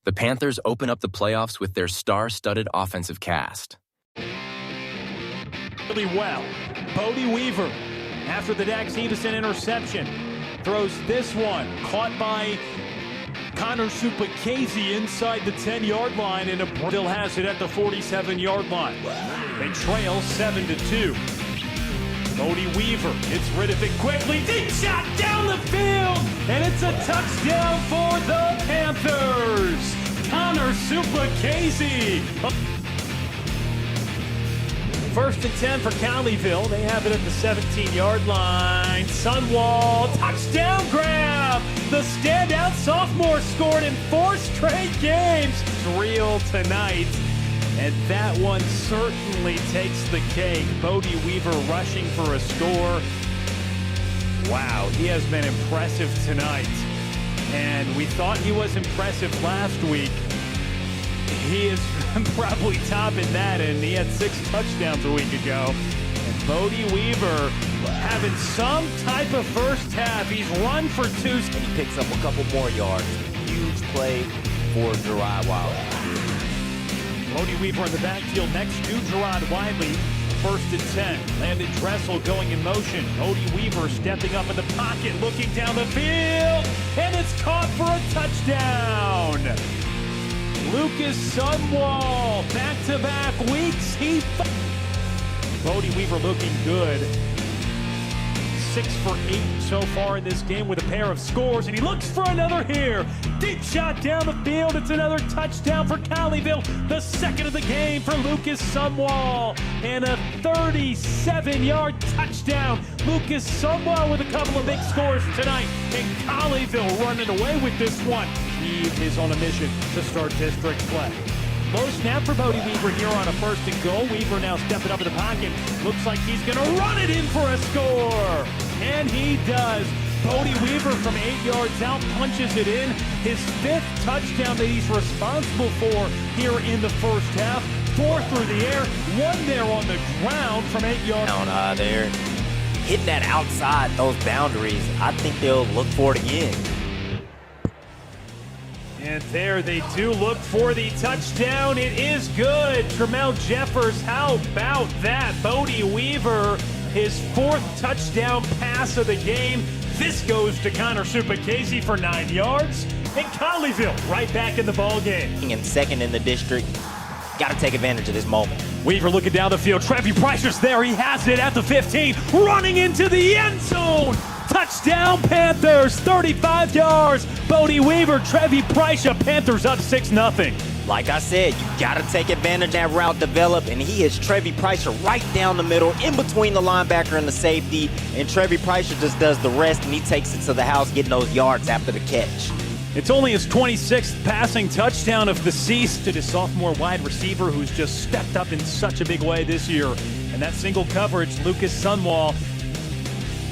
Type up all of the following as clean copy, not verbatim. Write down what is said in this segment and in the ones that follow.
the Panthers open up the playoffs with their star-studded offensive cast. Really well. Bodie Weaver, after the Dax Stevenson interception, throws this one, caught by Connor Supacasey inside the 10-yard line, and still has it at the 47-yard line. They trail 7-2. Bodie Weaver gets rid of it quickly. Deep shot down the field, and it's a touchdown for the Panthers. Connor Supacasey. First and 10 for Colleyville. They have it at the 17-yard line. Sunwall, touchdown grab. The standout sophomore scored in 4 straight games. It's real tonight. And that one certainly takes the cake. Bodie Weaver rushing for a score. Wow, he has been impressive tonight. And we thought he was impressive last week. He is probably topping that, and he had 6 touchdowns a week ago. And Bodie Weaver having some type of first half. He's run for 2. And he picks up a couple more yards. Huge play for Gerard Wiley. Bodie Weaver in the backfield next to Gerard Wiley. First and 10. Landon Dressel going in motion. Bodie Weaver stepping up in the pocket, looking down the field, and it's caught for a touchdown. Lucas Sunwall, back-to-back weeks. Bodie Weaver looking good. 6 for 8 so far in this game with a pair of scores, and he looks for another here. Deep shot down the field. It's another touchdown for Colleyville. The second of the game for Lucas Sunwall, and a 37-yard touchdown. Lucas Sunwall with a couple of big scores tonight, and Colleyville running away with this one. He is on a mission to start district play. Low snap for Bodie Weaver here on a first and goal. Weaver now stepping up in the pocket. Looks like he's going to run it in for a score. And he does. Bodie Weaver from 8 yards out punches it in. His 5th touchdown that he's responsible for here in the first half. 4 through the air, 1 there on the ground from 8 yards. Down there, hitting that outside, those boundaries. I think they'll look for it again. And there they do look for the touchdown. It is good. Tremel Jeffers, how about that? Bodie Weaver, his 4th touchdown pass of the game. This goes to Connor Supacasey for 9 yards. And Colleyville right back in the ball game. And second in the district. Got to take advantage of this moment. Weaver looking down the field. Trevi Pricer's there. He has it at the 15. Running into the end zone. Touchdown Panthers, 35 yards. Bodie Weaver, Trevi Pricer, Panthers up 6-0. Like I said, you got to take advantage of that route develop, and he hits Trevi Pricer right down the middle, in between the linebacker and the safety, and Trevi Pricer just does the rest, and he takes it to the house, getting those yards after the catch. It's only his 26th passing touchdown of the season to the sophomore wide receiver who's just stepped up in such a big way this year. And that single coverage, Lucas Sunwall,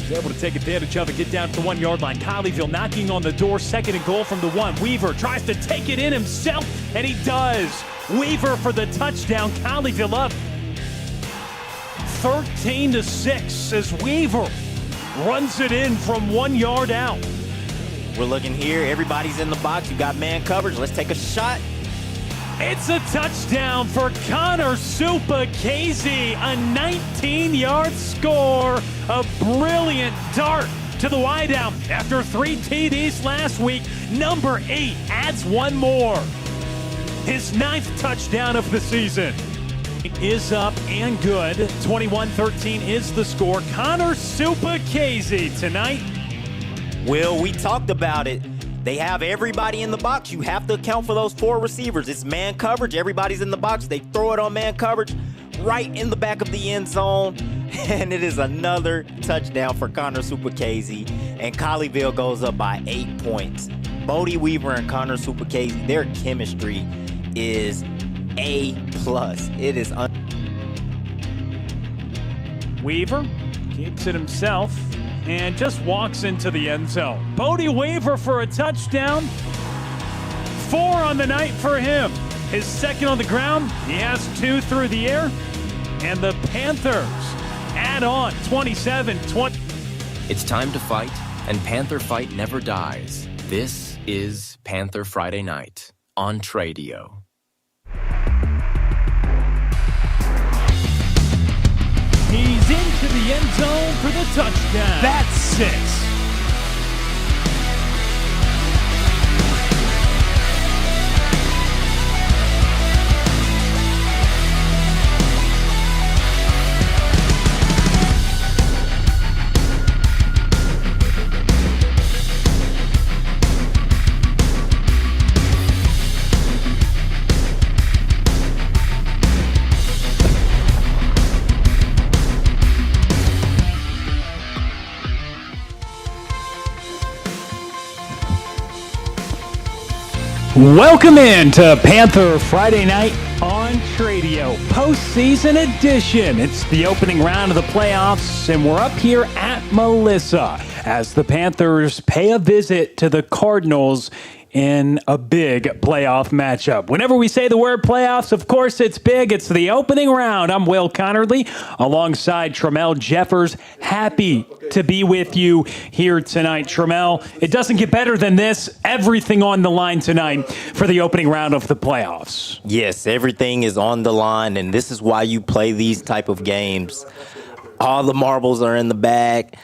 is able to take advantage of it, get down to the 1 yard line. Colleyville knocking on the door, 2nd and goal from the 1. Weaver tries to take it in himself, and he does. Weaver for the touchdown. Colleyville up 13-6 as Weaver runs it in from 1 yard out. We're looking here. Everybody's in the box. You got man coverage. Let's take a shot. It's a touchdown for Connor Supacasey, a 19-yard score, a brilliant dart to the wideout after 3 TDs last week. Number 8 adds 1 more. His 9th touchdown of the season. It is up and good. 21-13 is the score. Connor Supacasey tonight. Well, we talked about it. They have everybody in the box. You have to account for those 4 receivers. It's man coverage. Everybody's in the box. They throw it on man coverage right in the back of the end zone. And it is another touchdown for Connor Supacasey. And Colleyville goes up by 8 points. Bodie Weaver and Connor Supacasey, their chemistry is A+. It is Weaver keeps it himself and just walks into the end zone. Bodie Weaver for a touchdown. 4 on the night for him. His 2nd on the ground. He has 2 through the air. And the Panthers add on 27-20. It's time to fight, and Panther Fight never dies. This is Panther Friday Night on Tradio. He's into the end zone for the touchdown. That's 6. Welcome in to Panther Friday Night on Tradio, postseason edition. It's the opening round of the playoffs, and we're up here at Melissa as the Panthers pay a visit to the Cardinals in a big playoff matchup. Whenever we say the word playoffs, of course it's big. It's the opening round. I'm Will Connerly alongside Tramel Jeffers. Happy to be with you here tonight. Tramel, it doesn't get better than this. Everything on the line tonight for the opening round of the playoffs. Yes, everything is on the line, and this is why you play these type of games. All the marbles are in the bag.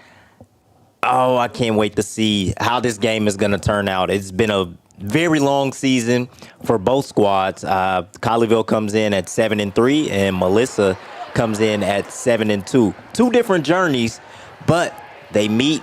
Oh, I can't wait to see how this game is going to turn out. It's been a very long season for both squads. Colleyville comes in at 7-3, and Melissa comes in at 7-2. Two different journeys, but they meet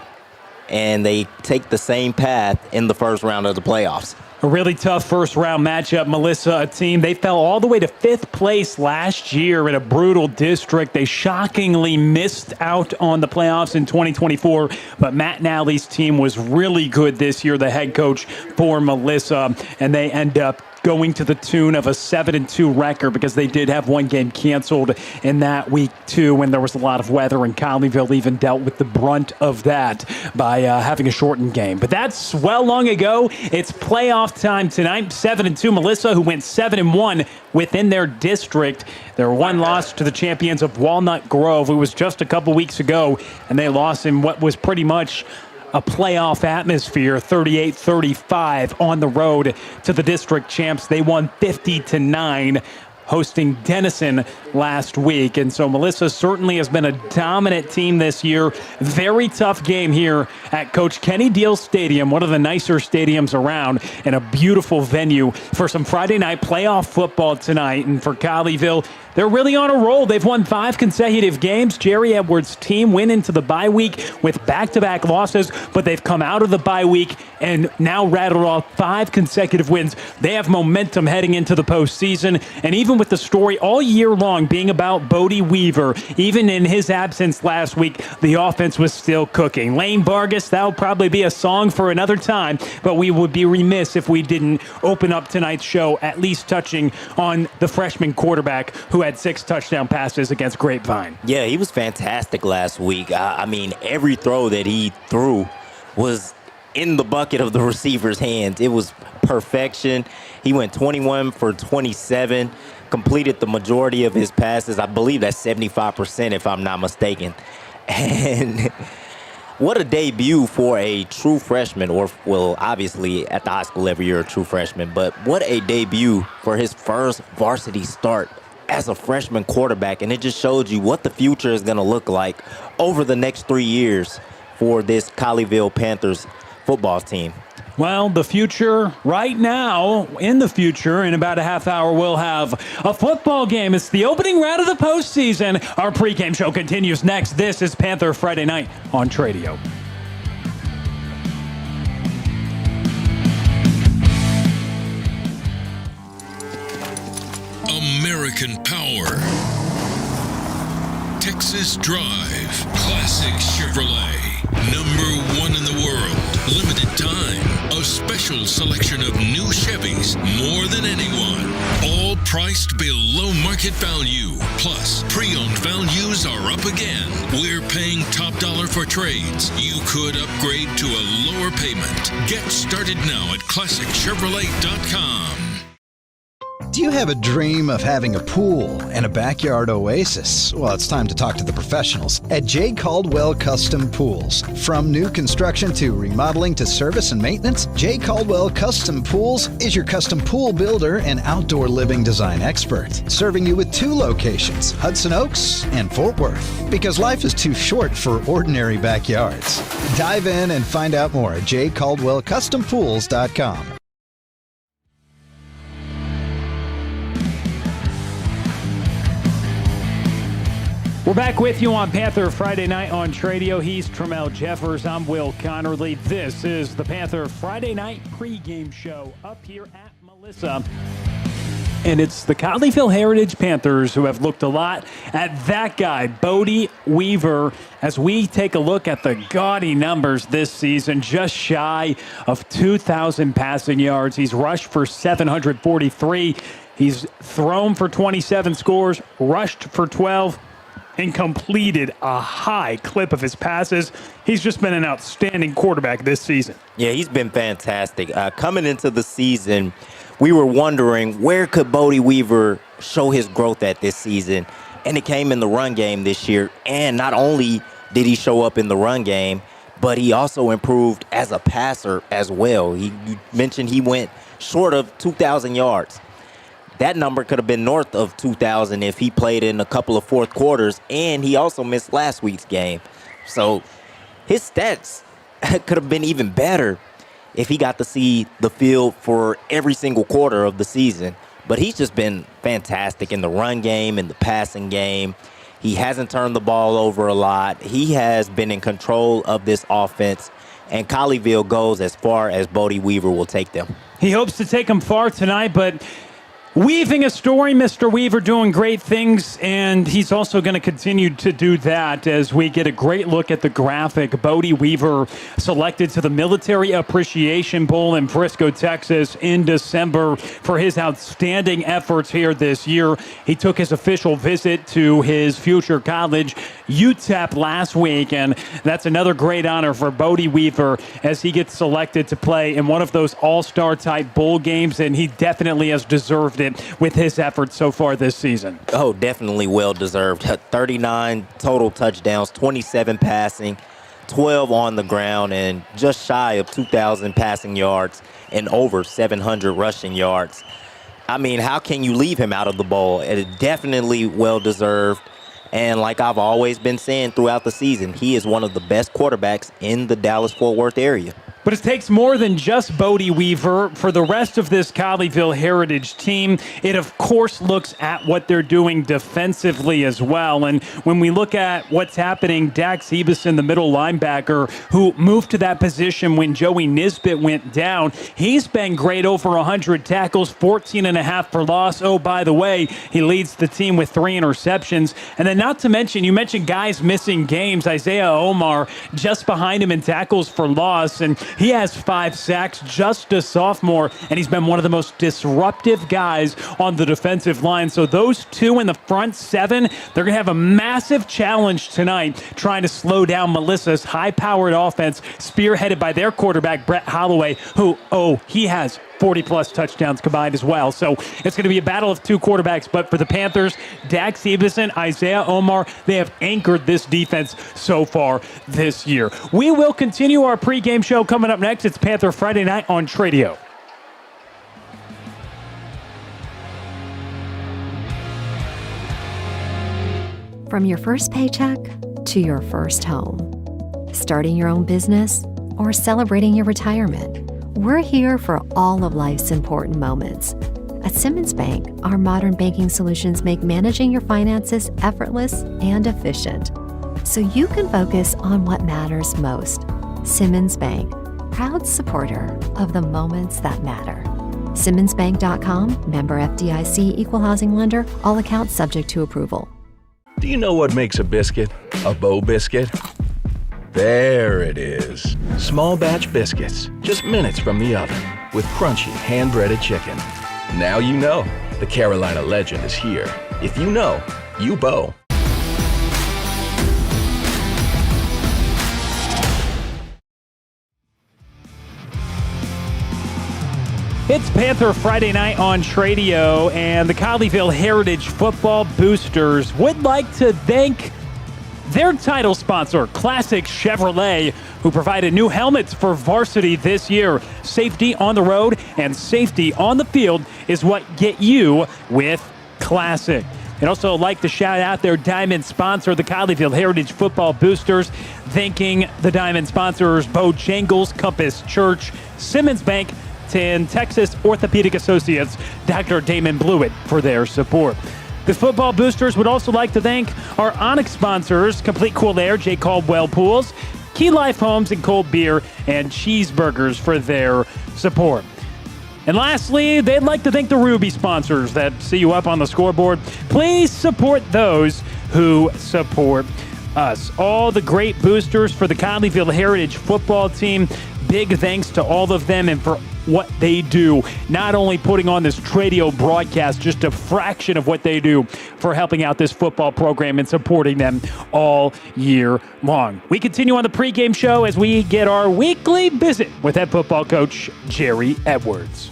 and they take the same path in the first round of the playoffs. A really tough first-round matchup. Melissa, a team, they fell all the way to 5th place last year in a brutal district. They shockingly missed out on the playoffs in 2024, but Matt Nally's team was really good this year, the head coach for Melissa, and they end up going to the tune of a 7-2 record because they did have one game canceled in that week too when there was a lot of weather, and Colleyville even dealt with the brunt of that by having a shortened game. But that's well long ago. It's playoff time tonight. 7-2 Melissa, who went 7-1 within their district. Their one loss to the champions of Walnut Grove. It was just a couple weeks ago, and they lost in what was pretty much a playoff atmosphere, 38-35 on the road to the district champs. They won 50-9, hosting Denison last week. And so Melissa certainly has been a dominant team this year. Very tough game here at Coach Kenny Deal Stadium, one of the nicer stadiums around, and a beautiful venue for some Friday night playoff football tonight. And for Colleyville, they're really on a roll. They've won 5 consecutive games. Jerry Edwards' team went into the bye week with back-to-back losses, but they've come out of the bye week and now rattled off 5 consecutive wins. They have momentum heading into the postseason, and even with the story all year long being about Bodie Weaver, even in his absence last week, the offense was still cooking. Lane Vargas, that'll probably be a song for another time, but we would be remiss if we didn't open up tonight's show at least touching on the freshman quarterback who had 6 touchdown passes against Grapevine. Yeah, he was fantastic last week. I mean, every throw that he threw was in the bucket of the receiver's hands. It was perfection. He went 21 for 27, completed the majority of his passes. I believe that's 75% if I'm not mistaken. And what a debut for a true freshman, or, well, obviously at the high school every year a true freshman, but what a debut for his first varsity start as a freshman quarterback. And it just showed you what the future is going to look like over the next 3 years for this Colleyville Panthers football team. Well, the future right now, in the future, in about a half hour, we'll have a football game. It's the opening round of the postseason. Our pregame show continues next. This is Panther Friday Night on Tradio. American Power, Texas Drive, Classic Chevrolet, #1 in the world, limited time, a special selection of new Chevys, more than anyone, all priced below market value, plus pre-owned values are up again. We're paying top dollar for trades. You could upgrade to a lower payment. Get started now at ClassicChevrolet.com. Do you have a dream of having a pool and a backyard oasis? Well, it's time to talk to the professionals at J. Caldwell Custom Pools. From new construction to remodeling to service and maintenance, J. Caldwell Custom Pools is your custom pool builder and outdoor living design expert, serving you with 2 locations, Hudson Oaks and Fort Worth, because life is too short for ordinary backyards. Dive in and find out more at jcaldwellcustompools.com. We're back with you on Panther Friday Night on Tradio. He's Tramel Jeffers. I'm Will Connerly. This is the Panther Friday Night pregame show up here at Melissa. And it's the Colleyville Heritage Panthers who have looked a lot at that guy, Bodie Weaver, as we take a look at the gaudy numbers this season, just shy of 2,000 passing yards. He's rushed for 743. He's thrown for 27 scores, rushed for 12, and completed a high clip of his passes. He's just been an outstanding quarterback this season. Yeah, he's been fantastic. Coming into the season, we were wondering where could Bodie Weaver show his growth at this season, and it came in the run game this year. And not only did he show up in the run game, but he also improved as a passer as well. You mentioned he went short of 2,000 yards. That number could have been north of 2,000 if he played in a couple of fourth quarters, and he also missed last week's game. So his stats could have been even better if he got to see the field for every single quarter of the season. But he's just been fantastic in the run game, in the passing game. He hasn't turned the ball over a lot. He has been in control of this offense, and Colleyville goes as far as Bodie Weaver will take them. He hopes to take them far tonight, but weaving a story, Mr. Weaver doing great things, and he's also going to continue to do that as we get a great look at the graphic. Bodie Weaver selected to the Military Appreciation Bowl in Frisco, Texas in December for his outstanding efforts here this year. He took his official visit to his future college, UTEP, last week, and that's another great honor for Bodie Weaver as he gets selected to play in one of those all-star type bowl games, and he definitely has deserved it with his efforts so far this season. Oh, definitely well-deserved. 39 total touchdowns, 27 passing, 12 on the ground, and just shy of 2,000 passing yards and over 700 rushing yards. I mean, how can you leave him out of the bowl? It is definitely well-deserved. And like I've always been saying throughout the season, he is one of the best quarterbacks in the Dallas-Fort Worth area. But it takes more than just Bodie Weaver. For the rest of this Colleyville Heritage team, it of course looks at what they're doing defensively as well. And when we look at what's happening, Dax Ebison, the middle linebacker, who moved to that position when Joey Nisbet went down, he's been great, over 100 tackles, 14.5 for loss. Oh, by the way, he leads the team with 3 interceptions. And then not to mention, you mentioned guys missing games. Isaiah Omar just behind him in tackles for loss, and he has 5 sacks, just a sophomore, and he's been one of the most disruptive guys on the defensive line. So those two in the front 7, they're going to have a massive challenge tonight trying to slow down Melissa's high-powered offense, spearheaded by their quarterback, Brett Holloway, who, he has 40-plus touchdowns combined as well. So it's going to be a battle of 2 quarterbacks. But for the Panthers, Dax Ebison, Isaiah Omar, they have anchored this defense so far this year. We will continue our pregame show coming up next. It's Panther Friday Night on Tradio. From your first paycheck to your first home, starting your own business, or celebrating your retirement, we're here for all of life's important moments. At Simmons Bank, our modern banking solutions make managing your finances effortless and efficient, so you can focus on what matters most. Simmons Bank, proud supporter of the moments that matter. SimmonsBank.com, member FDIC, equal housing lender, all accounts subject to approval. Do you know what makes a biscuit a Bo biscuit? There it is. Small batch biscuits, just minutes from the oven, with crunchy hand-breaded chicken. Now you know, the Carolina legend is here. If you know, you Bo. It's Panther Friday night on Tradio, and the Colleyville Heritage Football Boosters would like to thank their title sponsor, Classic Chevrolet, who provided new helmets for varsity this year. Safety on the road and safety on the field is what get you with Classic. I'd also like to shout out their diamond sponsor, the Colleyville Heritage Football Boosters, thanking the diamond sponsors Bojangles, Compass Church, Simmons Bank, and Texas Orthopedic Associates, Dr. Damon Blewett, for their support. The football boosters would also like to thank our Onyx sponsors, Complete Cool Air, J. Caldwell Pools, Key Life Homes and Cold Beer, and Cheeseburgers for their support. And lastly, they'd like to thank the Ruby sponsors that see you up on the scoreboard. Please support those who support us. All the great boosters for the Colleyville Heritage football team, big thanks to all of them and for what they do, not only putting on this Tradio broadcast, just a fraction of what they do for helping out this football program and supporting them all year long. We continue on the pregame show as we get our weekly visit with head football coach Jerry Edwards.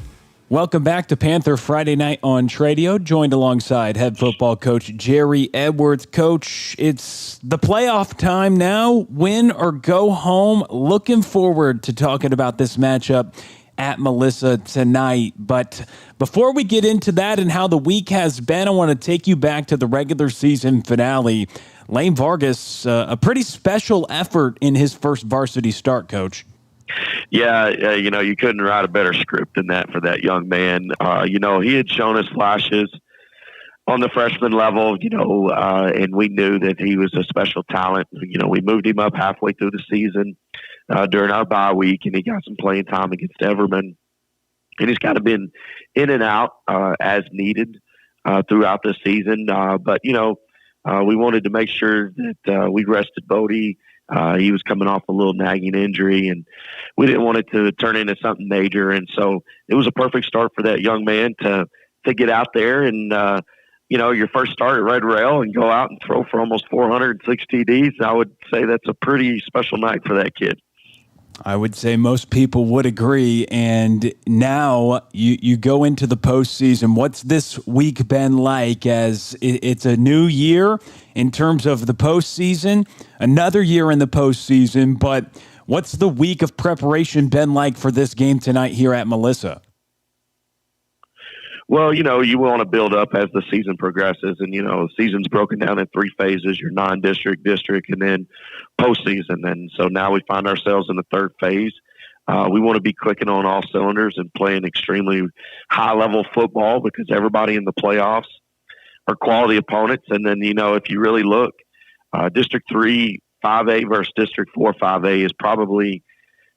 Welcome back to Panther Friday night on Tradio, joined alongside head football coach Jerry Edwards. Coach, it's the playoff time now, win or go home. Looking forward to talking about this matchup at Melissa tonight. But before we get into that and how the week has been, I want to take you back to the regular season finale. Lane Vargas, a pretty special effort in his first varsity start, Coach. Yeah, you couldn't write a better script than that for that young man. He had shown us flashes on the freshman level, and we knew that he was a special talent. We moved him up halfway through the season during our bye week, and he got some playing time against Everman. And he's kind of been in and out as needed throughout the season. But we wanted to make sure that we rested Bodie. He was coming off a little nagging injury, and we didn't want it to turn into something major. And so it was a perfect start for that young man to get out there and, your first start at Red Rail and go out and throw for almost 406 TDs. I would say that's a pretty special night for that kid. I would say most people would agree. And now you go into the postseason. What's this week been like as it's a new year in terms of the postseason, another year in the postseason, but what's the week of preparation been like for this game tonight here at Melissa? Well, you want to build up as the season progresses, and, the season's broken down in three phases, your non-district, district, and then postseason. And so now we find ourselves in the third phase. We want to be clicking on all cylinders and playing extremely high-level football because everybody in the playoffs are quality opponents. And then, if you really look, District 3 5A versus District 4 5A is probably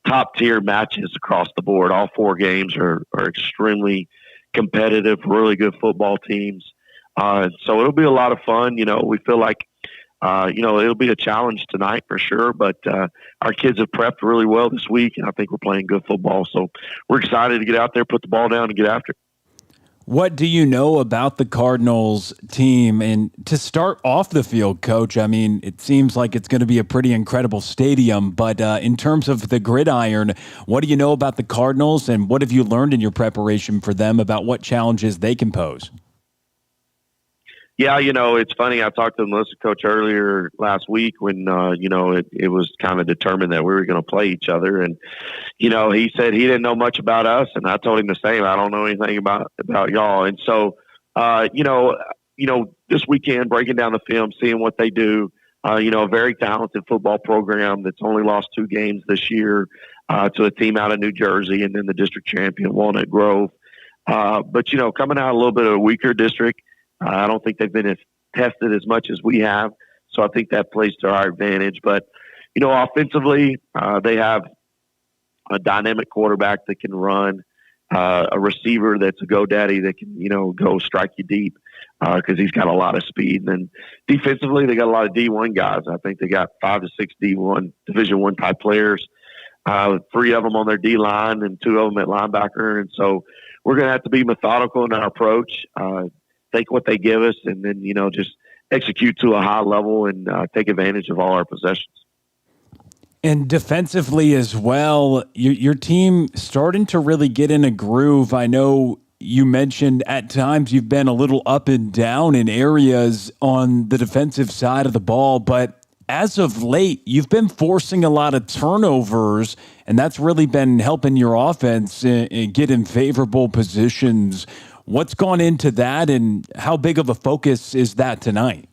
top-tier matches across the board. All four games are extremely competitive, really good football teams. So it'll be a lot of fun. We feel like, it'll be a challenge tonight for sure, but our kids have prepped really well this week, and I think we're playing good football. So we're excited to get out there, put the ball down, and get after it. What do you know about the Cardinals team? And to start off the field, Coach, I mean, it seems like it's going to be a pretty incredible stadium, but in terms of the gridiron, what do you know about the Cardinals, and what have you learned in your preparation for them about what challenges they can pose? Yeah, it's funny. I talked to the Melissa coach earlier last week when, it was kind of determined that we were going to play each other. And, he said he didn't know much about us. And I told him the same. I don't know anything about y'all. And so, this weekend, breaking down the film, seeing what they do, a very talented football program that's only lost 2 games this year to a team out of New Jersey and then the district champion, Walnut Grove. But, coming out a little bit of a weaker district, I don't think they've been tested as much as we have, so I think that plays to our advantage. But, offensively, they have a dynamic quarterback that can run, a receiver that's a go-daddy that can, go strike you deep because he's got a lot of speed. And then defensively, they got a lot of D1 guys. I think they got 5 to 6 D1, Division I type players, 3 of them on their D-line and 2 of them at linebacker. And so we're going to have to be methodical in our approach, take what they give us, and then, just execute to a high level and take advantage of all our possessions. And defensively as well, your team starting to really get in a groove. I know you mentioned at times you've been a little up and down in areas on the defensive side of the ball, but as of late, you've been forcing a lot of turnovers, and that's really been helping your offense get in favorable positions. What's gone into that, and how big of a focus is that tonight?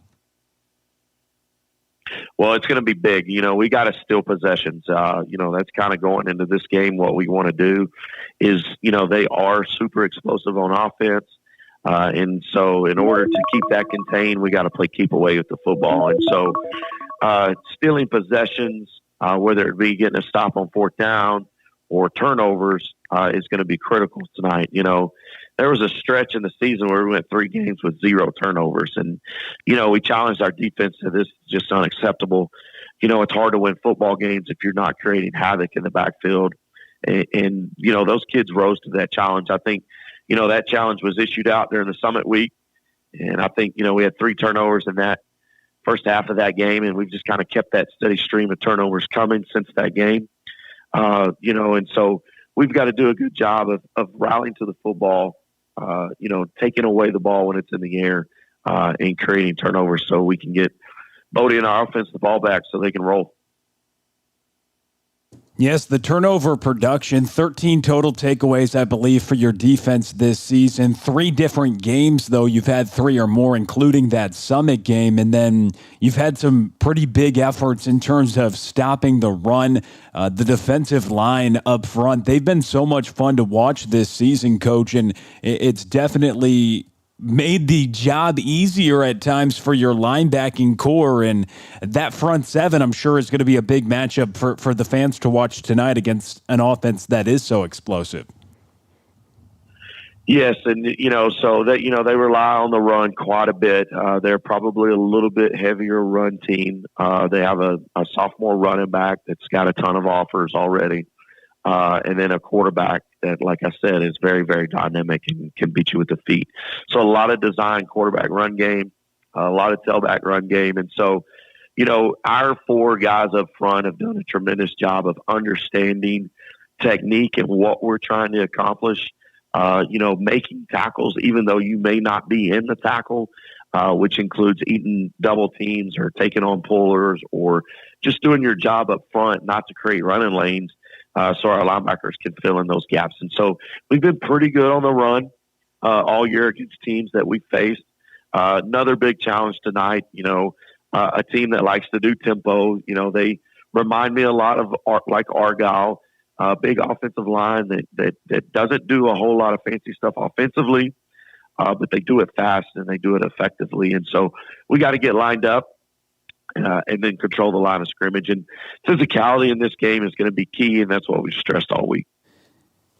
Well, it's going to be big. We got to steal possessions. That's kind of going into this game. What we want to do is, they are super explosive on offense. And so in order to keep that contained, we got to play keep away with the football. And so stealing possessions, whether it be getting a stop on fourth down or turnovers, is going to be critical tonight. There was a stretch in the season where we went 3 games with 0 turnovers. And, we challenged our defense to this is just unacceptable. It's hard to win football games if you're not creating havoc in the backfield. And those kids rose to that challenge. I think, that challenge was issued out during the Summit Week. And I think, we had 3 turnovers in that first half of that game. And we've just kind of kept that steady stream of turnovers coming since that game. And so we've got to do a good job of rallying to the football, taking away the ball when it's in the air, and creating turnovers so we can get Bodie and our offense the ball back so they can roll. Yes, the turnover production, 13 total takeaways, I believe, for your defense this season. 3 different games, though, you've had 3 or more, including that Summit game. And then you've had some pretty big efforts in terms of stopping the run, the defensive line up front. They've been so much fun to watch this season, Coach, and it's definitely made the job easier at times for your linebacking core, and that front 7, I'm sure, is going to be a big matchup for the fans to watch tonight against an offense that is so explosive. Yes, and so that they rely on the run quite a bit. They're probably a little bit heavier run team. They have a sophomore running back that's got a ton of offers already, and then a quarterback that, like I said, is very, very dynamic and can beat you with the feet. So a lot of design quarterback run game, a lot of tailback run game. And so, our 4 guys up front have done a tremendous job of understanding technique and what we're trying to accomplish, making tackles, even though you may not be in the tackle, which includes eating double teams or taking on pullers or just doing your job up front, not to create running lanes. So our linebackers can fill in those gaps. And so we've been pretty good on the run all year against teams that we faced. Another big challenge tonight, a team that likes to do tempo. They remind me a lot of like Argyle, big offensive line that doesn't do a whole lot of fancy stuff offensively, but they do it fast and they do it effectively. And so we got to get lined up. And then control the line of scrimmage. And physicality in this game is going to be key, and that's what we've stressed all week.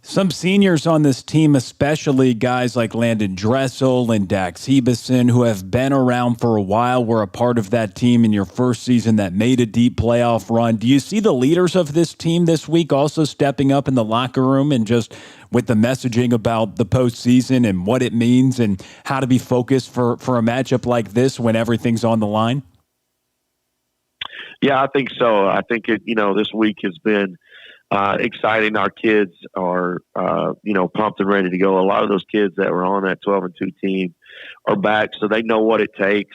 Some seniors on this team, especially guys like Landon Dressel and Dax Hebeson, who have been around for a while, were a part of that team in your first season that made a deep playoff run. Do you see the leaders of this team this week also stepping up in the locker room and just with the messaging about the postseason and what it means and how to be focused for a matchup like this when everything's on the line? Yeah, I think so. I think this week has been exciting. Our kids are, pumped and ready to go. A lot of those kids that were on that 12-2 team are back, so they know what it takes.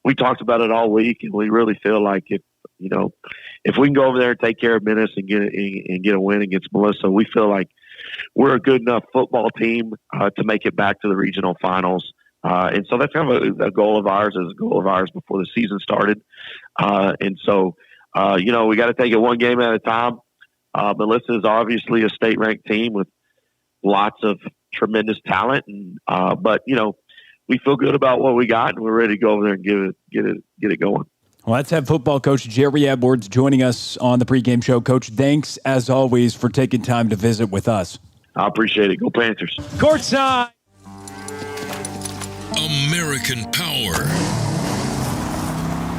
We talked about it all week, and we really feel like if we can go over there and take care of business and get a win against Melissa, we feel like we're a good enough football team to make it back to the regional finals. And so that's kind of a goal of ours, before the season started. And so, we got to take it one game at a time. Melissa is obviously a state-ranked team with lots of tremendous talent, but we feel good about what we got, and we're ready to go over there and get it going. Well, let's have football coach Jerry Edwards joining us on the pregame show. Coach, thanks as always for taking time to visit with us. I appreciate it. Go Panthers. Courtside. American Power.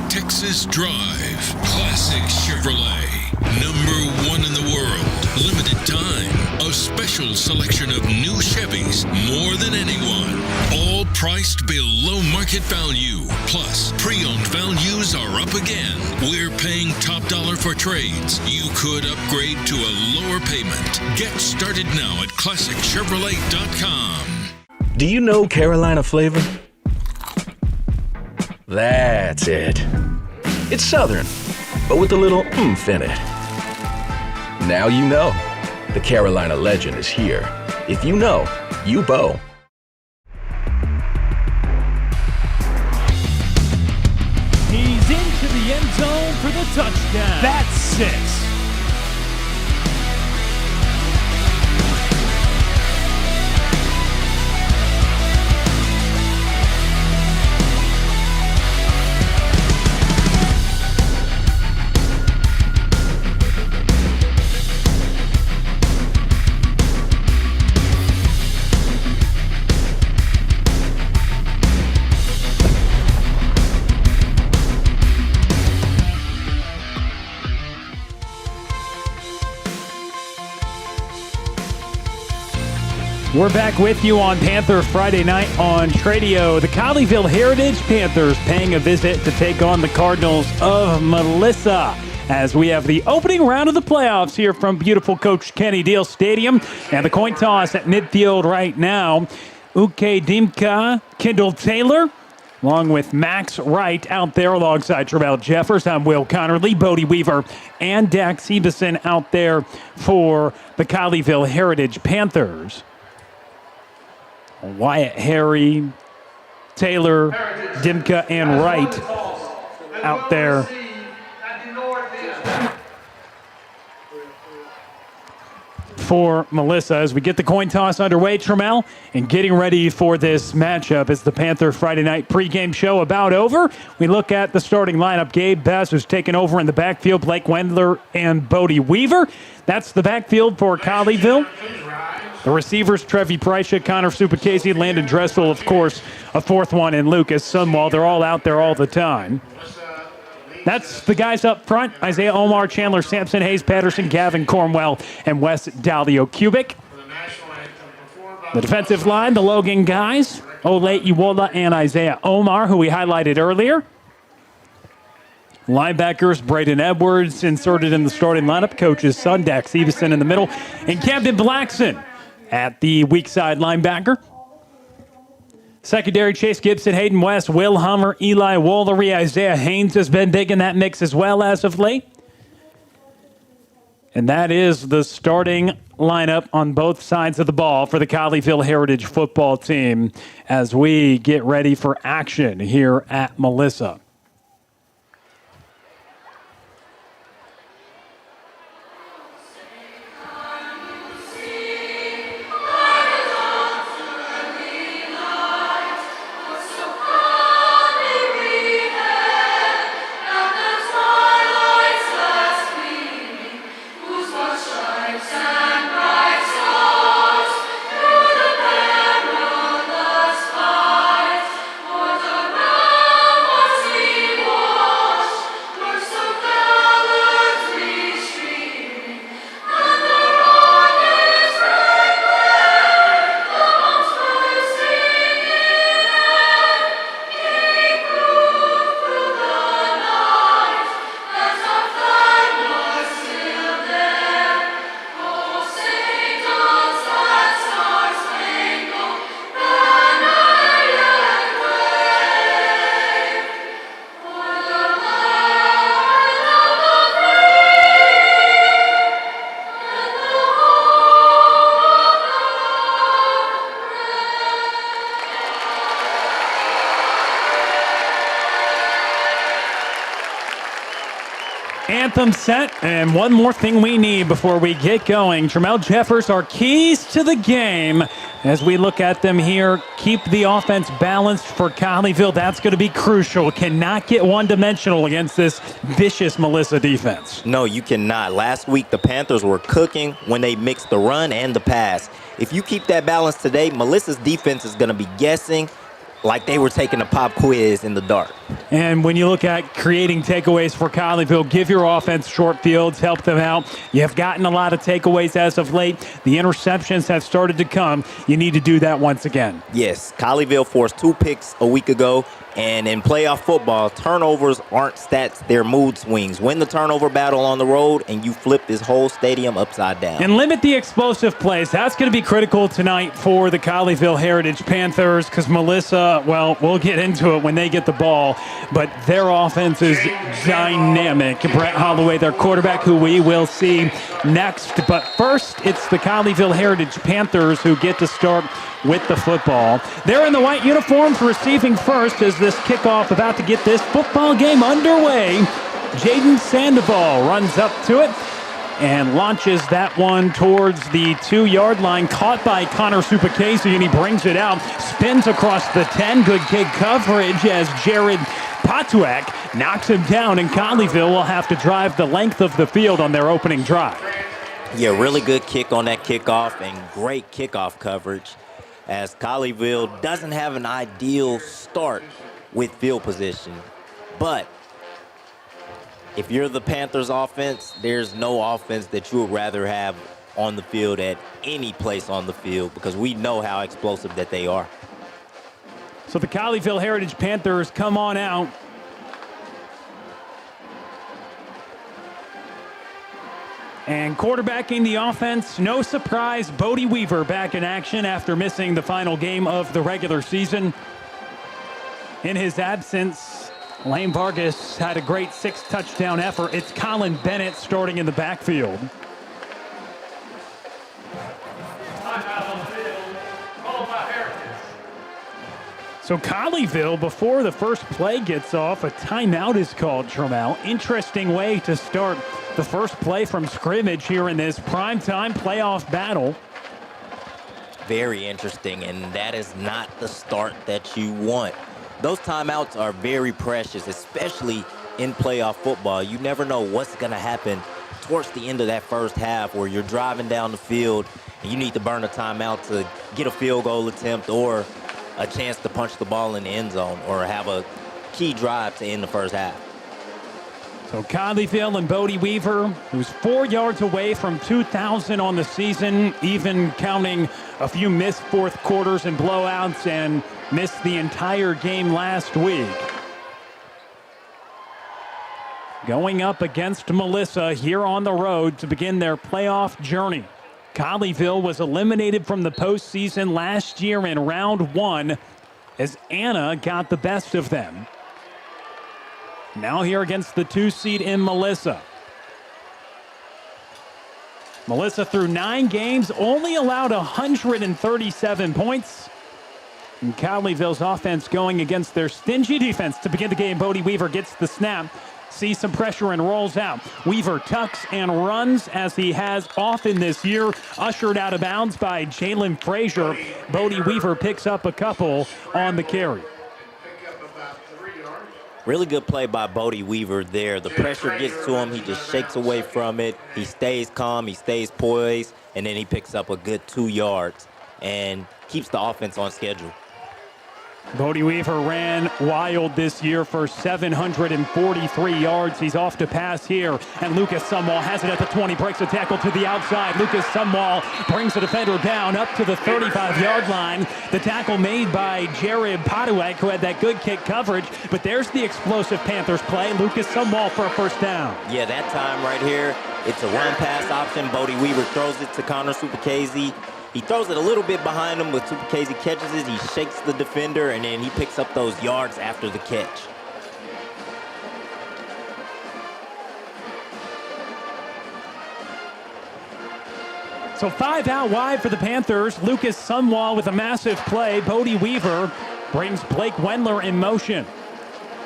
Texas Drive. Classic Chevrolet. #1 in the world. Limited time. A special selection of new Chevys. More than anyone. All priced below market. market value. Plus, pre-owned values are up again. We're paying top dollar for trades. You could upgrade to a lower payment. Get started now at ClassicChevrolet.com. Do you know Carolina flavor? That's it. It's Southern, but with a little oomph in it. Now you know. The Carolina legend is here. If you know, you Bo. He's into the end zone for the touchdown. That's 6. We're back with you on Panther Friday night on Tradio. The Colleyville Heritage Panthers paying a visit to take on the Cardinals of Melissa as we have the opening round of the playoffs here from beautiful Coach Kenny Deal Stadium. And the coin toss at midfield right now. Uke Dimka, Kendall Taylor, along with Max Wright out there alongside Travell Jeffers. I'm Will Connerly, Bodie Weaver, and Dax Sebeson out there for the Colleyville Heritage Panthers. Wyatt, Harry, Taylor, Dimka, and Wright out there. For Melissa as we get the coin toss underway, Trammell, and getting ready for this matchup as the Panther Friday night pregame show about over. We look at the starting lineup. Gabe Bess, who's taken over in the backfield, Blake Wendler and Bodie Weaver. That's the backfield for Colleyville. The receivers, Trevi Prycha, Connor Supacasey, Landon Dressel, of course, a fourth one, and Lucas Sunwall. They're all out there all the time. That's the guys up front: Isaiah Omar, Chandler Sampson, Hayes Patterson, Gavin Cornwell, and Wes Dalio-Cubic. The defensive line, the Logan guys, Ole Iwola and Isaiah Omar, who we highlighted earlier. Linebackers, Braden Edwards inserted in the starting lineup. Coach's son, Dax Sebeson in the middle. And Camden Blackson at the weak side linebacker. Secondary, Chase Gibson, Hayden West, Will Hummer, Eli Wollery, Isaiah Haynes has been big in that mix as well as of late. And that is the starting lineup on both sides of the ball for the Colleyville Heritage football team as we get ready for action here at Melissa. Anthem set, and one more thing we need before we get going. Travell Jeffers, our keys to the game. As we look at them here, keep the offense balanced for Colleyville. That's going to be crucial. Cannot get one-dimensional against this vicious Melissa defense. No, you cannot. Last week, the Panthers were cooking when they mixed the run and the pass. If you keep that balance today, Melissa's defense is going to be guessing like they were taking a pop quiz in the dark. And when you look at creating takeaways for Colleyville, give your offense short fields, help them out. You have gotten a lot of takeaways as of late. The interceptions have started to come. You need to do that once again. Yes, Colleyville forced 2 picks a week ago. And in playoff football, turnovers aren't stats, they're mood swings. Win the turnover battle on the road, and you flip this whole stadium upside down. And limit the explosive plays. That's going to be critical tonight for the Colleyville Heritage Panthers because Melissa, well, we'll get into it when they get the ball, but their offense is dynamic. Brett Holloway, their quarterback, who we will see next. But first, it's the Colleyville Heritage Panthers who get to start with the football. They're in the white uniforms, receiving first as this kickoff about to get this football game underway. Jaden Sandoval runs up to it and launches that one towards the 2-yard line. Caught by Connor Supacase, and he brings it out. Spins across the 10. Good kick coverage as Jared Patuak knocks him down, and Colleyville will have to drive the length of the field on their opening drive. Yeah, really good kick on that kickoff and great kickoff coverage, as Colleyville doesn't have an ideal start with field position. But if you're the Panthers offense, there's no offense that you would rather have on the field at any place on the field, because we know how explosive that they are. So the Colleyville Heritage Panthers come on out. And quarterbacking the offense, no surprise, Bodie Weaver back in action after missing the final game of the regular season. In his absence, Lane Vargas had a great 6-touchdown effort. It's Colin Bennett starting in the backfield. So Colleyville, before the first play gets off, a timeout is called, Trammell. Interesting way to start the first play from scrimmage here in this primetime playoff battle. Very interesting, and that is not the start that you want. Those timeouts are very precious, especially in playoff football. You never know what's going to happen towards the end of that first half, where you're driving down the field and you need to burn a timeout to get a field goal attempt or a chance to punch the ball in the end zone or have a key drive to end the first half. So Colleyville and Bodie Weaver, who's 4 yards away from 2,000 on the season, even counting a few missed fourth quarters and blowouts, and missed the entire game last week. Going up against Melissa here on the road to begin their playoff journey. Colleyville was eliminated from the postseason last year in round 1 as Anna got the best of them. Now here against the 2 seed in Melissa. Melissa through 9 games, only allowed 137 points. And Colleyville's offense going against their stingy defense to begin the game. Bodie Weaver gets the snap, sees some pressure and rolls out. Weaver tucks and runs as he has often this year. Ushered out of bounds by Jalen Frazier. Bodie Weaver picks up a couple on the carry. Really good play by Bodie Weaver there. The pressure gets to him. He just shakes away from it. He stays calm. He stays poised. And then he picks up a good 2 yards and keeps the offense on schedule. Bodie Weaver ran wild this year for 743 yards. He's off to pass here, and Lucas Sumwall has it at the 20, breaks a tackle to the outside. Lucas Sumwall brings the defender down up to the 35-yard line. The tackle made by Jared Patuak, who had that good kick coverage, but there's the explosive Panthers play. Lucas Sumwall for a first down. Yeah, that time right here, it's a run-pass option. Bodie Weaver throws it to Connor Supacase. He throws it a little bit behind him, but Supacase catches it. He shakes the defender, and then he picks up those yards after the catch. So 5 out wide for the Panthers. Lucas Sumwall with a massive play. Bodie Weaver brings Blake Wendler in motion.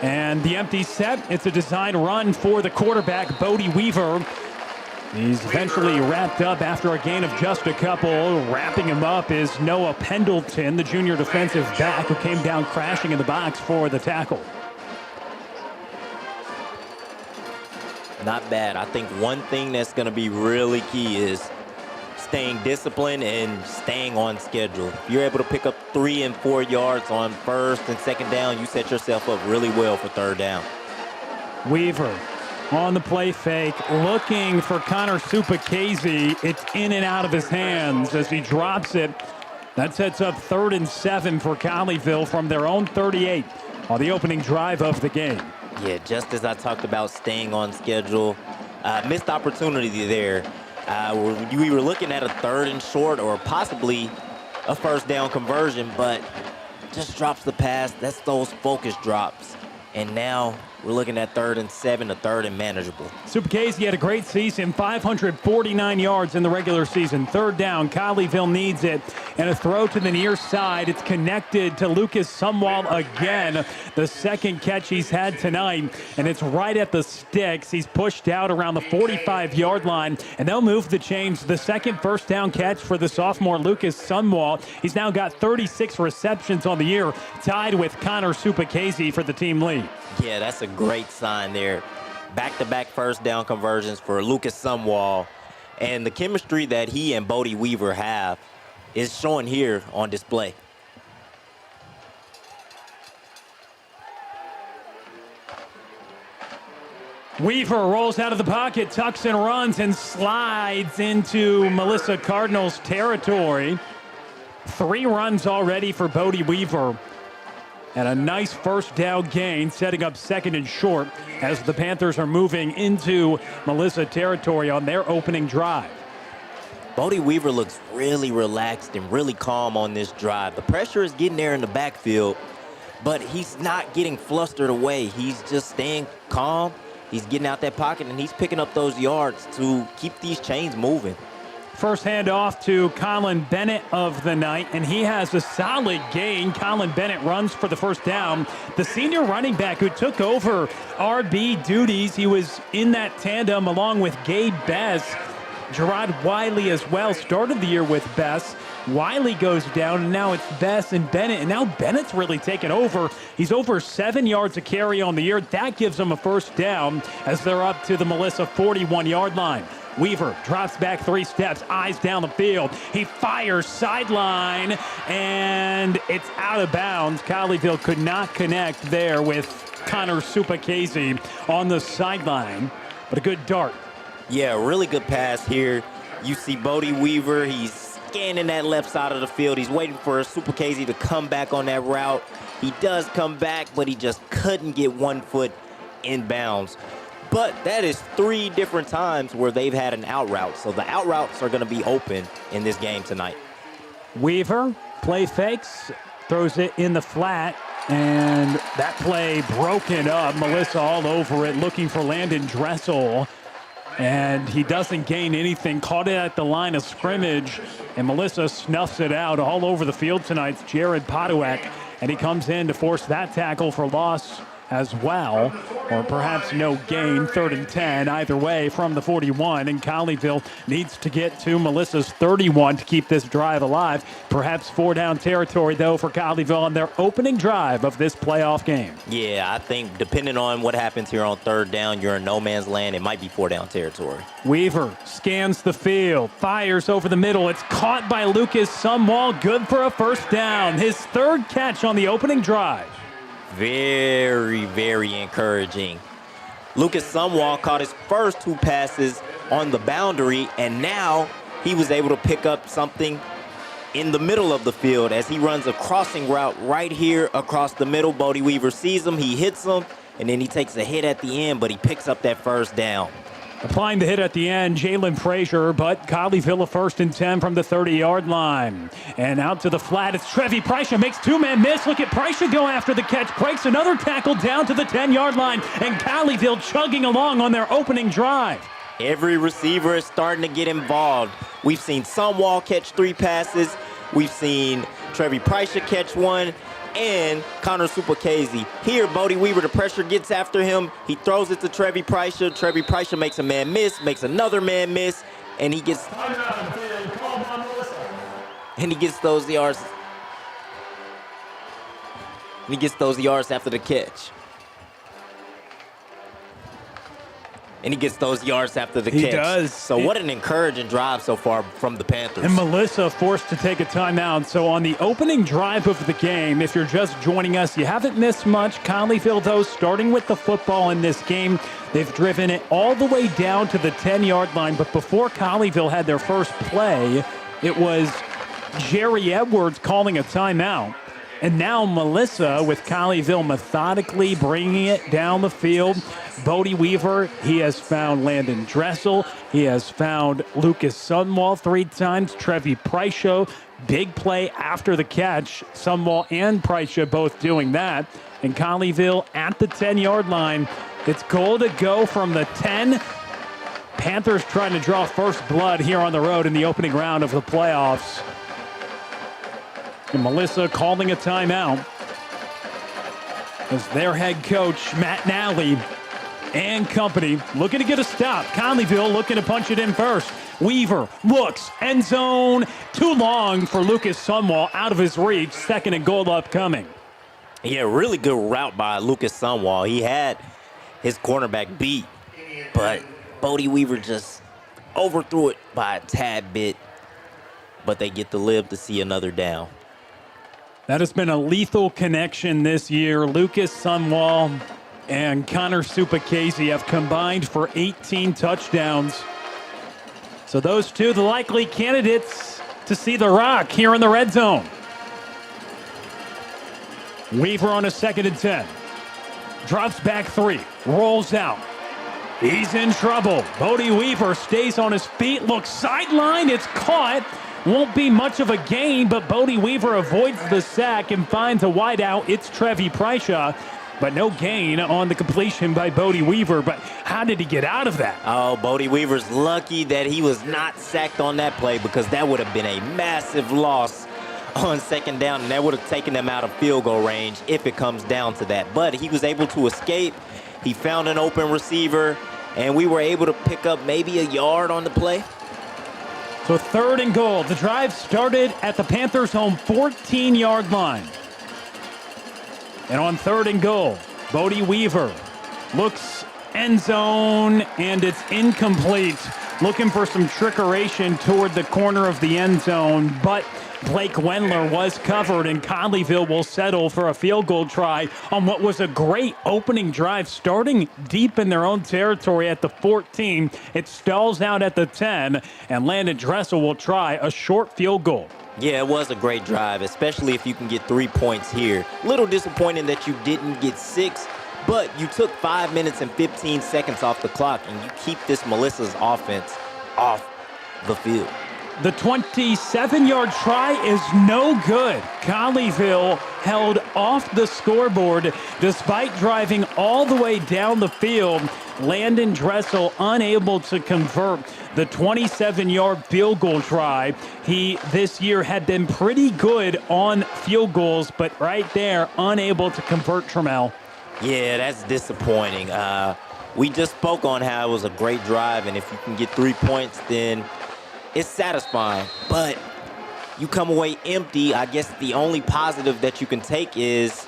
And the empty set, it's a design run for the quarterback, Bodie Weaver. He's eventually wrapped up after a gain of just a couple. Wrapping him up is Noah Pendleton, the junior defensive back, who came down crashing in the box for the tackle. Not bad. I think one thing that's going to be really key is staying disciplined and staying on schedule. If you're able to pick up 3 and 4 yards on first and second down, you set yourself up really well for third down. Weaver on the play fake, looking for Connor Supacase. It's in and out of his hands as he drops it. That sets up 3rd and 7 for Colleyville from their own 38. on the opening drive of the game. Yeah, just as I talked about staying on schedule, missed opportunity there. We were looking at a 3rd and short or possibly a first down conversion, but just drops the pass. That's those focus drops. And now we're looking at 3rd and 7, a 3rd and manageable. Casey had a great season, 549 yards in the regular season. 3rd down, Colleyville needs it. And a throw to the near side. It's connected to Lucas Sumwall again. The 2nd catch he's had tonight. And it's right at the sticks. He's pushed out around the 45-yard line. And they'll move the chains. The 2nd first down catch for the sophomore Lucas Sumwall. He's now got 36 receptions on the year, tied with Connor Supacasey for the team lead. Yeah, that's a great sign there. Back-to-back first down conversions for Lucas Sumwall. And the chemistry that he and Bodie Weaver have is showing here on display. Weaver rolls out of the pocket, tucks and runs, and slides into Melissa Cardinals territory. 3 runs already for Bodie Weaver. And a nice first down gain, setting up 2nd and short as the Panthers are moving into Melissa territory on their opening drive. Bodie Weaver looks really relaxed and really calm on this drive. The pressure is getting there in the backfield, but he's not getting flustered away. He's just staying calm. He's getting out that pocket, and he's picking up those yards to keep these chains moving. First handoff to Colin Bennett of the night, and he has a solid gain. Colin Bennett runs for the first down. The senior running back who took over RB duties, he was in that tandem along with Gabe Bess. Gerard Wiley as well started the year with Bess. Wiley goes down, and now it's Bess and Bennett, and now Bennett's really taken over. He's over 7 yards a carry on the year. That gives him a first down as they're up to the Melissa 41-yard line. Weaver drops back 3 steps, eyes down the field. He fires sideline, and it's out of bounds. Colleyville could not connect there with Connor Supacasey on the sideline, but a good dart. Yeah, really good pass here. You see Bodie Weaver, he's scanning that left side of the field. He's waiting for Supacasey to come back on that route. He does come back, but he just couldn't get 1 foot in bounds. But that is 3 different times where they've had an out route. So the out routes are going to be open in this game tonight. Weaver play fakes, throws it in the flat, and that play broken up. Melissa all over it, looking for Landon Dressel. And he doesn't gain anything. Caught it at the line of scrimmage, and Melissa snuffs it out all over the field tonight. It's Jared Poduak, and he comes in to force that tackle for loss as well, or perhaps no gain. 3rd and 10, either way from the 41, and Colleyville needs to get to Melissa's 31 to keep this drive alive. Perhaps 4-down territory, though, for Colleyville on their opening drive of this playoff game. Yeah, I think depending on what happens here on 3rd down, you're in no man's land. It might be 4-down territory. Weaver scans the field, fires over the middle. It's caught by Lucas Sumwall, good for a first down. His 3rd catch on the opening drive. Very, very encouraging. Lucas Sumwall caught his first 2 passes on the boundary, and now he was able to pick up something in the middle of the field as he runs a crossing route right here across the middle. Bodie Weaver sees him, he hits him, and then he takes a hit at the end, but he picks up that first down. Applying the hit at the end, Jalen Frazier, but Colleyville a 1st and 10 from the 30-yard line. And out to the flat, it's Trevi Preicha, makes 2-man miss. Look at Preicha go after the catch, breaks another tackle down to the 10-yard line, and Colleyville chugging along on their opening drive. Every receiver is starting to get involved. We've seen Sumwall catch 3 passes. We've seen Trevi Preicha catch 1. And Connor Supacasey. Here, Bodie Weaver, the pressure gets after him. He throws it to Trevi Preicha. Trevi Preicha makes a man miss, makes another man miss, and he gets those yards. And he gets those yards after the catch. And he gets those yards after the catch. He does. So what an encouraging drive so far from the Panthers. And Melissa forced to take a timeout. So on the opening drive of the game, if you're just joining us, you haven't missed much. Colleyville, though, starting with the football in this game. They've driven it all the way down to the 10-yard line. But before Colleyville had their first play, it was Jerry Edwards calling a timeout. And now Melissa with Colleyville methodically bringing it down the field. Bodie Weaver, he has found Landon Dressel. He has found Lucas Sunwall 3 times. Trevi Preisha, big play after the catch. Sunwall and Preisha both doing that. And Colleyville at the 10-yard line. It's goal to go from the 10. Panthers trying to draw first blood here on the road in the opening round of the playoffs. And Melissa calling a timeout as their head coach, Matt Nally, and company looking to get a stop. Colleyville looking to punch it in first. Weaver looks, end zone, too long for Lucas Sunwall, out of his reach. Second and goal upcoming. Yeah, really good route by Lucas Sunwall. He had his cornerback beat, but Bodie Weaver just overthrew it by a tad bit, but they get to live to see another down. That has been a lethal connection this year. Lucas Sunwall and Connor Supacase have combined for 18 touchdowns. So those two, the likely candidates to see the rock here in the red zone. Weaver on a 2nd and 10. Drops back 3. Rolls out. He's in trouble. Bodie Weaver stays on his feet. Looks sidelined. It's caught. Won't be much of a gain, but Bodie Weaver avoids the sack and finds a wideout. It's Trevi Preisha, but no gain on the completion by Bodie Weaver. But how did he get out of that? Oh, Bodie Weaver's lucky that he was not sacked on that play, because that would have been a massive loss on 2nd down, and that would have taken them out of field goal range if it comes down to that. But he was able to escape. He found an open receiver, and we were able to pick up maybe a yard on the play. So 3rd and goal. The drive started at the Panthers' home 14-yard line. And on 3rd and goal, Bodie Weaver looks end zone, and it's incomplete. Looking for some trickeration toward the corner of the end zone, but Blake Wendler was covered, and Colleyville will settle for a field goal try on what was a great opening drive, starting deep in their own territory at the 14. It stalls out at the 10, and Landon Dressel will try a short field goal. Yeah, it was a great drive, especially if you can get 3 points here. Little disappointing that you didn't get 6, but you took 5 minutes and 15 seconds off the clock, and you keep this Melissa's offense off the field. The 27-yard try is no good. Colleyville held off the scoreboard despite driving all the way down the field. Landon Dressel unable to convert the 27-yard field goal try. He this year had been pretty good on field goals, but right there, unable to convert, Trammell. Yeah, that's disappointing. We just spoke on how it was a great drive, and if you can get 3 points, then it's satisfying. But you come away empty. I guess the only positive that you can take is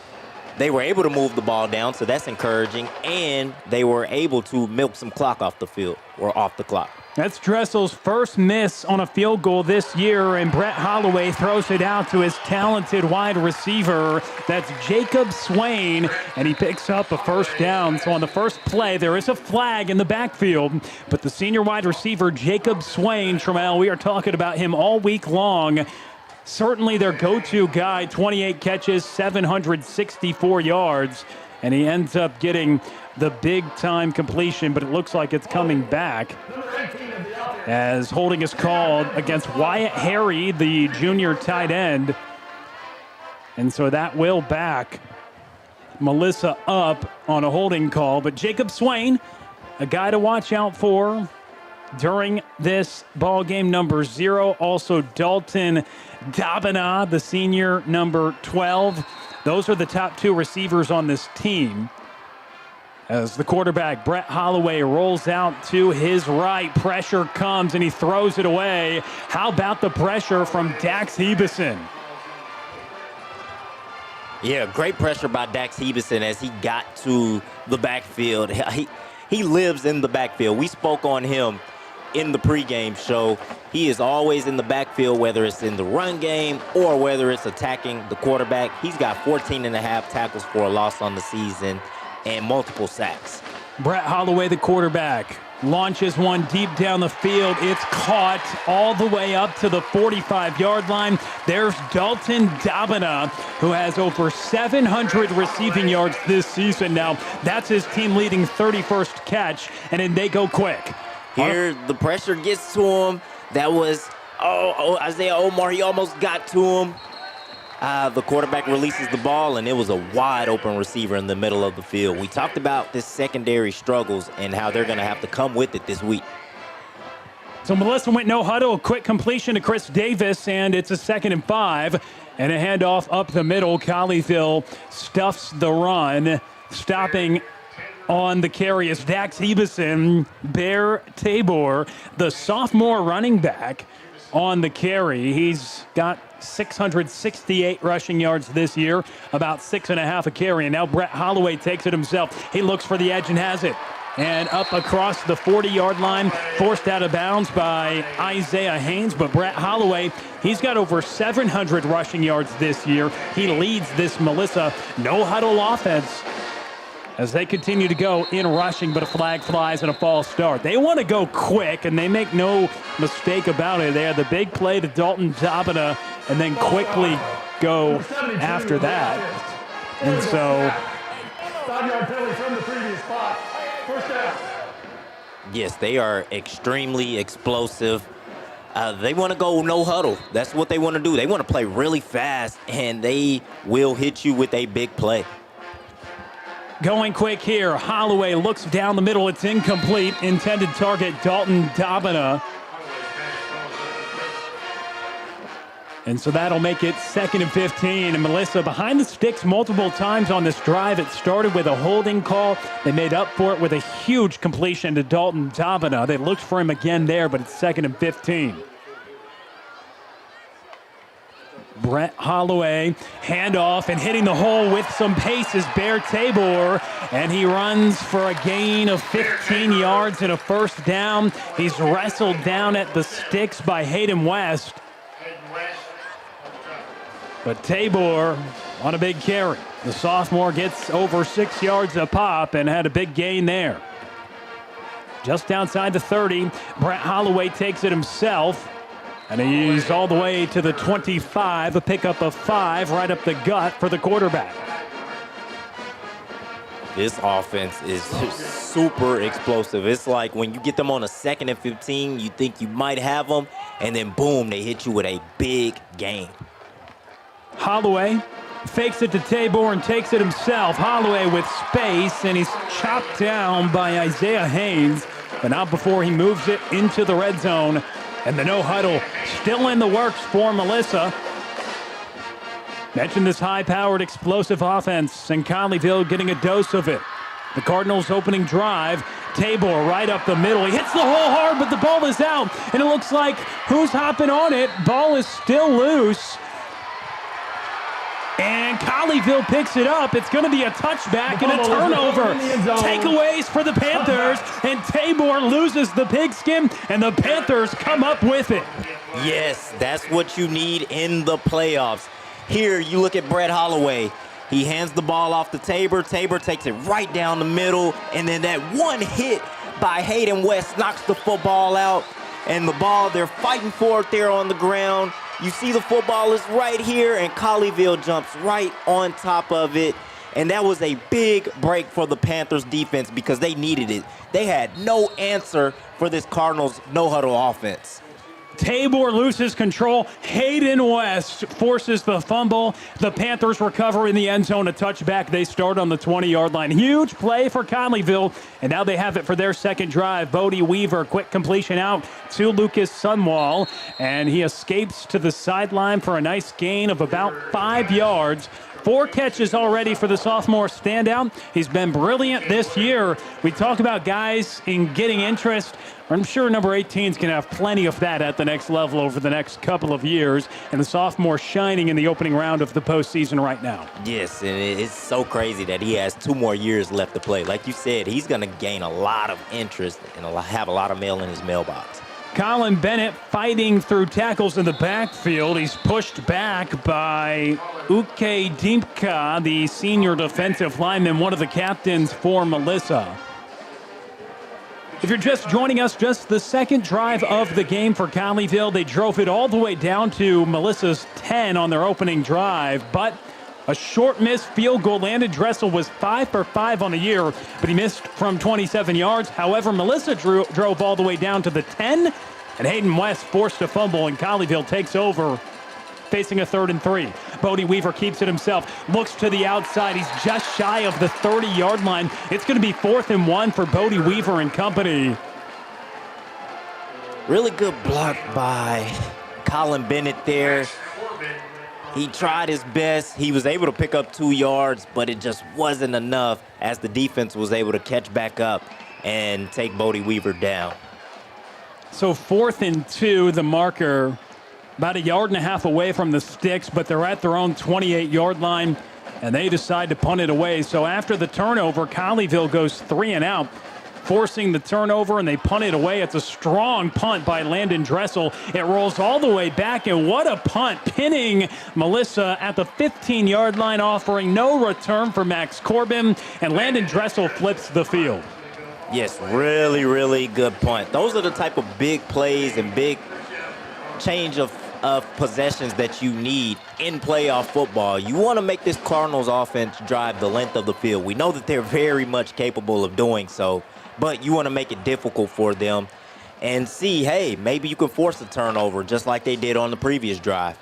they were able to move the ball down, so that's encouraging, and they were able to milk some clock off the field, or off the clock. That's Dressel's first miss on a field goal this year, and Brett Holloway throws it out to his talented wide receiver. That's Jacob Swain, and he picks up a first down. So on the first play, there is a flag in the backfield, but the senior wide receiver, Jacob Swain, Trammell, we are talking about him all week long. Certainly their go-to guy, 28 catches, 764 yards, and he ends up getting the big-time completion, but it looks like it's coming back as holding is called against Wyatt Harry, the junior tight end. And so that will back Melissa up on a holding call. But Jacob Swain, a guy to watch out for during this ball game, number 0. Also Dalton Dabana, the senior, number 12. Those are the top 2 receivers on this team. As the quarterback, Brett Holloway, rolls out to his right. Pressure comes, and he throws it away. How about the pressure from Dax Hebeson? Yeah, great pressure by Dax Hebeson as he got to the backfield. He lives in the backfield. We spoke on him in the pregame show. He is always in the backfield, whether it's in the run game or whether it's attacking the quarterback. He's got 14.5 tackles for a loss on the season and multiple sacks. Brett Holloway, the quarterback. Launches one deep down the field. It's caught all the way up to the 45-yard line. There's Dalton Dabana, who has over 700 receiving yards this season now. That's his team-leading 31st catch, and then they go quick. Here, the pressure gets to him. That was, Isaiah Omar, he almost got to him. The quarterback releases the ball, and it was a wide-open receiver in the middle of the field. We talked about this secondary struggles and how they're going to have to come with it this week. So Melissa went no huddle, a quick completion to Chris Davis, and it's a 2nd and 5. And a handoff up the middle. Colleyville stuffs the run, stopping on the carry is Dax Hebeson. Bear Tabor, the sophomore running back, on the carry. He's got 668 rushing yards this year, about 6.5 a carry. And now Brett Holloway takes it himself. He looks for the edge and has it. And up across the 40-yard line, forced out of bounds by Isaiah Haynes. But Brett Holloway, he's got over 700 rushing yards this year. He leads this Melissa no-huddle offense as they continue to go in rushing, but a flag flies and a false start. They want to go quick, and they make no mistake about it. They had the big play to Dalton Dabana, and then quickly go after that. And so 5-yard penalty from the previous spot. First down. Yes, they are extremely explosive. They want to go no huddle. That's what they want to do. They want to play really fast, and they will hit you with a big play. Going quick here. Holloway looks down the middle. It's incomplete. Intended target, Dalton Dabana. And so that'll make it 2nd and 15. And Melissa behind the sticks multiple times on this drive. It started with a holding call. They made up for it with a huge completion to Dalton Dabana. They looked for him again there, but it's 2nd and 15. Brett Holloway, handoff, and hitting the hole with some pace is Bear Tabor, and he runs for a gain of 15 yards and a first down. He's wrestled down at the sticks by Hayden West. But Tabor on a big carry. The sophomore gets over 6 yards a pop and had a big gain there. Just outside the 30, Brett Holloway takes it himself. And he's all the way to the 25, a pickup of 5 right up the gut for the quarterback. This offense is super explosive. It's like when you get them on a 2nd and 15, you think you might have them, and then boom, they hit you with a big gain. Holloway fakes it to Tabor and takes it himself. Holloway with space, and he's chopped down by Isaiah Haynes, but not before he moves it into the red zone. And the no-huddle still in the works for Melissa. Mentioned this high-powered, explosive offense, and Colleyville getting a dose of it. The Cardinals' opening drive, Tabor right up the middle. He hits the hole hard, but the ball is out. And it looks like who's hopping on it? Ball is still loose. And Colleyville picks it up. It's going to be a touchback and a turnover. Takeaways for the Panthers, and Tabor loses the pigskin, and the Panthers come up with it. Yes, that's what you need in the playoffs. Here, you look at Brett Holloway. He hands the ball off to Tabor. Tabor takes it right down the middle, and then that one hit by Hayden West knocks the football out. And the ball, they're fighting for it there on the ground. You see the football is right here, and Colleyville jumps right on top of it. And that was a big break for the Panthers defense because they needed it. They had no answer for this Cardinals no-huddle offense. Tabor loses control. Hayden West forces the fumble. The Panthers recover in the end zone, a touchback. They start on the 20-yard line. Huge play for Colleyville, and now they have it for their second drive. Bodie Weaver, quick completion out to Lucas Sunwall, and he escapes to the sideline for a nice gain of about 5 yards. 4 catches already for the sophomore standout. He's been brilliant this year. We talk about guys in getting interest. I'm sure number 18 is going to have plenty of that at the next level over the next couple of years. And the sophomore shining in the opening round of the postseason right now. Yes, and it's so crazy that he has 2 more years left to play. Like you said, he's going to gain a lot of interest and have a lot of mail in his mailbox. Colin Bennett fighting through tackles in the backfield. He's pushed back by Uke Dimka, the senior defensive lineman, one of the captains for Melissa. If you're just joining us, just the second drive of the game for Colleyville. They drove it all the way down to Melissa's 10 on their opening drive, but a short missed field goal. Landon Dressel was 5 for 5 on the year, but he missed from 27 yards. However, Melissa drove all the way down to the 10, and Hayden West forced a fumble, and Colleyville takes over, facing a 3rd and 3. Bodie Weaver keeps it himself, looks to the outside. He's just shy of the 30-yard line. It's going to be 4th and 1 for Bodie Weaver and company. Really good block by Colin Bennett there. He tried his best. He was able to pick up 2 yards, but it just wasn't enough as the defense was able to catch back up and take Bodie Weaver down. So 4th and 2, the marker. About 1.5 yards away from the sticks, but they're at their own 28-yard line, and they decide to punt it away. So after the turnover, Colleyville goes 3 and out, forcing the turnover, and they punt it away. It's a strong punt by Landon Dressel. It rolls all the way back, and what a punt, pinning Melissa at the 15-yard line, offering no return for Max Corbin, and Landon Dressel flips the field. Yes, really, really good punt. Those are the type of big plays and big change of possessions that you need in playoff football. You want to make this Cardinals offense drive the length of the field. We know that they're very much capable of doing so, but you want to make it difficult for them and see, hey, maybe you can force a turnover just like they did on the previous drive.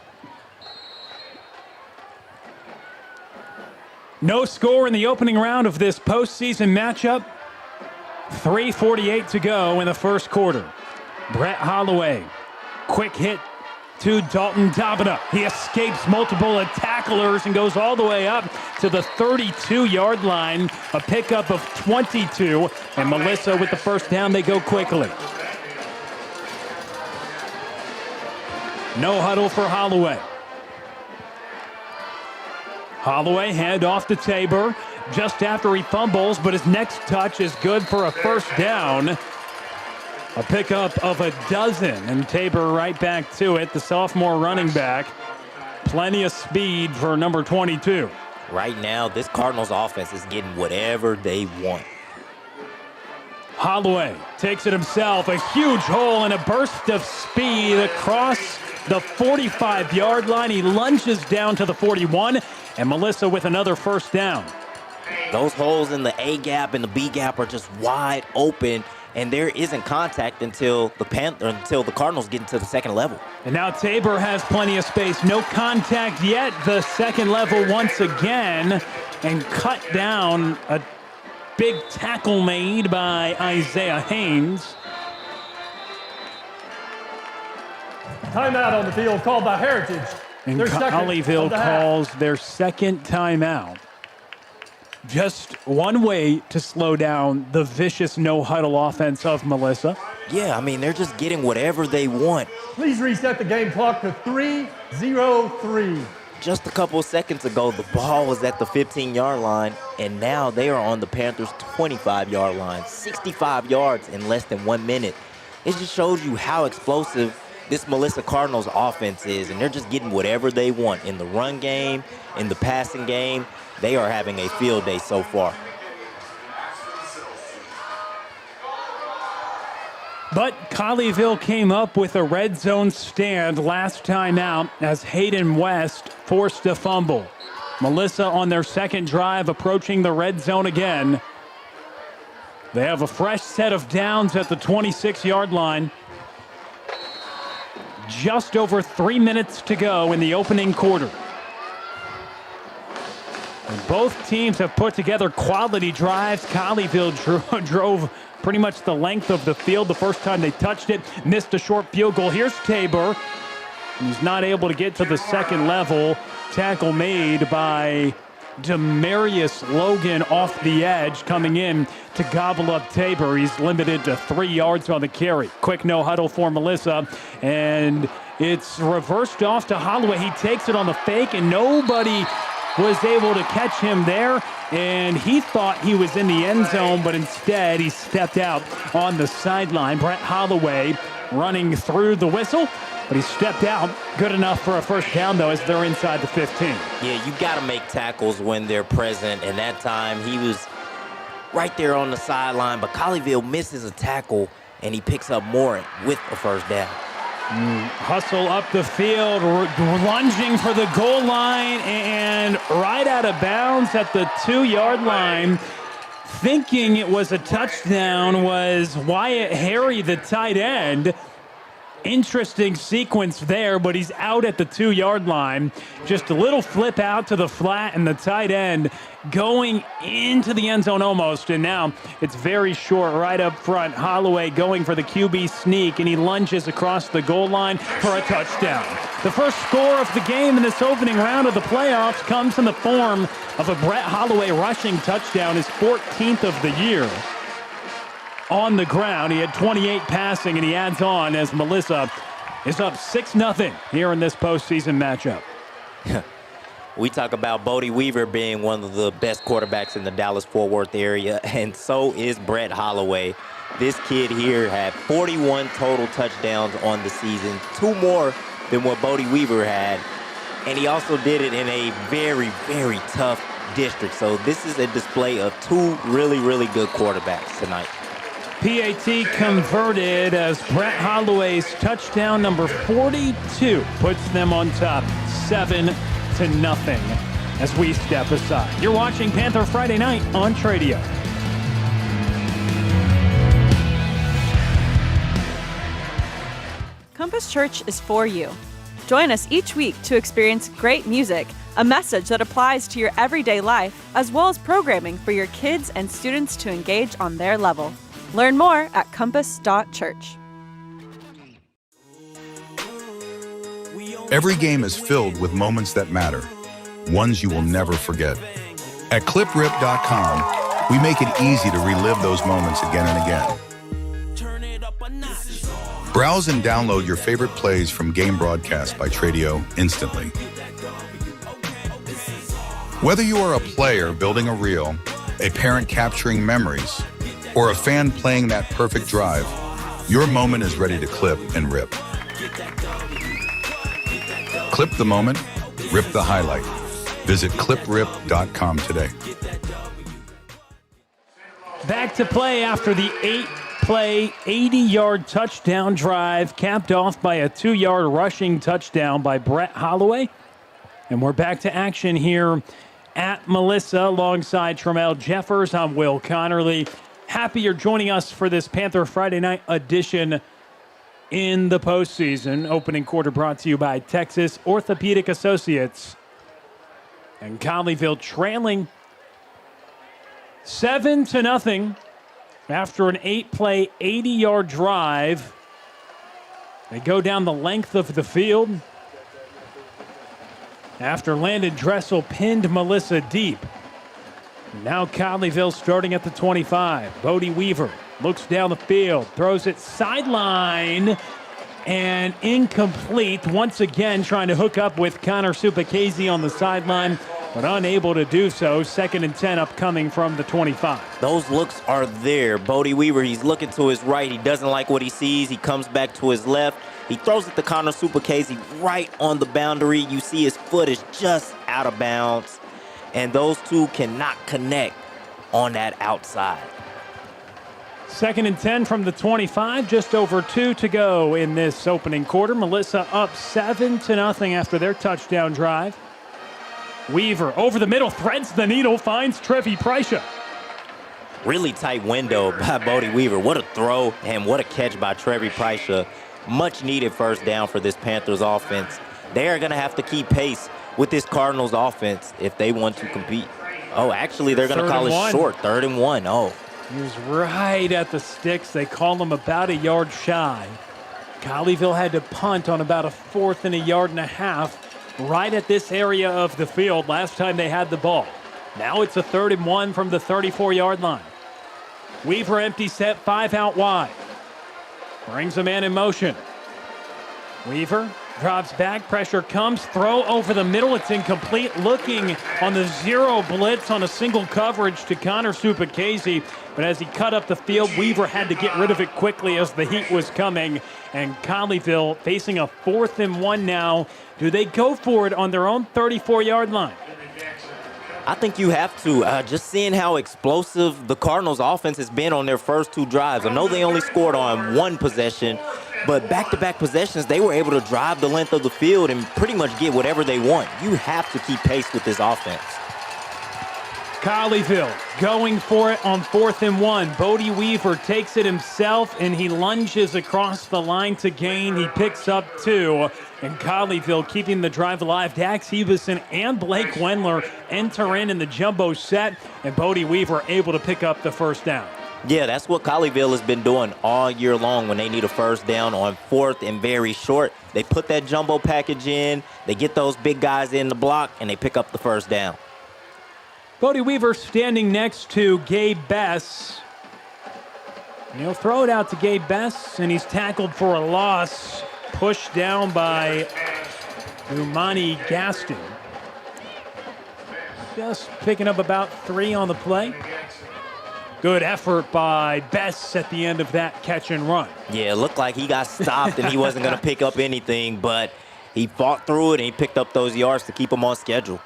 No score in the opening round of this postseason matchup. 3:48 to go in the first quarter. Brett Holloway, quick hit to Dalton Dabina. He escapes multiple tacklers and goes all the way up to the 32-yard line. A pickup of 22. And Melissa with the first down. They go quickly. No huddle for Holloway. Holloway hand off to Tabor just after he fumbles, but his next touch is good for a first down. A pickup of 12, and Tabor right back to it, the sophomore running back. Plenty of speed for number 22. Right now, this Cardinals offense is getting whatever they want. Holloway takes it himself, a huge hole and a burst of speed across the 45-yard line. He lunges down to the 41, and Melissa with another first down. Those holes in the A gap and the B gap are just wide open, and there isn't contact until the Cardinals get into the second level. And now Tabor has plenty of space. No contact yet. The second level once again, and cut down. A big tackle made by Isaiah Haynes. Timeout on the field called by Heritage. And Colleyville calls their second timeout. Just one way to slow down the vicious no-huddle offense of Melissa. Yeah, I mean, they're just getting whatever they want. Please reset the game clock to 3:03. Just a couple of seconds ago, the ball was at the 15-yard line, and now they are on the Panthers' 25-yard line. 65 yards in less than 1 minute. It just shows you how explosive this Melissa Cardinals offense is, and they're just getting whatever they want in the run game, in the passing game. They are having a field day so far. But Colleyville came up with a red zone stand last time out as Hayden West forced a fumble. Melissa on their second drive approaching the red zone again. They have a fresh set of downs at the 26-yard line. Just over 3 minutes to go in the opening quarter. And both teams have put together quality drives. Colleyville drove pretty much the length of the field the first time they touched it. Missed a short field goal. Here's Tabor. He's not able to get to the second level. Tackle made by Demarius Logan off the edge, coming in to gobble up Tabor. He's limited to 3 yards on the carry. Quick no huddle for Melissa, and it's reversed off to Holloway. He takes it on the fake, and nobody was able to catch him there, and he thought he was in the end zone, but instead he stepped out on the sideline. Brett Holloway running through the whistle, but he stepped out. Good enough for a first down, though, as they're inside the 15. Yeah, you got to make tackles when they're present, and that time he was right there on the sideline, but Colleyville misses a tackle, and he picks up more with a first down. Hustle up the field, lunging for the goal line, and right out of bounds at the 2-yard line. Thinking it was a touchdown was Wyatt Harry, the tight end. Interesting sequence there, but he's out at the 2-yard line. Just a little flip out to the flat, and the tight end going into the end zone almost. And now it's very short right up front. Holloway going for the QB sneak, and he lunges across the goal line for a touchdown. The first score of the game in this opening round of the playoffs comes in the form of a Brett Holloway rushing touchdown, his 14th of the year. On the ground, he had 28 passing, and he adds on as Melissa is up 6-0 here in this postseason matchup. We talk about Bodie Weaver being one of the best quarterbacks in the Dallas-Fort Worth area, and so is Brett Holloway. This kid here had 41 total touchdowns on the season, 2 more than what Bodie Weaver had, and he also did it in a very, very tough district. So this is a display of 2 really, really good quarterbacks tonight. PAT converted as Brett Holloway's touchdown number 42 puts them on top 7-0 as we step aside. You're watching Panther Friday Night on Tradio. Compass Church is for you. Join us each week to experience great music, a message that applies to your everyday life, as well as programming for your kids and students to engage on their level. Learn more at compass.church. Every game is filled with moments that matter, ones you will never forget. At cliprip.com, we make it easy to relive those moments again and again. Browse and download your favorite plays from Game Broadcast by Tradio instantly. Whether you are a player building a reel, a parent capturing memories, or a fan playing that perfect drive, your moment is ready to clip and rip. Clip the moment, rip the highlight. Visit cliprip.com today. Back to play after the 8-play, 80-yard touchdown drive, capped off by a 2-yard rushing touchdown by Brett Holloway. And we're back to action here at Melissa alongside Tramel Jeffers. I'm Will Connerly. Happy you're joining us for this Panther Friday Night edition in the postseason. Opening quarter brought to you by Texas Orthopedic Associates. And Colleyville trailing 7-0 after an 8-play, 80-yard drive. They go down the length of the field after Landon Dressel pinned Melissa deep. Now Colleyville starting at the 25. Bodie Weaver looks down the field, throws it sideline, and incomplete. Once again trying to hook up with Connor Supacasey on the sideline, but unable to do so. 2nd and 10 upcoming from the 25. Those looks are there. Bodie Weaver, he's looking to his right. He doesn't like what he sees. He comes back to his left. He throws it to Connor Supacasey right on the boundary. You see his foot is just out of bounds. And those two cannot connect on that outside. 2nd and 10 from the 25, just over 2 to go in this opening quarter. Melissa up 7-0 after their touchdown drive. Weaver over the middle, threads the needle, finds Trevi Preicha. Really tight window by Bodie Weaver. What a throw and what a catch by Trevi Preicha. Much needed first down for this Panthers offense. They are going to have to keep pace with this Cardinals offense if they want to compete. Oh, actually, they're going to call it short. 3rd and 1. Oh. He was right at the sticks. They call him about a yard shy. Colleyville had to punt on about a 4th and a yard and a half right at this area of the field last time they had the ball. Now it's a 3rd and 1 from the 34-yard line. Weaver empty set, 5 out wide. Brings a man in motion. Weaver drops back, pressure comes, throw over the middle, it's incomplete. Looking on the zero blitz on a single coverage to Connor Supacasey, but as he cut up the field, Weaver had to get rid of it quickly as the heat was coming, and Colleyville facing a 4th and 1 now. Do they go for it on their own 34-yard line? I think you have to. Just seeing how explosive the Cardinals' offense has been on their first 2 drives. I know they only scored on 1 possession, but back-to-back possessions, they were able to drive the length of the field and pretty much get whatever they want. You have to keep pace with this offense. Colleyville going for it on 4th and 1. Bodie Weaver takes it himself, and he lunges across the line to gain. He picks up 2. And Colleyville keeping the drive alive. Dax Hebeson and Blake Wendler enter in the jumbo set, and Bodie Weaver able to pick up the first down. Yeah, that's what Colleyville has been doing all year long when they need a first down on 4th and very short. They put that jumbo package in, they get those big guys in the block, and they pick up the first down. Bodie Weaver standing next to Gabe Bess. And he'll throw it out to Gabe Bess, and he's tackled for a loss. Pushed down by Umani Gaston. Just picking up about 3 on the play. Good effort by Bess at the end of that catch and run. Yeah, it looked like he got stopped and he wasn't going to pick up anything, but he fought through it and he picked up those yards to keep him on schedule.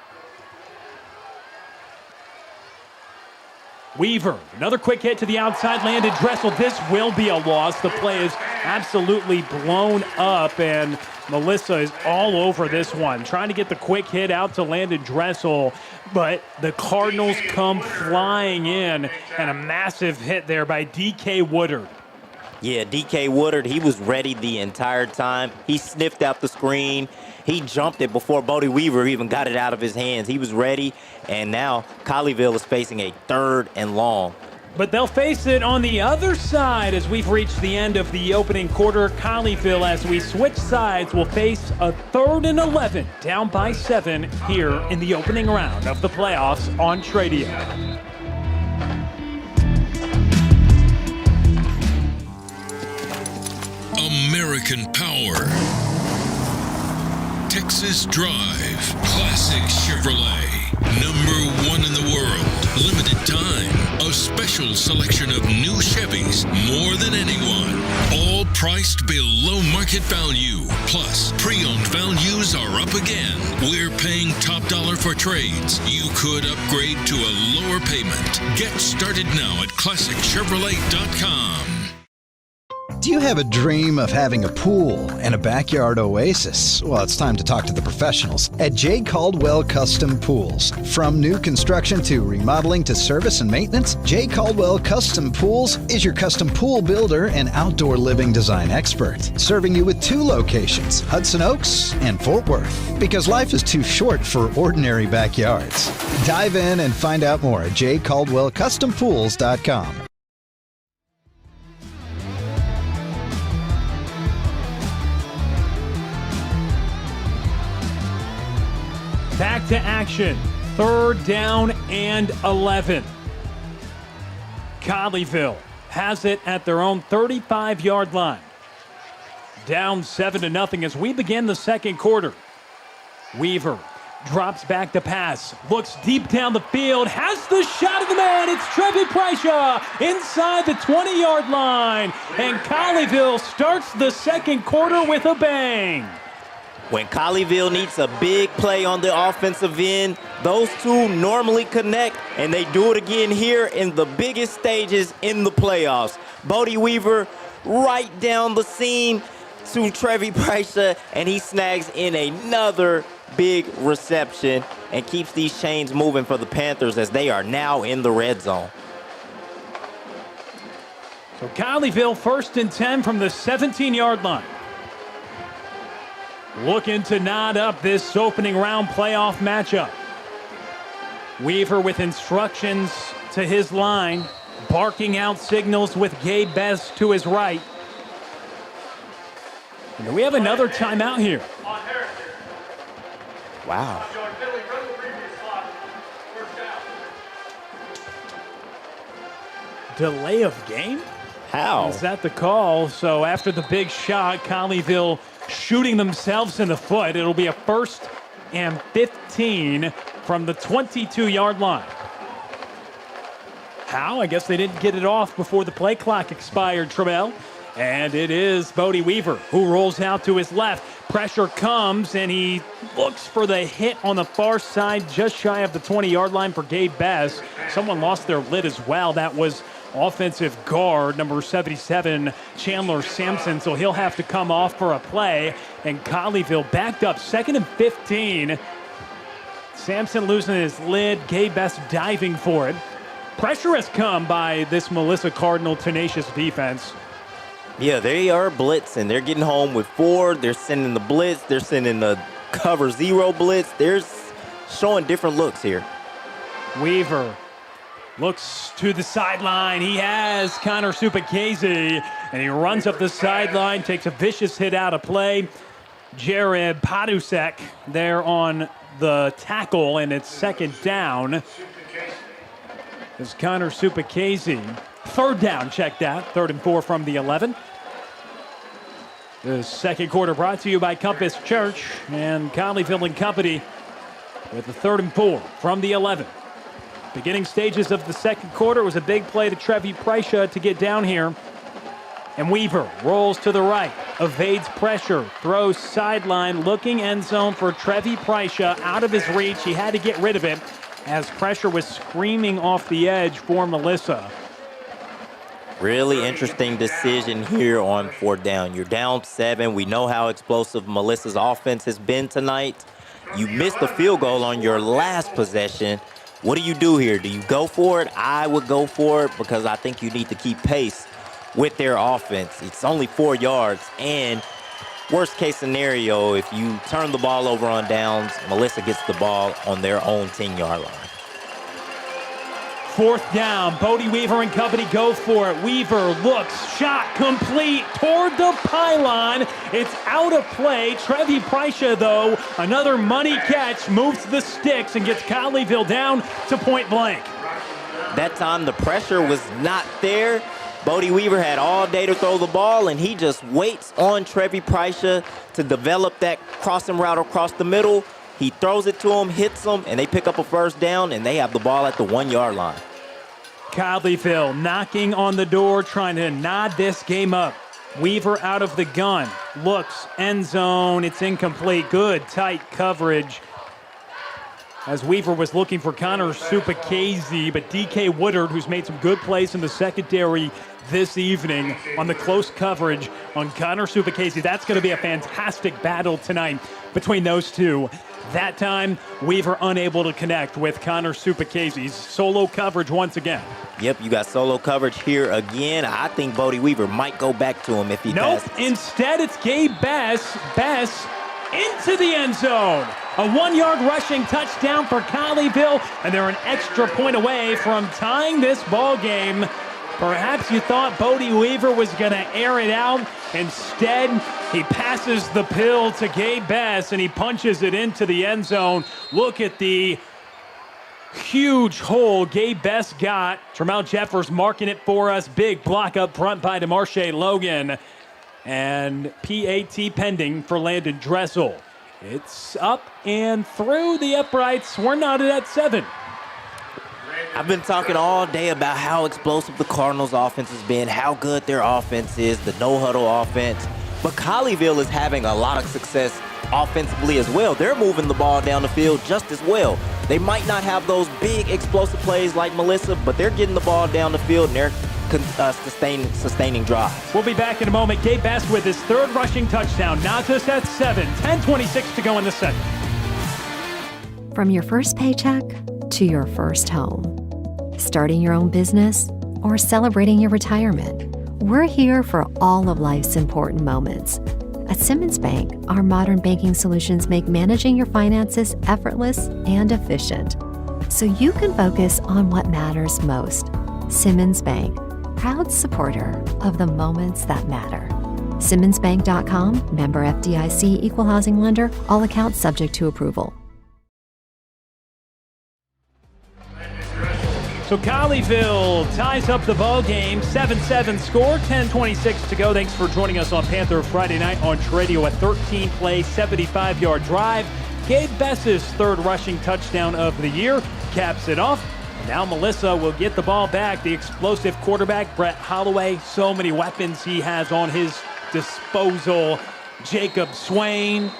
Weaver, another quick hit to the outside, landed Dressel. This will be a loss. The play is absolutely blown up, and Melissa is all over this one. Trying to get the quick hit out to Landon Dressel, but the Cardinals come flying in, and a massive hit there by D.K. Woodard. Yeah, D.K. Woodard, he was ready the entire time. He sniffed out the screen. He jumped it before Bodie Weaver even got it out of his hands. He was ready, and now Colleyville is facing a 3rd and long. But they'll face it on the other side as we've reached the end of the opening quarter. Colleyville, as we switch sides, will face a 3rd and 11, down by 7 here in the opening round of the playoffs on Tradio. American Power. Texas Drive. Classic Chevrolet. #1 in the world. Limited time. A special selection of new Chevys. More than anyone. All priced below market value. Plus, pre-owned values are up again. We're paying top dollar for trades. You could upgrade to a lower payment. Get started now at ClassicChevrolet.com. Do you have a dream of having a pool and a backyard oasis? Well, it's time to talk to the professionals at J. Caldwell Custom Pools. From new construction to remodeling to service and maintenance, J. Caldwell Custom Pools is your custom pool builder and outdoor living design expert, serving you with 2 locations, Hudson Oaks and Fort Worth, because life is too short for ordinary backyards. Dive in and find out more at jcaldwellcustompools.com. Back to action. 3rd down and 11. Colleyville has it at their own 35-yard line. Down 7-0 as we begin the second quarter. Weaver drops back to pass. Looks deep down the field. Has the shot of the man. It's Trevi Pryshaw inside the 20-yard line. And Colleyville starts the second quarter with a bang. When Colleyville needs a big play on the offensive end, those 2 normally connect, and they do it again here in the biggest stages in the playoffs. Bodie Weaver right down the seam to Trevi Pryshaw, and he snags in another big reception and keeps these chains moving for the Panthers as they are now in the red zone. So Colleyville 1st and 10 from the 17-yard line. Looking to knot up this opening round playoff matchup. Weaver with instructions to his line, barking out signals with Gabe Bess to his right. And we have another timeout here. Wow. Delay of game? How? Is that the call? So after the big shot, Colleyville shooting themselves in the foot. It'll be a 1st and 15 from the 22-yard line. How? I guess they didn't get it off before the play clock expired, Trammell. And it is Bodie Weaver who rolls out to his left. Pressure comes, and he looks for the hit on the far side, just shy of the 20-yard line for Gabe Bess. Someone lost their lid as well. That was offensive guard, number 77, Chandler Sampson. So he'll have to come off for a play. And Colleyville backed up, 2nd and 15. Sampson losing his lid. Gabe Bess diving for it. Pressure has come by this Melissa Cardinal tenacious defense. Yeah, they are blitzing. They're getting home with 4. They're sending the blitz. They're sending the cover 0 blitz. They're showing different looks here. Weaver looks to the sideline. He has Connor Supakese, and he runs up the sideline, takes a vicious hit out of play. Jared Padusek there on the tackle, and it's 2nd down. As Connor Supakese, 3rd down, check that. 3rd and 4 from the 11. The second quarter brought to you by Compass Church and Colleyville and Company with the 3rd and 4 from the 11. Beginning stages of the second quarter was a big play to Trevi Preicha to get down here. And Weaver rolls to the right, evades pressure, throws sideline, looking end zone for Trevi Preicha, out of his reach. He had to get rid of it as pressure was screaming off the edge for Melissa. Really interesting decision here on 4th down. You're down 7. We know how explosive Melissa's offense has been tonight. You missed the field goal on your last possession. What do you do here? Do you go for it? I would go for it because I think you need to keep pace with their offense. It's only 4 yards, and worst case scenario, if you turn the ball over on downs, Melissa gets the ball on their own 10-yard line. 4th down, Bodie Weaver and company go for it. Weaver looks, shot complete toward the pylon. It's out of play. Trevi Preicha, though, another money catch, moves the sticks and gets Colleyville down to point blank. That time the pressure was not there. Bodie Weaver had all day to throw the ball, and he just waits on Trevi Preicha to develop that crossing route across the middle. He throws it to him, hits him, and they pick up a 1st down, and they have the ball at the 1-yard line. Colleyville knocking on the door, trying to nod this game up. Weaver out of the gun, looks, end zone, it's incomplete. Good, tight coverage. As Weaver was looking for Connor Supakese, but DK Woodard, who's made some good plays in the secondary this evening on the close coverage on Connor Supakese. That's going to be a fantastic battle tonight between those two. That time, Weaver unable to connect with Connor Supakese's solo coverage once again. Yep, you got solo coverage here again. I think Bodie Weaver might go back to him if he Nope, passes. Instead it's Gabe Bess. Bess into the end zone. A 1-yard rushing touchdown for Colleyville, and they're an extra point away from tying this ball game. Perhaps you thought Bodie Weaver was going to air it out. Instead, he passes the pill to Gabe Bess, and he punches it into the end zone. Look at the huge hole Gabe Bess got. Tremel Jeffers marking it for us. Big block up front by DeMarshe Logan. And PAT pending for Landon Dressel. It's up and through the uprights. We're knotted at 7. I've been talking all day about how explosive the Cardinals' offense has been, how good their offense is, the no-huddle offense. But Colleyville is having a lot of success offensively as well. They're moving the ball down the field just as well. They might not have those big explosive plays like Melissa, but they're getting the ball down the field and they're sustaining drives. We'll be back in a moment. Gabe Bess with his 3rd rushing touchdown. Knocks us at 7. 10:26 to go in the second. From your first paycheck to your first home, starting your own business, or celebrating your retirement, we're here for all of life's important moments. At Simmons Bank, our modern banking solutions make managing your finances effortless and efficient, so you can focus on what matters most. Simmons Bank, proud supporter of the moments that matter. SimmonsBank.com, member FDIC, equal housing lender, all accounts subject to approval. So Colleyville ties up the ball game, 7-7 score, 10:26 to go. Thanks for joining us on Panther Friday night on Radio. A 13-play, 75-yard drive. Gabe Bess's 3rd rushing touchdown of the year caps it off. Now Melissa will get the ball back. The explosive quarterback, Brett Holloway. So many weapons he has on his disposal. Jacob Swain,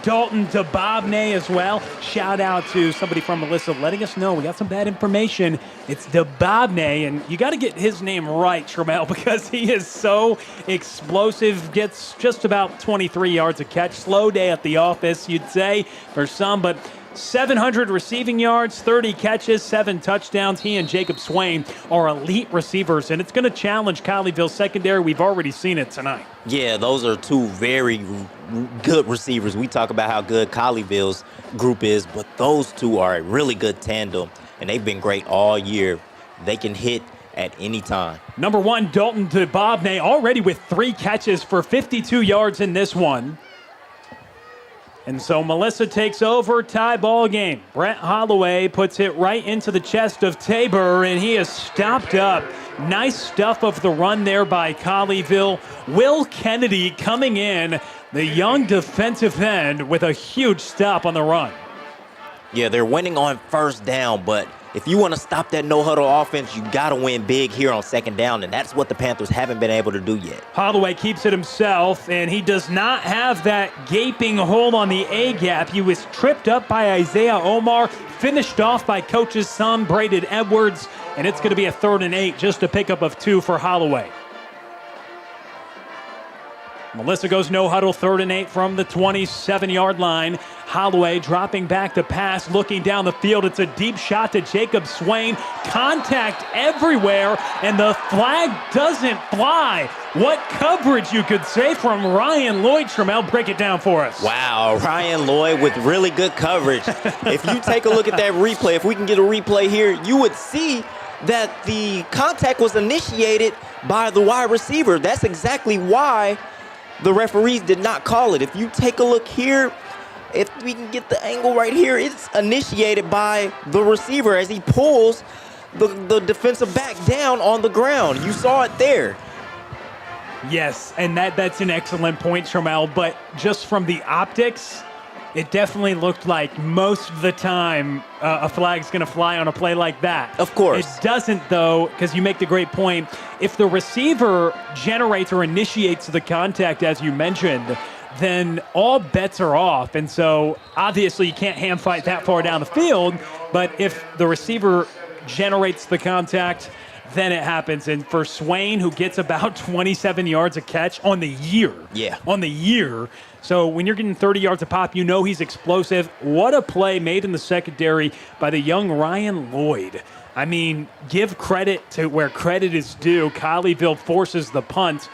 Dalton Dababneh as well. Shout out to somebody from Melissa letting us know we got some bad information. It's Dababneh, and you got to get his name right, Trammell, because he is so explosive. Gets just about 23 yards a catch. Slow day at the office, you'd say, for some, but 700 receiving yards, 30 catches, 7 touchdowns. He and Jacob Swain are elite receivers, and it's going to challenge Colleyville's secondary. We've already seen it tonight. Yeah, those are two very good receivers. We talk about how good Colleyville's group is, but those two are a really good tandem, and they've been great all year. They can hit at any time. Number 1, Dalton Dababneh, already with 3 catches for 52 yards in this one. And so Melissa takes over, tie ball game. Brett Holloway puts it right into the chest of Tabor, and he is stopped up. Nice stuff of the run there by Colleyville. Will Kennedy coming in, the young defensive end, with a huge stop on the run. Yeah, they're winning on first down, but if you want to stop that no-huddle offense, you got to win big here on second down, and that's what the Panthers haven't been able to do yet. Holloway keeps it himself, and he does not have that gaping hole on the A-gap. He was tripped up by Isaiah Omar, finished off by coach's son, Braden Edwards, and it's going to be a 3rd and 8, just a pickup of 2 for Holloway. Melissa goes no huddle, 3rd and 8 from the 27-yard line. Holloway dropping back to pass, looking down the field. It's a deep shot to Jacob Swain. Contact everywhere, and the flag doesn't fly. What coverage, you could say, from Ryan Lloyd. Trammell, break it down for us. Wow, Ryan Lloyd with really good coverage. If you take a look at that replay, if we can get a replay here, you would see that the contact was initiated by the wide receiver. That's exactly why the referees did not call it. If you take a look here, if we can get the angle right here, it's initiated by the receiver as he pulls the defensive back down on the ground. You saw it there. Yes, and that's an excellent point, Trammell, but just from the optics, it definitely looked like most of the time a flag's going to fly on a play like that. Of course. It doesn't, though, because you make the great point. If the receiver generates or initiates the contact, as you mentioned, then all bets are off. And so, obviously, you can't hand fight that far down the field. But if the receiver generates the contact, then it happens. And for Swain, who gets about 27 yards a catch on the year. Yeah. On the year. So when you're getting 30 yards a pop, you know he's explosive. What a play made in the secondary by the young Ryan Lloyd. I mean, give credit to where credit is due. Colleyville forces the punt,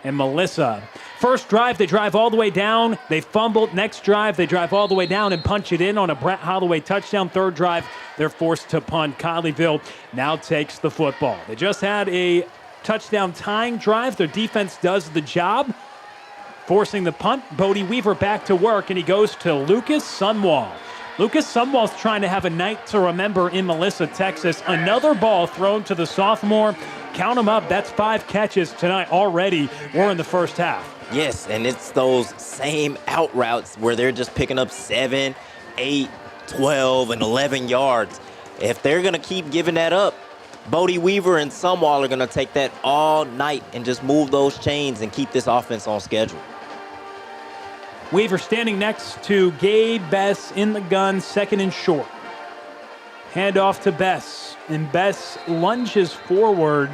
and Melissa. First drive, they drive all the way down. They fumbled. Next drive, they drive all the way down and punch it in on a Brett Holloway touchdown. Third drive, they're forced to punt. Colleyville now takes the football. They just had a touchdown tying drive. Their defense does the job, forcing the punt. Bodie Weaver back to work, and he goes to Lucas Sunwall. Lucas Sunwall's trying to have a night to remember in Melissa, Texas. Another ball thrown to the sophomore. Count them up. That's 5 catches tonight already. We're in the first half. Yes, and it's those same out routes where they're just picking up 7, 8, 12, and 11 yards. If they're going to keep giving that up, Bodie Weaver and Sunwall are going to take that all night and just move those chains and keep this offense on schedule. Weaver standing next to Gabe Bess in the gun, 2nd and short. Hand off to Bess, and Bess lunges forward.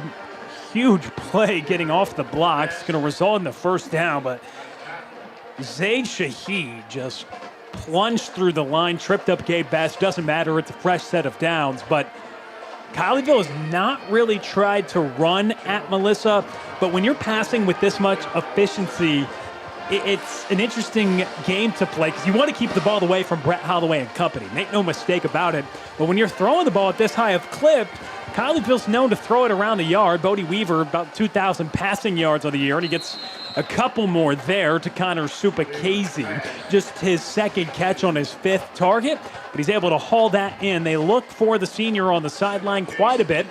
Huge play getting off the blocks. It's going to result in the first down, but Zaid Shahid just plunged through the line, tripped up Gabe Bess. Doesn't matter, it's a fresh set of downs, but Colleyville has not really tried to run at Melissa, but when you're passing with this much efficiency, it's an interesting game to play because you want to keep the ball away from Brett Holloway and company. Make no mistake about it. But when you're throwing the ball at this high of clip, Colleyville's known to throw it around the yard. Bodie Weaver, about 2,000 passing yards on the year, and he gets a couple more there to Connor Supacasey. Just his 2nd catch on his 5th target, but he's able to haul that in. They look for the senior on the sideline quite a bit,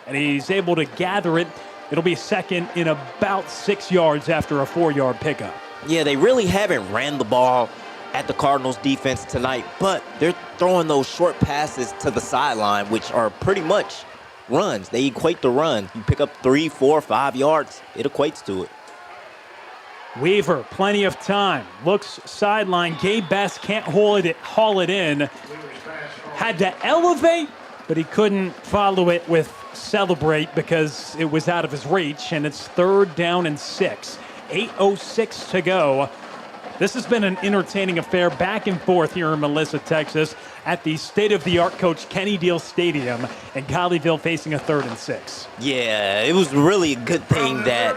and he's able to gather it. It'll be 2nd in about 6 yards after a 4-yard pickup. Yeah, they really haven't ran the ball at the Cardinals defense tonight, but they're throwing those short passes to the sideline, which are pretty much runs. They equate to run. You pick up 3, 4, 5 yards, it equates to it. Weaver, plenty of time. Looks sideline. Gabe Best can't haul it in. Had to elevate, but he couldn't follow it with celebrate because it was out of his reach, and it's 3rd down and 6. 8:06 to go. This has been an entertaining affair back and forth here in Melissa, Texas, at the state-of-the-art Coach Kenny Deal Stadium, and Colleyville facing a 3rd and 6. Yeah, it was really a good thing that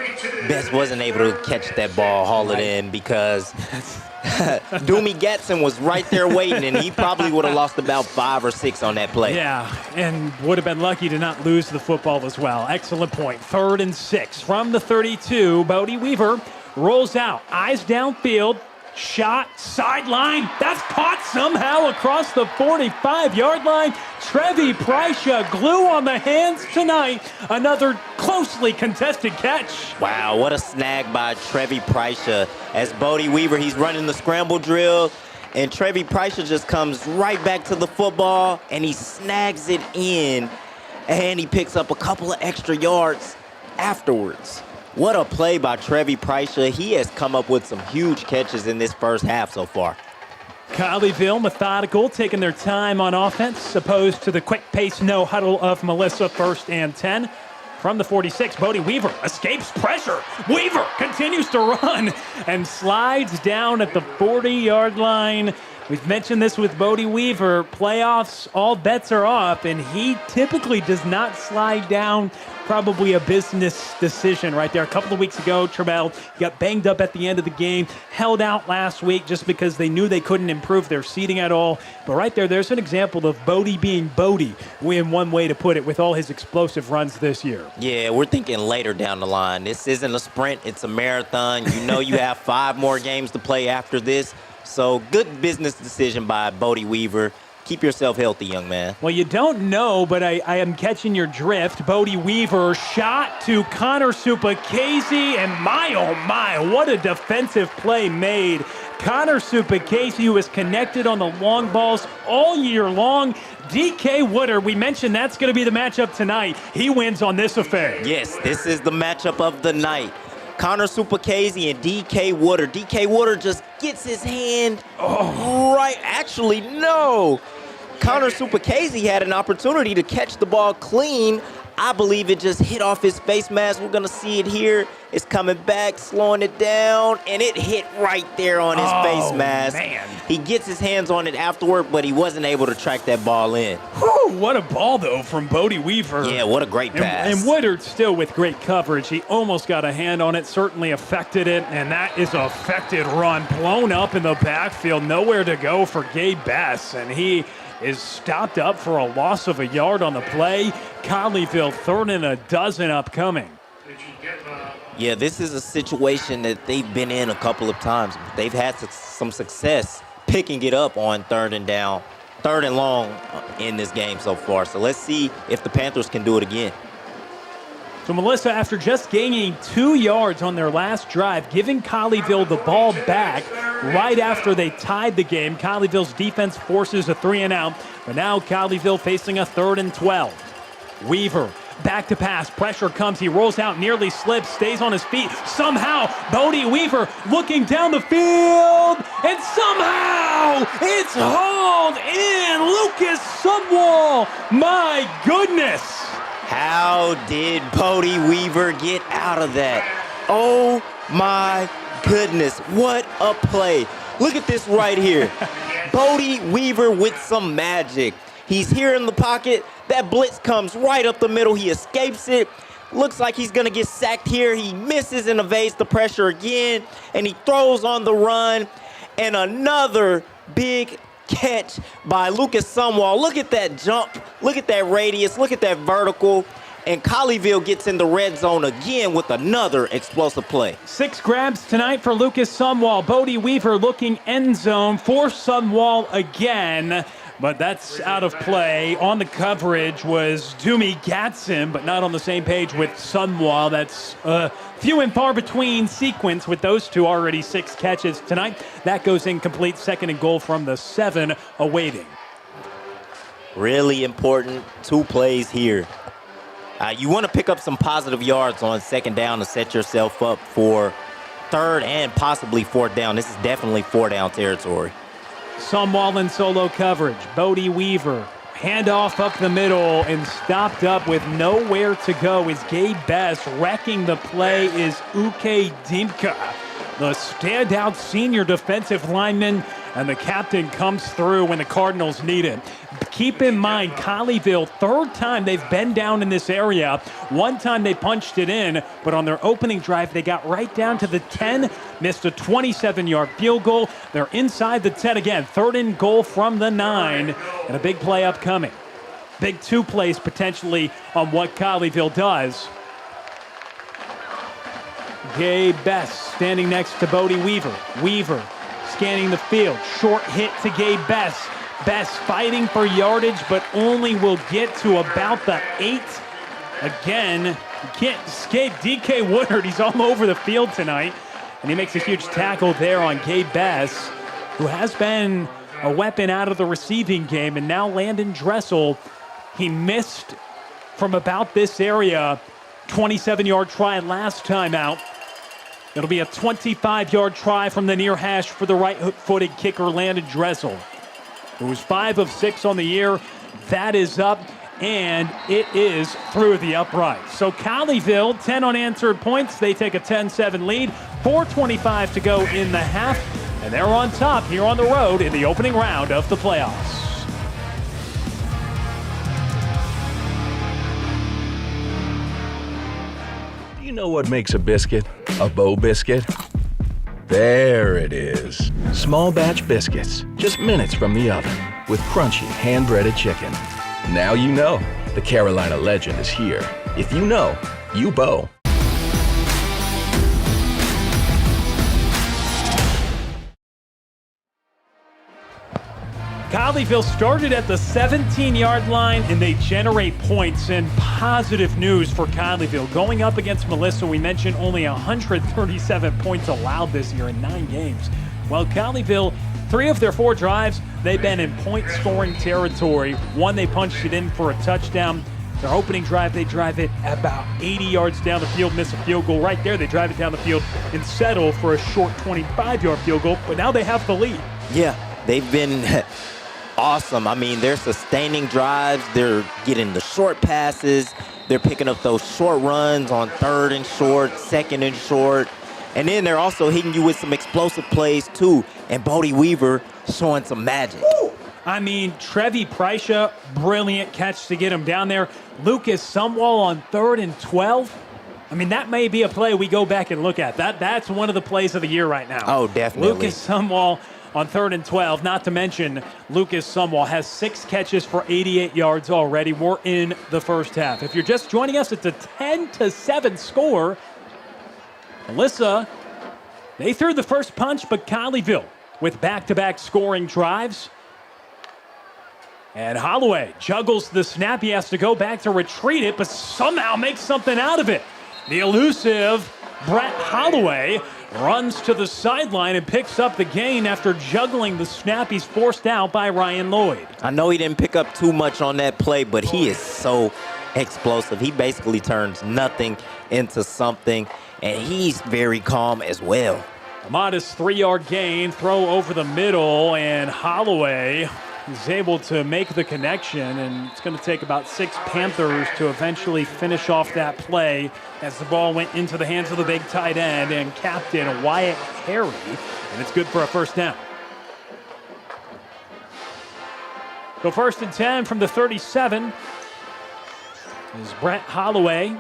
Best wasn't able to catch that ball, haul it in, because Doomy Gatson was right there waiting, and he probably would have lost about 5 or 6 on that play. Yeah, and would have been lucky to not lose the football as well. Excellent point. 3rd and 6 from the 32. Bodie Weaver rolls out, eyes downfield, shot, sideline. That's caught somehow across the 45-yard line. Trevi Prysha, glue on the hands tonight. Another closely contested catch. Wow, what a snag by Trevi Prysha. As Bodie Weaver, he's running the scramble drill, and Trevi Prysha just comes right back to the football, and he snags it in, and he picks up a couple of extra yards afterwards. What a play by Trevi Prysha. He has come up with some huge catches in this first half so far. Colleyville, methodical, taking their time on offense, opposed to the quick pace, no huddle of Melissa, 1st and 10. From the 46, Bodie Weaver escapes pressure. Weaver continues to run and slides down at the 40-yard line. We've mentioned this with Bodie Weaver. Playoffs, all bets are off, and he typically does not slide down. Probably a business decision right there. A couple of weeks ago, Trebell got banged up at the end of the game, held out last week just because they knew they couldn't improve their seating at all. But right there's an example of Bodie being Bodie, in one way to put it, with all his explosive runs this year. Yeah, we're thinking later down the line. This isn't a sprint, it's a marathon. You know you have 5 more games to play after this. So good business decision by Bodie Weaver. Keep yourself healthy, young man. Well, you don't know, but I am catching your drift. Bodie Weaver shot to Connor Supacase, and my, oh my, what a defensive play made. Connor Supacase, who was connected on the long balls all year long. DK Wooder, we mentioned that's going to be the matchup tonight. He wins on this affair. Yes, this is the matchup of the night. Connor Supacase and DK Wooder. DK Wooder just gets his hand right. Actually, no. Connor Supacase had an opportunity to catch the ball clean. I believe it just hit off his face mask. We're going to see it here. It's coming back, slowing it down, and it hit right there on his face mask. Man. He gets his hands on it afterward, but he wasn't able to track that ball in. Whew, what a ball, though, from Bodie Weaver. Yeah, what a great pass. And Woodard still with great coverage. He almost got a hand on it, certainly affected it, and that is an affected run. Blown up in the backfield, nowhere to go for Gabe Best, and he is stopped up for a loss of a yard on the play. Colleyville, 3rd and 12 upcoming. Yeah, this is a situation that they've been in a couple of times. They've had some success picking it up on 3rd and down, 3rd and long in this game so far. So let's see if the Panthers can do it again. So Melissa, after just gaining 2 yards on their last drive, giving Colleyville the ball back right after they tied the game, Colleyville's defense forces a 3-and-out, but now Colleyville facing a 3rd and 12. Weaver, back to pass, pressure comes, he rolls out, nearly slips, stays on his feet. Somehow, Bodie Weaver looking down the field, and somehow it's hauled in. Lucas Sumwall, my goodness. How did Bodie Weaver get out of that? Oh my goodness, what a play. Look at this right here. Bodie Weaver with some magic. He's here in the pocket. That blitz comes right up the middle. He escapes it. Looks like he's going to get sacked here. He misses and evades the pressure again, and he throws on the run. And another big catch by Lucas Sumwall. Look at that jump. Look at that radius. Look at that vertical. And Colleyville gets in the red zone again with another explosive play. 6 grabs tonight for Lucas Sumwall. Bodie Weaver looking end zone for Sumwall again, but that's out of play. On the coverage was Doomy Gatson, but not on the same page with Sumwall. That's few and far between sequence with those two. Already 6 catches tonight. That goes incomplete. 2nd and goal from the 7 awaiting. Really important 2 plays here. You want to pick up some positive yards on 2nd down to set yourself up for third and possibly fourth down. This is definitely four down territory. Sumwall in solo coverage. Bodie Weaver. Handoff up the middle and stopped up with nowhere to go is Gabe Best. Wrecking the play is Uke Dimka, the standout senior defensive lineman, and the captain comes through when the Cardinals need it. Keep in mind, Colleyville, third time they've been down in this area. One time they punched it in, but on their opening drive, they got right down to the 10, missed a 27-yard field goal. They're inside the 10 again, third and goal from the 9, and a big play upcoming. Big two plays potentially on what Colleyville does. Gabe Best standing next to Bodie Weaver. Weaver scanning the field. Short hit to Gabe Best. Best fighting for yardage, but only will get to about the 8. Again, you can't escape DK Woodard. He's all over the field tonight. And he makes a huge tackle there on Gabe Best, who has been a weapon out of the receiving game. And now Landon Dressel, he missed from about this area. 27-yard try last time out. It'll be a 25-yard try from the near hash for the right-footed kicker, Landon Dressel, who was 5 of 6 on the year. That is up, and it is through the upright. So Colleyville, 10 unanswered points. They take a 10-7 lead. 4:25 to go in the half, and they're on top here on the road in the opening round of the playoffs. Do you know what makes a biscuit a Bo biscuit? There it is. Small batch biscuits, just minutes from the oven, with crunchy hand-breaded chicken. Now you know the Carolina legend is here. If you know, you Bo. Colleyville started at the 17-yard line, and they generate points. And positive news for Colleyville. Going up against Melissa, we mentioned only 137 points allowed this year in 9 games. Well, Colleyville, 3 of their 4 drives, they've been in point-scoring territory. One, they punched it in for a touchdown. Their opening drive, they drive it about 80 yards down the field, miss a field goal right there. They drive it down the field and settle for a short 25-yard field goal, but now they have the lead. Yeah, they've been awesome. I mean, they're sustaining drives. They're getting the short passes. They're picking up those short runs on 3rd and short, 2nd and short. And then they're also hitting you with some explosive plays, too. And Bodie Weaver showing some magic. I mean, Trevi Prycia, brilliant catch to get him down there. Lucas Sumwall on 3rd and 12. I mean, that may be a play we go back and look at. That's one of the plays of the year right now. Oh, definitely. Lucas Sumwall on 3rd and 12. Not to mention, Lucas Sumwall has 6 catches for 88 yards already. We're in the first half. If you're just joining us, it's a 10-7 score. Melissa, they threw the first punch, but Colleyville with back-to-back scoring drives. And Holloway juggles the snap. He has to go back to retreat it, but somehow makes something out of it. The elusive Brett Holloway runs to the sideline and picks up the gain after juggling the snap. He's forced out by Ryan Lloyd. I know he didn't pick up too much on that play, but he is so explosive. He basically turns nothing into something, and he's very calm as well. A modest 3-yard gain, throw over the middle, and Holloway is able to make the connection, and it's going to take about 6 Panthers to eventually finish off that play as the ball went into the hands of the big tight end and captain Wyatt Harry, and it's good for a first down. So 1st and 10 from the 37 is Brett Holloway.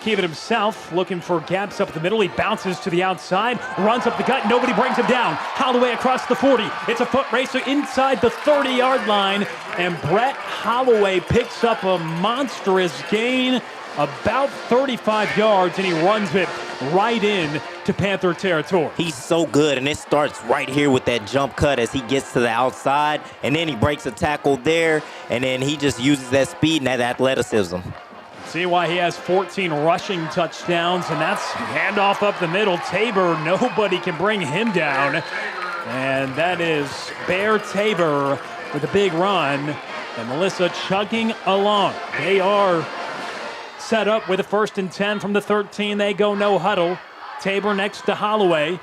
Keep it himself, looking for gaps up the middle. He bounces to the outside, runs up the gut. Nobody brings him down. Holloway across the 40. It's a foot racer inside the 30-yard line, and Brett Holloway picks up a monstrous gain, about 35 yards, and he runs it right in to Panther territory. He's so good, and it starts right here with that jump cut as he gets to the outside, and then he breaks a tackle there, and then he just uses that speed and that athleticism. See why he has 14 rushing touchdowns, and that's handoff up the middle. Tabor, nobody can bring him down. And that is Bear Tabor with a big run. And Melissa chugging along. They are set up with a 1st and 10 from the 13. They go no huddle. Tabor next to Holloway.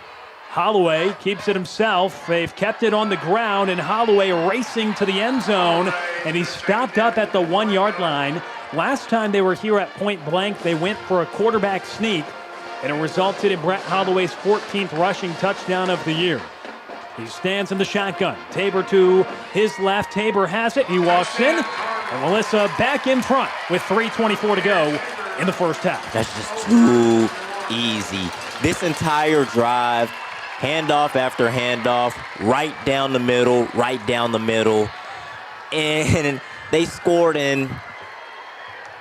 Holloway keeps it himself. They've kept it on the ground, and Holloway racing to the end zone, and he stopped up at the 1-yard line. Last time they were here at point blank, they went for a quarterback sneak, and it resulted in Brett Holloway's 14th rushing touchdown of the year. He stands in the shotgun. Tabor to his left. Tabor has it. He walks in, and Melissa back in front with 3:24 to go in the first half. That's just too easy. This entire drive, handoff after handoff, right down the middle, and they scored in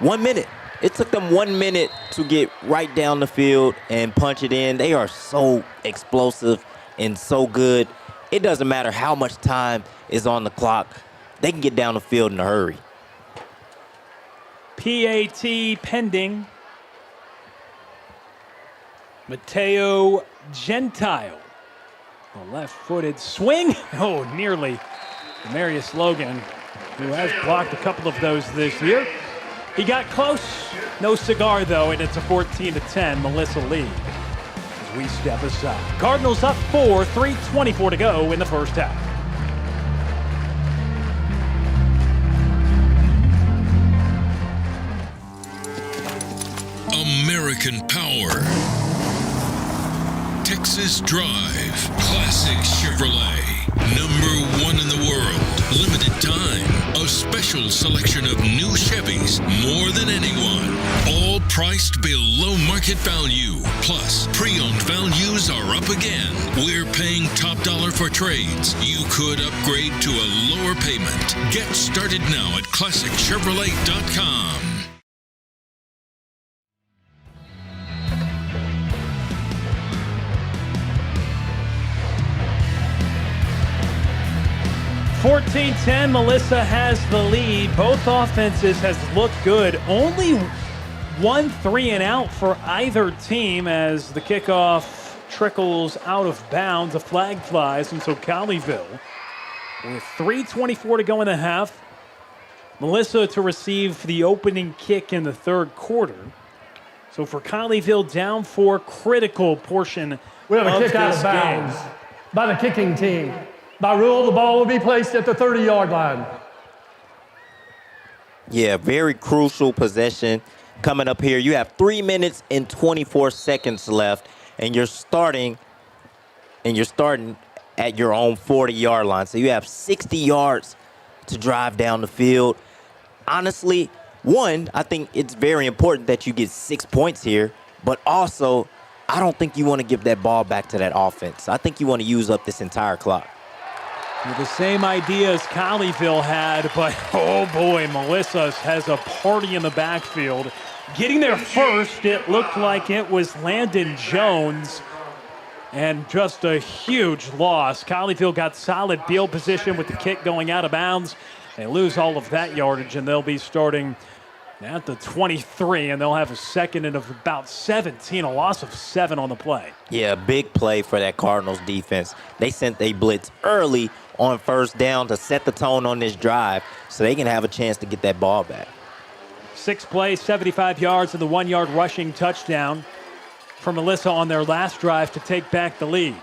1 minute. It took them 1 minute to get right down the field and punch it in. They are so explosive and so good. It doesn't matter how much time is on the clock. They can get down the field in a hurry. PAT pending. Mateo Gentile. A left-footed swing. Oh, nearly. Demarius Logan, who has blocked a couple of those this year. He got close. No cigar, though, and it's a 14-10 Melissa lead as we step aside. Cardinals up 4, 3:24 to go in the first half. American Power. Texas Drive. Classic Chevrolet. #1 in the world. Limited time. A special selection of new Chevys. More than anyone. All priced below market value. Plus, pre-owned values are up again. We're paying top dollar for trades. You could upgrade to a lower payment. Get started now at ClassicChevrolet.com. (14-10), Melissa has the lead. Both offenses has looked good. Only 1 3-and-out for either team as the kickoff trickles out of bounds. A flag flies, and so Colleyville, with 3:24 to go in the half, Melissa to receive the opening kick in the third quarter. So for Colleyville, down for critical portion We have a kick out of bounds by the kicking team. By rule, the ball will be placed at the 30-yard line. Yeah, very crucial possession coming up here. You have 3 minutes and 24 seconds left, and you're starting at your own 40-yard line. So you have 60 yards to drive down the field. Honestly, I think it's very important that you get 6 points here, but also I don't think you want to give that ball back to that offense. I think you want to use up this entire clock. The same idea as Colleyville had, but oh boy, Melissa has a party in the backfield. Getting there first, it looked like it was Landon Jones, and just a huge loss. Colleyville got solid field position with the kick going out of bounds. They lose all of that yardage, and they'll be starting at the 23, and they'll have a second and of about 17, a loss of 7 on the play. Yeah, big play for that Cardinals defense. They sent a blitz early on first down to set the tone on this drive so they can have a chance to get that ball back. 6 plays, 75 yards, and the 1-yard rushing touchdown for Melissa on their last drive to take back the lead.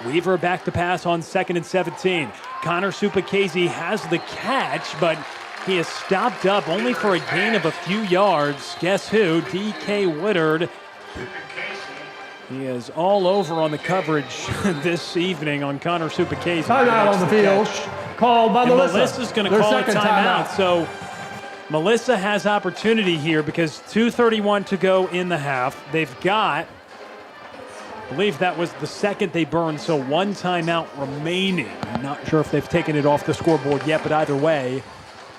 Weaver back to pass on 2nd and 17. Connor Supacase has the catch, but he is stopped up only for a gain of a few yards. Guess who? D.K. Woodard. He is all over on the coverage this evening on Connor Supacase. Timeout on the field. Called by Melissa. Melissa's going to call a timeout. So Melissa has opportunity here because 2:31 to go in the half. They've got, I believe that was the second they burned, so 1 timeout remaining. I'm not sure if they've taken it off the scoreboard yet, but either way,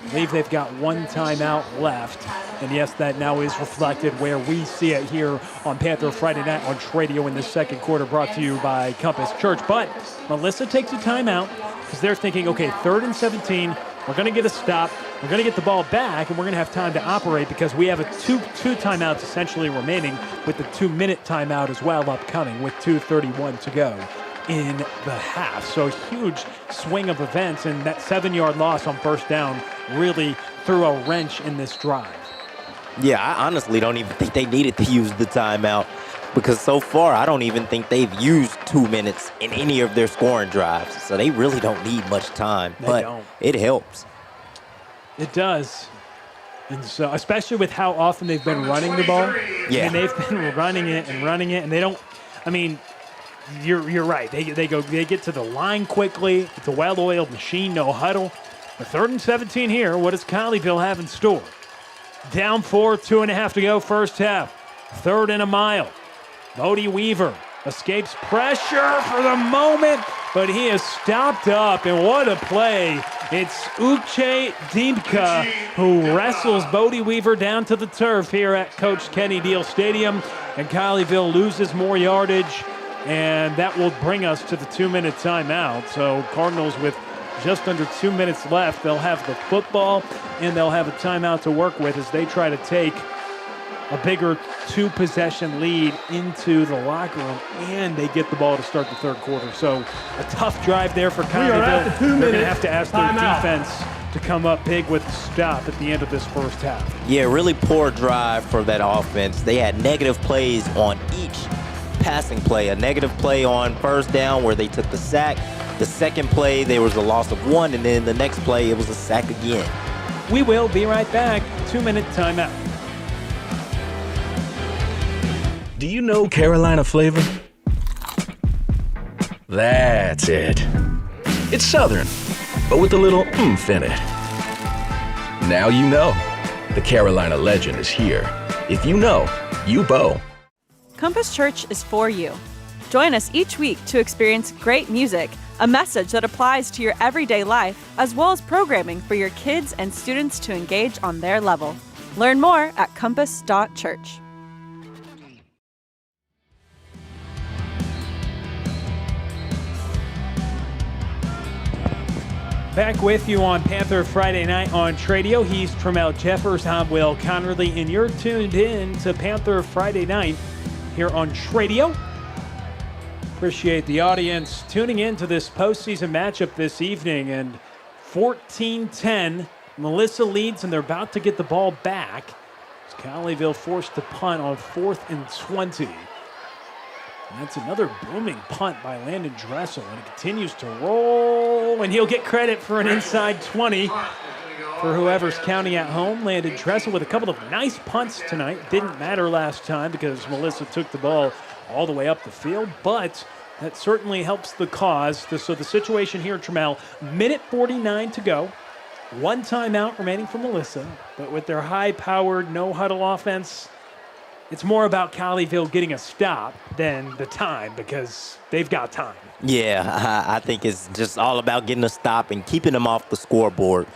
I believe they've got 1 timeout left. And yes, that now is reflected where we see it here on Panther Friday Night on Radio in the second quarter, brought to you by Compass Church. But Melissa takes a timeout because they're thinking, okay, 3rd and 17, we're going to get a stop, we're going to get the ball back, and we're going to have time to operate because we have two timeouts essentially remaining, with the 2-minute timeout as well upcoming with 2:31 to go in the half. So huge swing of events, and that 7-yard loss on first down really threw a wrench in this drive. Yeah, I honestly don't even think they needed to use the timeout. because so far I don't even think they've used 2 minutes in any of their scoring drives. So they really don't need much time, but it helps. It does. And so, especially with how often they've been running the ball. Yeah. And they've been running it, and they don't, I mean, you're right. They get to the line quickly. It's a well-oiled machine, no huddle. The 3rd and 17 here. What does Colleyville have in store? Down 4, 2.5 to go, first half. 3rd and a mile. Bodie Weaver escapes pressure for the moment, but he is stopped up, and what a play. It's Uche Dimka who wrestles Bodie Weaver down to the turf here at Coach Kenny Deal Stadium, and Colleyville loses more yardage, and that will bring us to the 2-minute timeout. So Cardinals with just under 2 minutes left. They'll have the football, and they'll have a timeout to work with as they try to take a bigger 2-possession lead into the locker room, and they get the ball to start the 3rd quarter. So a tough drive there for Colleyville. They're going to have to ask their defense to come up big with the stop at the end of this first half. Yeah, really poor drive for that offense. They had negative plays on each passing play. A negative play on first down where they took the sack. The second play, there was a loss of 1, and then the next play, it was a sack again. We will be right back. 2-minute timeout. Do you know Carolina flavor? That's it. It's Southern, but with a little oomph in it. Now you know. The Carolina legend is here. If you know, you Bo. Compass Church is for you. Join us each week to experience great music, a message that applies to your everyday life, as well as programming for your kids and students to engage on their level. Learn more at compass.church. Back with you on Panther Friday Night on Tradio. He's Tremel Jeffers. I'm Will Connerly, and you're tuned in to Panther Friday Night here on Tradio. Appreciate the audience tuning in to this postseason matchup this evening. And 14-10, Melissa leads, and they're about to get the ball back. As Colleyville forced to punt on 4th and 20. And that's another booming punt by Landon Dressel, and it continues to roll, and he'll get credit for an inside 20 for whoever's counting at home. Landon Dressel with a couple of nice punts tonight. Didn't matter last time because Melissa took the ball all the way up the field, but that certainly helps the cause. So the situation here, Tremel, minute 49 to go. 1 timeout remaining for Melissa, but with their high-powered, no-huddle offense, it's more about Colleyville getting a stop than the time because they've got time. Yeah, I think it's just all about getting a stop and keeping them off the scoreboard.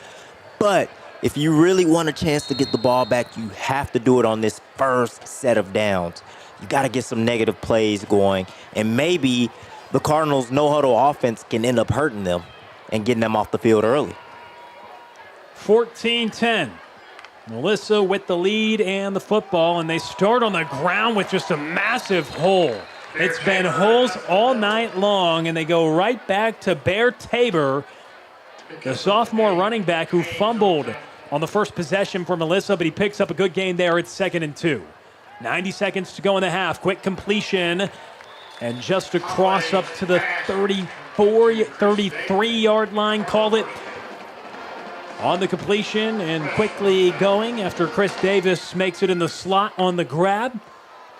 But if you really want a chance to get the ball back, you have to do it on this first set of downs. You got to get some negative plays going, and maybe the Cardinals' no-huddle offense can end up hurting them and getting them off the field early. 14-10. Melissa with the lead and the football, and they start on the ground with just a massive hole. It's been holes all night long, and they go right back to Bear Tabor, the sophomore running back who fumbled on the first possession for Melissa, but he picks up a good gain there. It's 2nd and 2. 90 seconds to go in the half. Quick completion, and just across up to the 33-yard line, called it. On the completion and quickly going after Chris Davis makes it in the slot on the grab.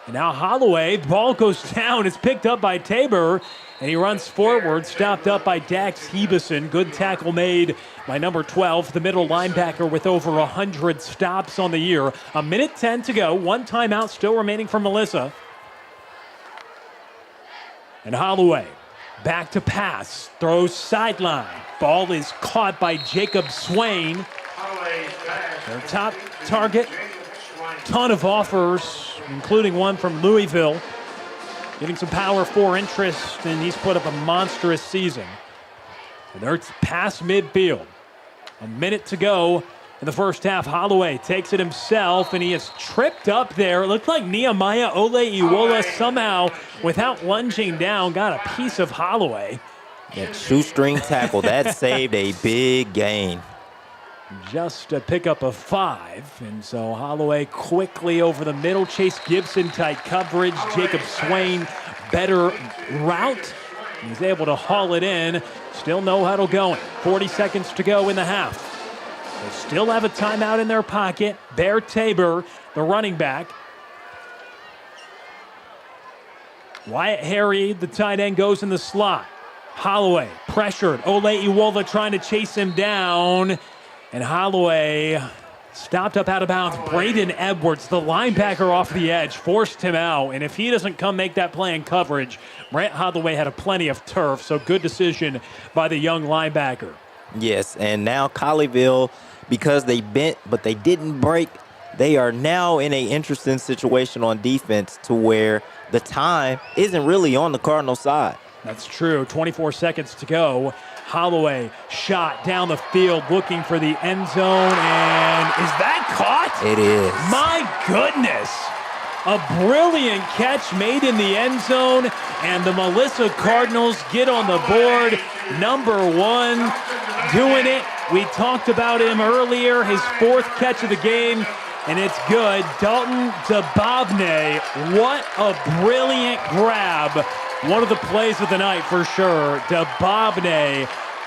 And now Holloway, ball goes down. It's picked up by Tabor, and he runs forward, stopped up by Dax Hebeson. Good tackle made by number 12, the middle linebacker with over 100 stops on the year. 1:10 to go. 1 timeout still remaining for Melissa. And Holloway back to pass, throws sideline. Ball is caught by Jacob Swain. Their top target. Ton of offers, including one from Louisville. Getting some Power 4 interest, and he's put up a monstrous season. And they're past midfield. 1 minute to go in the first half. Holloway takes it himself, and he is tripped up there. It looked like Nehemiah Ole-Iwola somehow, without lunging down, got a piece of Holloway. That shoestring tackle, that saved a big gain. just a pickup of 5. And so Holloway quickly over the middle. Chase Gibson tight coverage. Jacob Swain better route. He's able to haul it in. Still no huddle going. 40 seconds to go in the half. They still have a timeout in their pocket. Bear Tabor, the running back. Wyatt Harry, the tight end, goes in the slot. Holloway pressured. Ole Iwola trying to chase him down. And Holloway stopped up out of bounds. Braden Edwards, the linebacker off the edge, forced him out. And if he doesn't come make that play in coverage, Brent Holloway had a plenty of turf. So good decision by the young linebacker. Yes, and now Colleyville, because they bent but they didn't break, they are now in an interesting situation on defense to where the time isn't really on the Cardinals' side. That's true. 24 seconds to go. Holloway shot down the field looking for the end zone, and is that caught? It is. My goodness. A brilliant catch made in the end zone, and the Melissa Cardinals get on the board. Number 1 doing it. We talked about him earlier, his 4th catch of the game, and it's good. Dalton Dababne, what a brilliant grab. One of the plays of the night for sure. Dababne,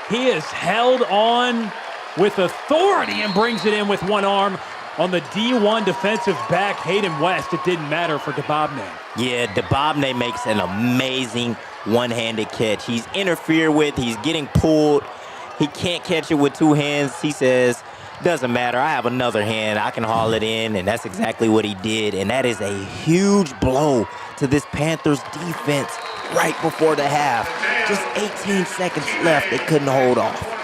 he is held on with authority and brings it in with one arm on the D1 defensive back, Hayden West. It didn't matter for Dababne. Yeah, Dababne makes an amazing one-handed catch. He's interfered with. He's getting pulled. He can't catch it with 2 hands. He says, doesn't matter. I have another hand. I can haul it in, and that's exactly what he did. And that is a huge blow to this Panthers defense right before the half. Just 18 seconds left. They couldn't hold off.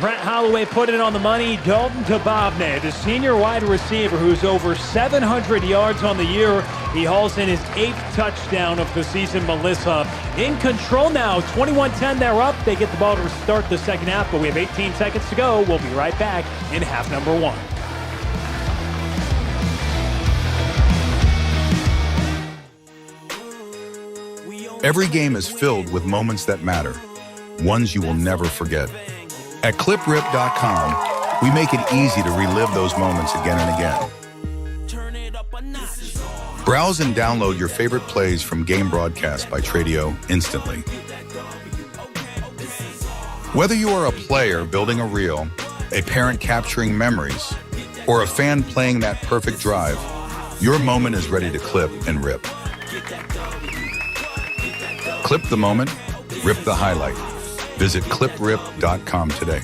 Brent Holloway put it on the money. Dalton Dababne, the senior wide receiver who's over 700 yards on the year. He hauls in his 8th touchdown of the season. Melissa in control now. 21-10, they're up. They get the ball to start the second half, but we have 18 seconds to go. We'll be right back in half number 1. Every game is filled with moments that matter, ones you will never forget. At cliprip.com, we make it easy to relive those moments again and again. Browse and download your favorite plays from game broadcast by Tradio instantly. Whether you are a player building a reel, a parent capturing memories, or a fan playing that perfect drive, your moment is ready to clip and rip. Clip the moment, rip the highlight. Visit cliprip.com today.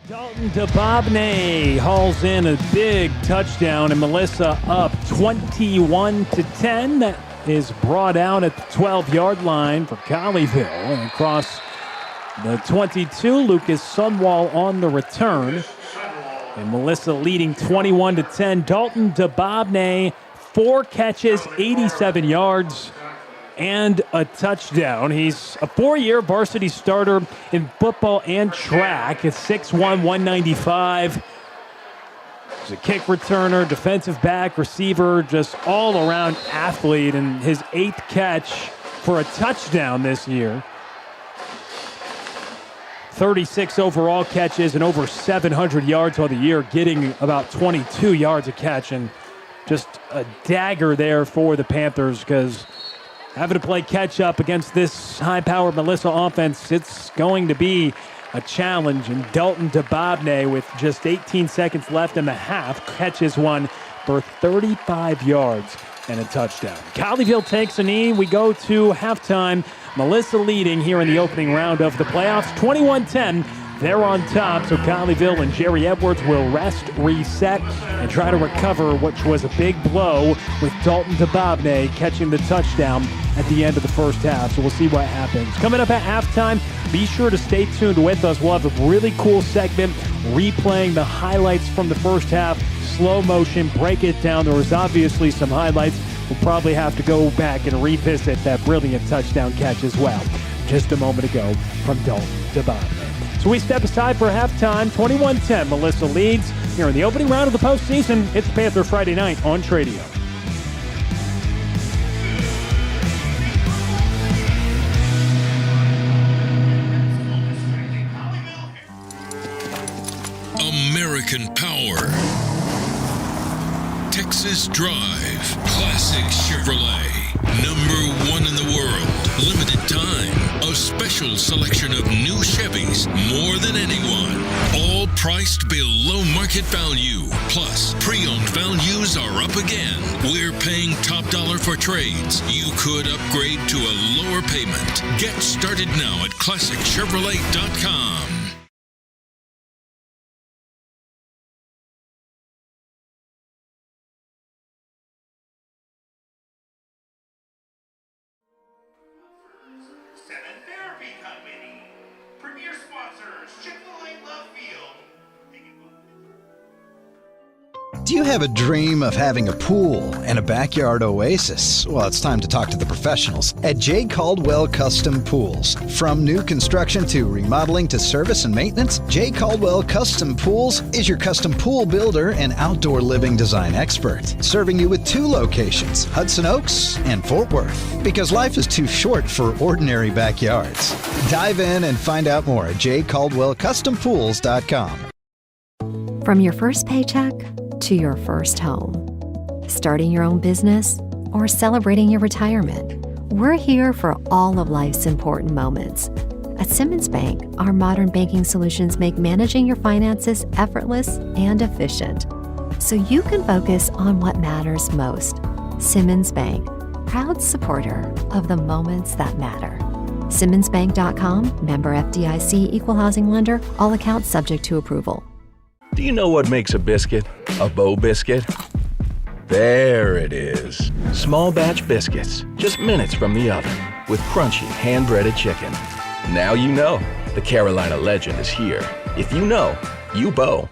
Dalton Dababne hauls in a big touchdown, and Melissa up 21-10. That is brought out at the 12-yard line for Colleyville. And across the 22, Lucas Sunwall on the return. And Melissa leading 21-10. Dalton Dababne, 4 catches, 87 yards, and a touchdown. He's a 4-year varsity starter in football and track at 6'1", 195. He's a kick returner, defensive back, receiver, just all-around athlete, and his 8th catch for a touchdown this year. 36 overall catches and over 700 yards on the year, getting about 22 yards a catch, and just a dagger there for the Panthers because having to play catch-up against this high-powered Melissa offense, it's going to be a challenge. And Dalton Dababne, with just 18 seconds left in the half, catches one for 35 yards and a touchdown. Colleyville takes a knee. We go to halftime. Melissa leading here in the opening round of the playoffs, 21-10. They're on top, so Colleyville and Jerry Edwards will rest, reset, and try to recover, which was a big blow with Dalton Dababne catching the touchdown at the end of the first half. So we'll see what happens. Coming up at halftime, be sure to stay tuned with us. We'll have a really cool segment replaying the highlights from the first half, slow motion, break it down. There was obviously some highlights. We'll probably have to go back and revisit that brilliant touchdown catch as well, just a moment ago from Dalton Dababne. So we step aside for halftime, 21-10. Melissa leads here in the opening round of the postseason. It's Panther Friday night on Tradio. American power. Texas Drive. Classic Chevrolet. Number one in the world. Limited time. A special selection of new Chevys. More than anyone. All priced below market value. Plus, pre-owned values are up again. We're paying top dollar for trades. You could upgrade to a lower payment. Get started now at ClassicChevrolet.com. Do you have a dream of having a pool and a backyard oasis? Well, it's time to talk to the professionals at J. Caldwell Custom Pools. From new construction to remodeling to service and maintenance, J. Caldwell Custom Pools is your custom pool builder and outdoor living design expert, serving you with 2 locations, Hudson Oaks and Fort Worth, because life is too short for ordinary backyards. Dive in and find out more at jcaldwellcustompools.com. From your first paycheck to your first home, starting your own business, or celebrating your retirement, we're here for all of life's important moments. At Simmons Bank, our modern banking solutions make managing your finances effortless and efficient, so you can focus on what matters most. Simmons Bank, proud supporter of the moments that matter. SimmonsBank.com, member FDIC, equal housing lender, all accounts subject to approval. Do you know what makes a biscuit a Bo biscuit? There it is. Small batch biscuits, just minutes from the oven, with crunchy hand-breaded chicken. Now you know the Carolina legend is here. If you know, you Bo.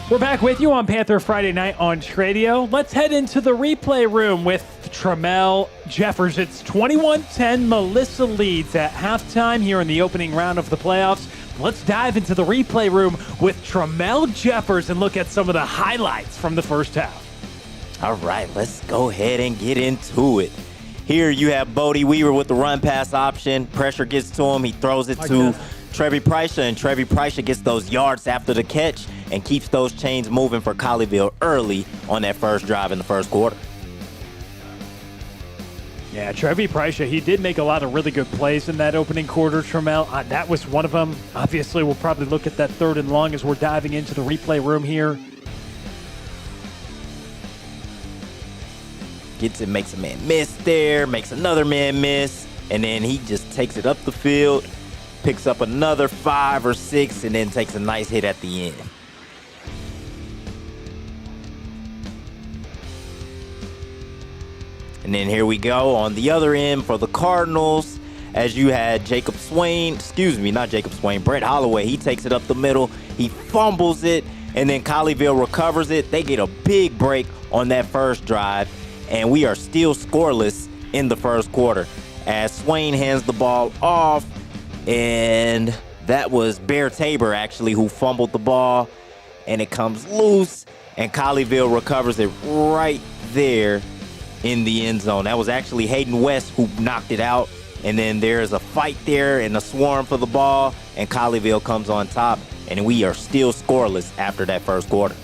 We're back with you on Panther Friday Night on Radio. Let's head into the replay room with Tramel Jeffers. It's 21-10. Melissa leads at halftime here in the opening round of the playoffs. Let's dive into the replay room with Tramel Jeffers and look at some of the highlights from the first half. All right, let's go ahead and get into it. Here you have Bodie Weaver with the run-pass option. Pressure gets to him. He throws it to Trevi Preicha, and Trevi Preicha gets those yards after the catch and keeps those chains moving for Colleyville early on that first drive in the first quarter. Yeah, Trevi Preicha, he did make a lot of really good plays in that opening quarter, Tramel. That was one of them. Obviously, we'll probably look at that 3rd and long as we're diving into the replay room here. Gets it, makes a man miss there, makes another man miss, and then he just takes it up the field, picks up another 5 or 6, and then takes a nice hit at the end. And then here we go on the other end for the Cardinals, as you had Brett Holloway. He takes it up the middle, he fumbles it, and then Colleyville recovers it. They get a big break on that first drive, and we are still scoreless in the first quarter as Swain hands the ball off, and that was Bear Tabor actually who fumbled the ball, and it comes loose, and Colleyville recovers it right there in the end zone. That was actually Hayden West who knocked it out, and then there's a fight there and a swarm for the ball, and Colleyville comes on top, and we are still scoreless after that first quarter.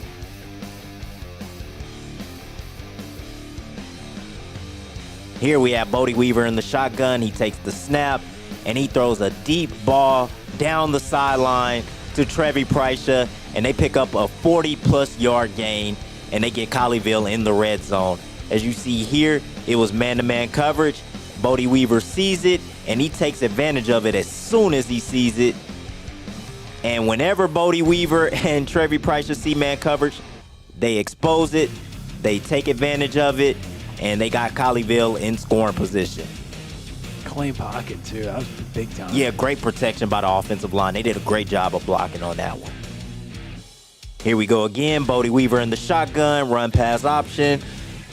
Here we have Bodie Weaver in the shotgun. He takes the snap, and he throws a deep ball down the sideline to Trevi Preicha, and they pick up a 40-plus yard gain, and they get Colleyville in the red zone. As you see here, it was man-to-man coverage. Bodie Weaver sees it, and he takes advantage of it as soon as he sees it. And whenever Bodie Weaver and Trevi Preicha see man coverage, they expose it, they take advantage of it, and they got Colleyville in scoring position. Clean pocket, too. That was big time. Yeah, great protection by the offensive line. They did a great job of blocking on that one. Here we go again. Bodie Weaver in the shotgun, run pass option.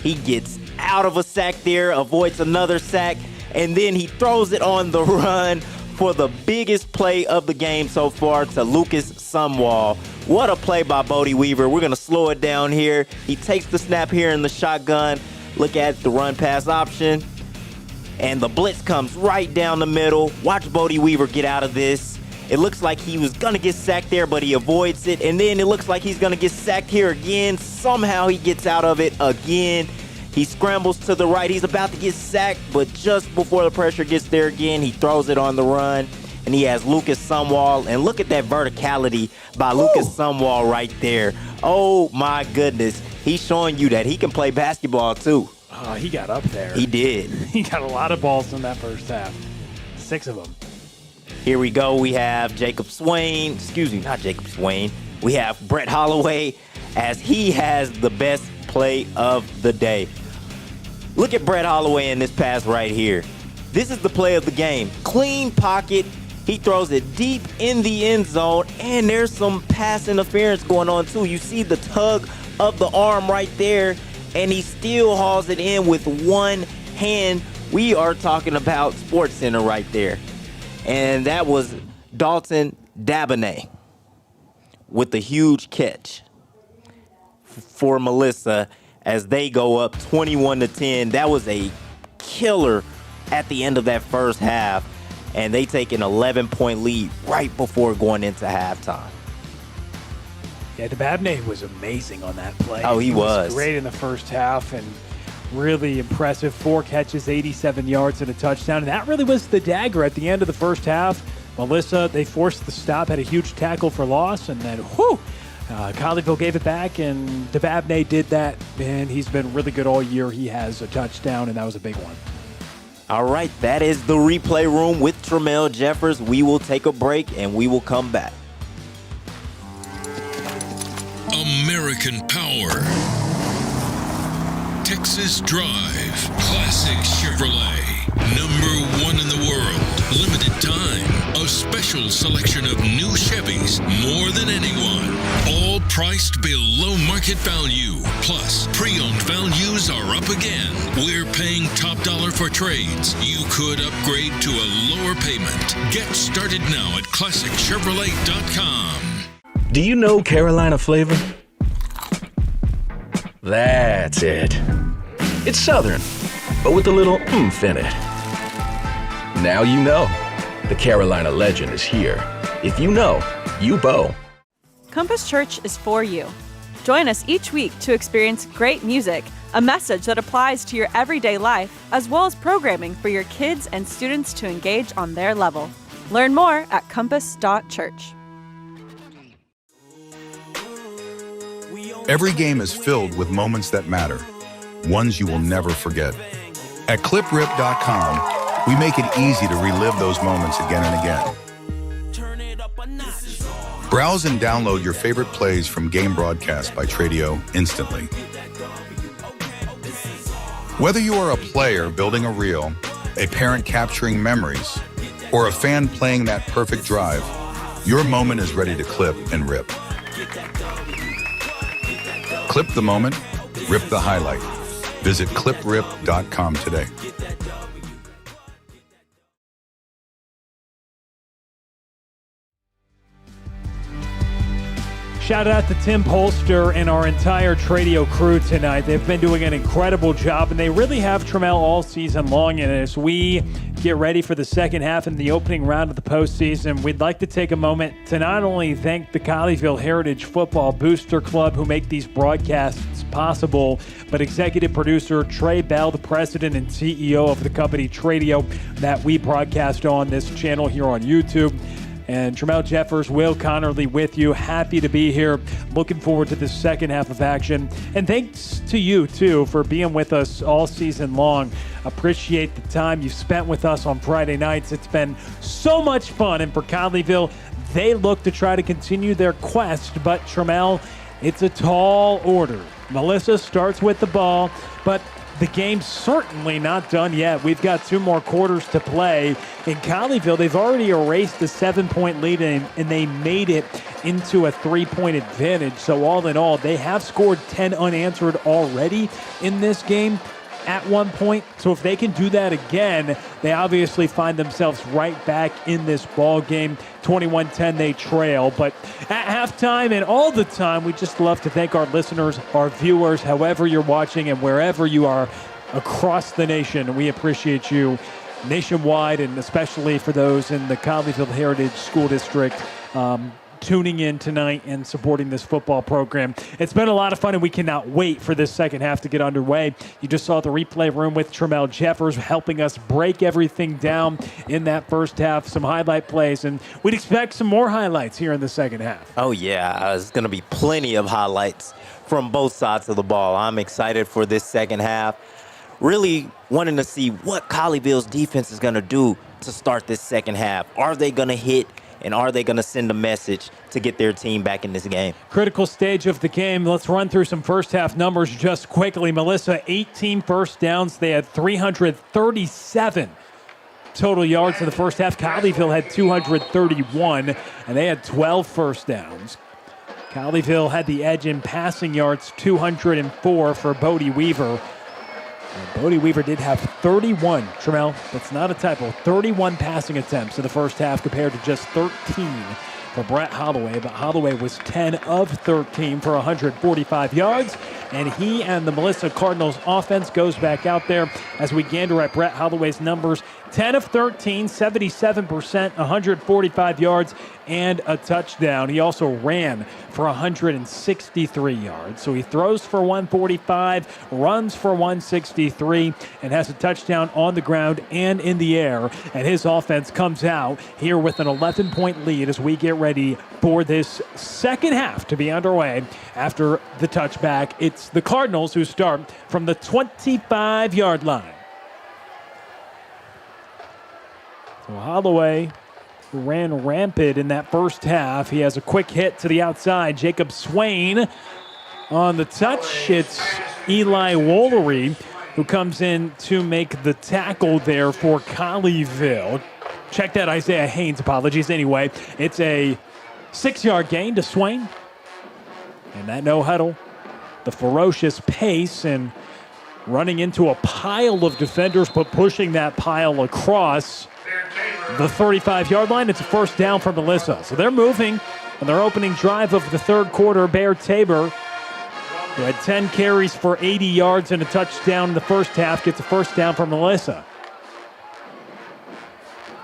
He gets out of a sack there, avoids another sack, and then he throws it on the run for the biggest play of the game so far to Lucas Sumwall. What a play by Bodie Weaver. We're going to slow it down here. He takes the snap here in the shotgun. Look at the run pass option, and the blitz comes right down the middle. Watch Bodie Weaver get out of this. It looks like he was going to get sacked there, but he avoids it. And then it looks like he's going to get sacked here again. Somehow he gets out of it again. He scrambles to the right. He's about to get sacked, but just before the pressure gets there again, he throws it on the run. And he has Lucas Sumwall. And look at that verticality by Lucas Sumwall right there. Oh, my goodness. He's showing you that he can play basketball, too. Oh, he got up there. He did. He got a lot of balls in that first half. 6 of them. Here we go. We have We have Brett Holloway as he has the best play of the day. Look at Brett Holloway in this pass right here. This is the play of the game. Clean pocket. He throws it deep in the end zone, and there's some pass interference going on too. You see the tug of the arm right there, and he still hauls it in with one hand. We are talking about SportsCenter right there. And that was Dalton Dabonnet with the huge catch for Melissa as they go up 21-10. That was a killer at the end of that first half, and they take an 11-point lead right before going into halftime. Yeah, Dabonnet was amazing on that play. Oh, he was great in the first half and really impressive. 4 catches, 87 yards, and a touchdown. And that really was the dagger at the end of the first half. Melissa, they forced the stop, had a huge tackle for loss, and then, Colleyville gave it back, and Dabonnet did that, and he's been really good all year. He has a touchdown, and that was a big one. All right, that is the replay room with Tramel Jeffers. We will take a break, and we will come back. American Power. Texas Drive. Classic Chevrolet. #1 in the world. Limited time. A a special selection of new Chevys more than anyone. All priced below market value. Plus, pre-owned values are up again. We're paying top dollar for trades. You could upgrade to a lower payment. Get started now at ClassicChevrolet.com. Do you know Carolina flavor? That's it. It's Southern, but with a little oomph in it. Now you know. The Carolina legend is here. If you know, you Bo. Compass Church is for you. Join us each week to experience great music, a message that applies to your everyday life, as well as programming for your kids and students to engage on their level. Learn more at compass.church. Every game is filled with moments that matter, ones you will never forget. At cliprip.com, we make it easy to relive those moments again and again. Browse and download your favorite plays from game broadcasts by Tradio instantly. Whether you are a player building a reel, a parent capturing memories, or a fan playing that perfect drive, your moment is ready to clip and rip. Clip the moment, rip the highlight. Visit cliprip.com today. Shout out to Tim Polster and our entire Tradio crew tonight. They've been doing an incredible job, and they really have Trammell all season long. And as we get ready for the second half and the opening round of the postseason, we'd like to take a moment to not only thank the Colleyville Heritage Football Booster Club who make these broadcasts possible, but executive producer Trey Bell, the president and CEO of the company Tradio that we broadcast on this channel here on YouTube. And Trammell Jeffers, Will Connerly with you. Happy to be here. Looking forward to the second half of action. And thanks to you, too, for being with us all season long. Appreciate the time you spent with us on Friday nights. It's been so much fun. And for Colleyville, they look to try to continue their quest. But Trammell, it's a tall order. Melissa starts with the ball, but the game's certainly not done yet. We've got 2 more quarters to play. In Colleyville, they've already erased the 7-point lead, and they made it into a 3-point advantage. So all in all, they have scored 10 unanswered already in this game at one point. So if they can do that again, they obviously find themselves right back in this ball game. 21-10, they trail. But at halftime and all the time, we just love to thank our listeners, our viewers, however you're watching and wherever you are across the nation. We appreciate you nationwide, and especially for those in the Colleyville Heritage School District tuning in tonight and supporting this football program. It's been a lot of fun, and we cannot wait for this second half to get underway. You just saw the replay room with Trammell Jeffers helping us break everything down in that first half, some highlight plays, and we'd expect some more highlights here in the second half. Oh, yeah. There's going to be plenty of highlights from both sides of the ball. I'm excited for this second half. Really wanting to see what Colleyville's defense is going to do to start this second half. Are they going to hit? And are they going to send a message to get their team back in this game? Critical stage of the game. Let's run through some first half numbers just quickly. Melissa, 18 first downs. They had 337 total yards in the first half. Colleyville had 231, and they had 12 first downs. Colleyville had the edge in passing yards, 204 for Bodie Weaver. And Bodie Weaver did have 31, Trammell, that's not a typo, 31 passing attempts in the first half compared to just 13 for Brett Holloway. But Holloway was 10 of 13 for 145 yards. And he and the Melissa Cardinals offense goes back out there as we gander at Brett Holloway's numbers. 10 of 13, 77%, 145 yards, and a touchdown. He also ran for 163 yards. So he throws for 145, runs for 163, and has a touchdown on the ground and in the air. And his offense comes out here with an 11-point lead as we get ready for this second half to be underway after the touchback. It's the Cardinals who start from the 25-yard line. So Holloway ran rampant in that first half. He has a quick hit to the outside. Jacob Swain on the touch. It's Eli Wollery who comes in to make the tackle there for Colleyville. check that Isaiah Haynes, apologies. Anyway, it's a 6-yard gain to Swain. And that no huddle, the ferocious pace and running into a pile of defenders, but pushing that pile across the 35-yard line. It's a first down for Melissa. So they're moving on their opening drive of the third quarter. Bear Tabor, who had 10 carries for 80 yards and a touchdown in the first half, gets a first down for Melissa.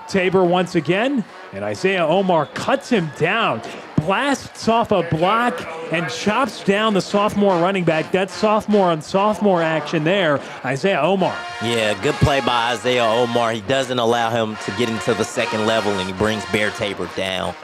Tabor once again, and Isaiah Omar cuts him down, blasts off a block, and chops down the sophomore running back. That's sophomore on sophomore action there, Isaiah Omar. Yeah, good play by Isaiah Omar. He doesn't allow him to get into the second level, and he brings Bear Tabor down,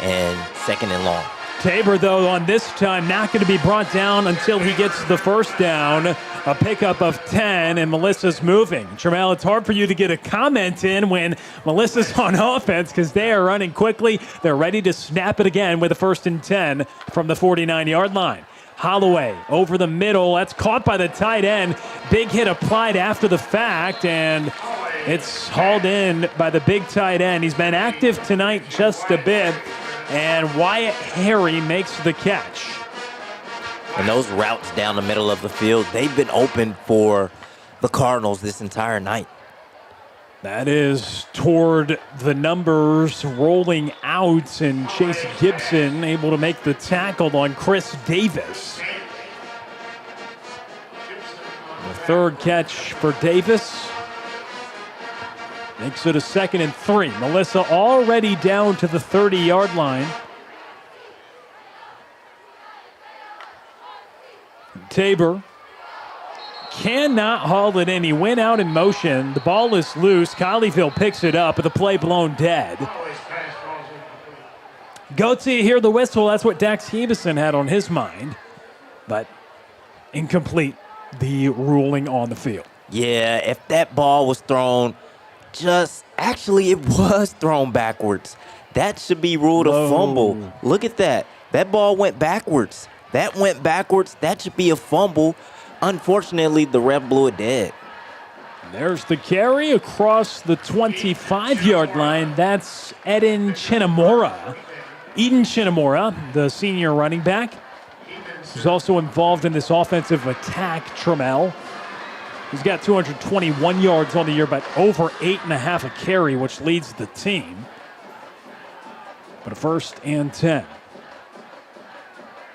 and second and long. Tabor, though, on this time, not going to be brought down until he gets the first down. A pickup of 10, and Melissa's moving. Tramel, it's hard for you to get a comment in when Melissa's on offense because they are running quickly. They're ready to snap it again with a 1st and 10 from the 49-yard line. Holloway over the middle. That's caught by the tight end. Big hit applied after the fact, and it's hauled in by the big tight end. He's been active tonight just a bit, and Wyatt Harry makes the catch. And those routes down the middle of the field, they've been open for the Cardinals this entire night. That is toward the numbers rolling out, and Chase Gibson able to make the tackle on Chris Davis. The third catch for Davis makes it a 2nd and 3. Melissa already down to the 30-yard line. Tabor cannot haul it in. He went out in motion. The ball is loose. Colleyville picks it up, but the play blown dead. Goatsy, you hear the whistle. That's what Dax Hebeson had on his mind. But incomplete, the ruling on the field. Yeah, if that ball was thrown actually it was thrown backwards. That should be ruled a fumble. Look at that. That ball went backwards. That went backwards. That should be a fumble. Unfortunately, the ref blew it dead. There's the carry across the 25-yard line. That's Eden Chinnamora, the senior running back, who's also involved in this offensive attack, Tramel. He's got 221 yards on the year, but over 8.5 a carry, which leads the team. But a 1st and 10.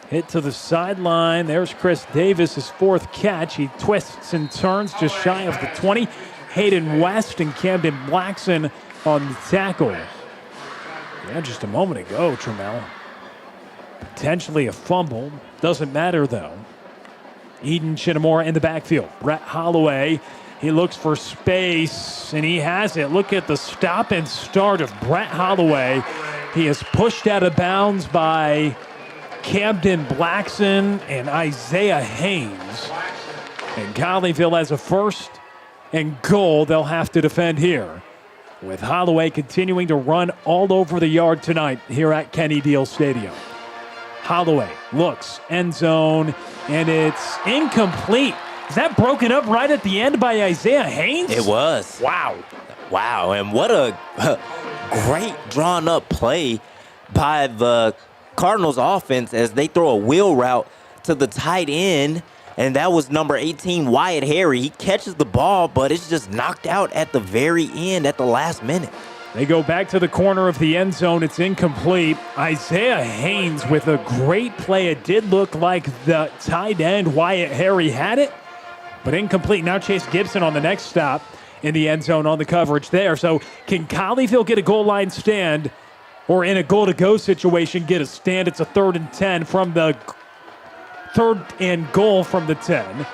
Hit to the sideline. There's Chris Davis, his 4th catch. He twists and turns just shy of the 20. Hayden West and Camden Blackson on the tackle. Yeah, just a moment ago, Tramel. Potentially a fumble. Doesn't matter, though. Eden Chinnamora in the backfield. Brett Holloway, he looks for space, and he has it. Look at the stop and start of Brett Holloway. He is pushed out of bounds by Camden Blackson and Isaiah Haynes. And Colleyville has a 1st and goal they'll have to defend here, with Holloway continuing to run all over the yard tonight here at Kenny Deal Stadium. Holloway looks, end zone, and it's incomplete. Is that broken up right at the end by Isaiah Haynes? It was. Wow, and what a great drawn-up play by the Cardinals offense as they throw a wheel route to the tight end, and that was number 18, Wyatt Harry. He catches the ball, but it's just knocked out at the very end at the last minute. They go back to the corner of the end zone. It's incomplete. Isaiah Haynes with a great play. It did look like the tight end, Wyatt Harry, had it, but incomplete. Now Chase Gibson on the next stop in the end zone on the coverage there. So can Colleyville get a goal line stand, or in a goal-to-go situation get a stand? It's a 3rd and 10 from the 3rd and goal from the 10.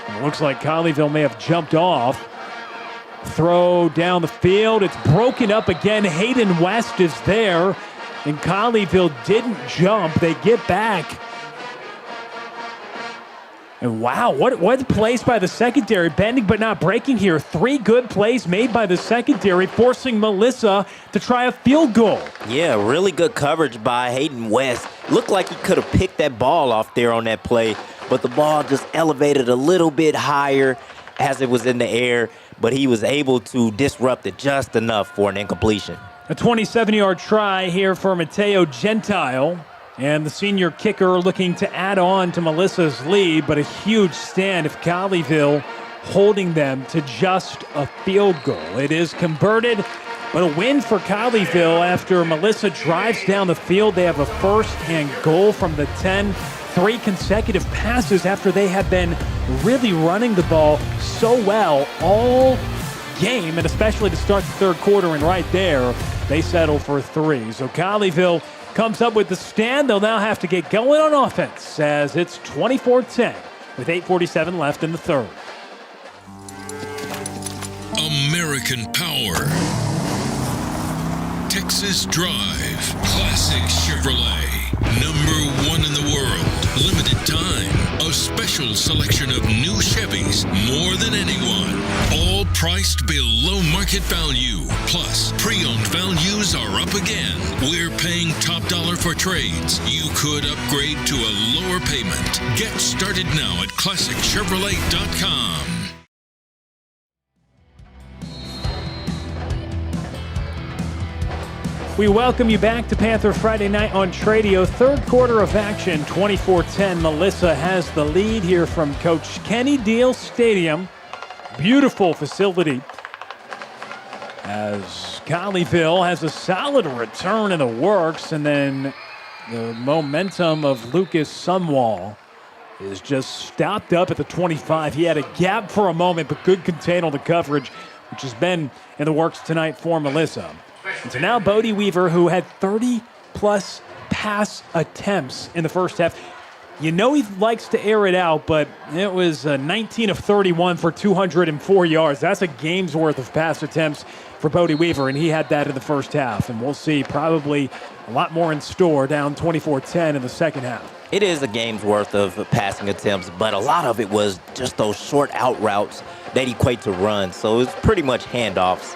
It looks like Colleyville may have jumped off. Throw down the field. It's broken up again. Hayden West is there, and Colleyville didn't jump. They get back. And wow, what plays by the secondary, bending but not breaking here. 3 good plays made by the secondary, forcing Melissa to try a field goal. Yeah, really good coverage by Hayden West. Looked like he could have picked that ball off there on that play, but the ball just elevated a little bit higher, as it was in the air, but he was able to disrupt it just enough for an incompletion. A 27-yard try here for Mateo Gentile. And the senior kicker looking to add on to Melissa's lead, but a huge stand of Colleyville holding them to just a field goal. It is converted, but a win for Colleyville after Melissa drives down the field. They have a first and goal from the 10. 3 consecutive passes after they have been really running the ball so well all game, and especially to start the third quarter, and right there, they settle for 3. So Colleyville comes up with the stand. They'll now have to get going on offense as it's 24-10 with 8:47 left in the third. American Power. Texas Drive. Classic Chevrolet. Number 1 in the world. Limited time. A special selection of new Chevys. More than anyone. All priced below market value. Plus, pre-owned values are up again. We're paying top dollar for trades. You could upgrade to a lower payment. Get started now at ClassicChevrolet.com. We welcome you back to Panther Friday Night on Tradio. Third quarter of action, 24-10. Melissa has the lead here from Coach Kenny Deal Stadium. Beautiful facility as Colleyville has a solid return in the works, and then the momentum of Lucas Sunwall is just stopped up at the 25. He had a gap for a moment, but good contain on the coverage, which has been in the works tonight for Melissa. And so now Bodie Weaver, who had 30-plus pass attempts in the first half. You know he likes to air it out, but it was 19 of 31 for 204 yards. That's a game's worth of pass attempts for Bodie Weaver, and he had that in the first half. And we'll see probably a lot more in store down 24-10 in the second half. It is a game's worth of passing attempts, but a lot of it was just those short out routes that equate to runs. So it's pretty much handoffs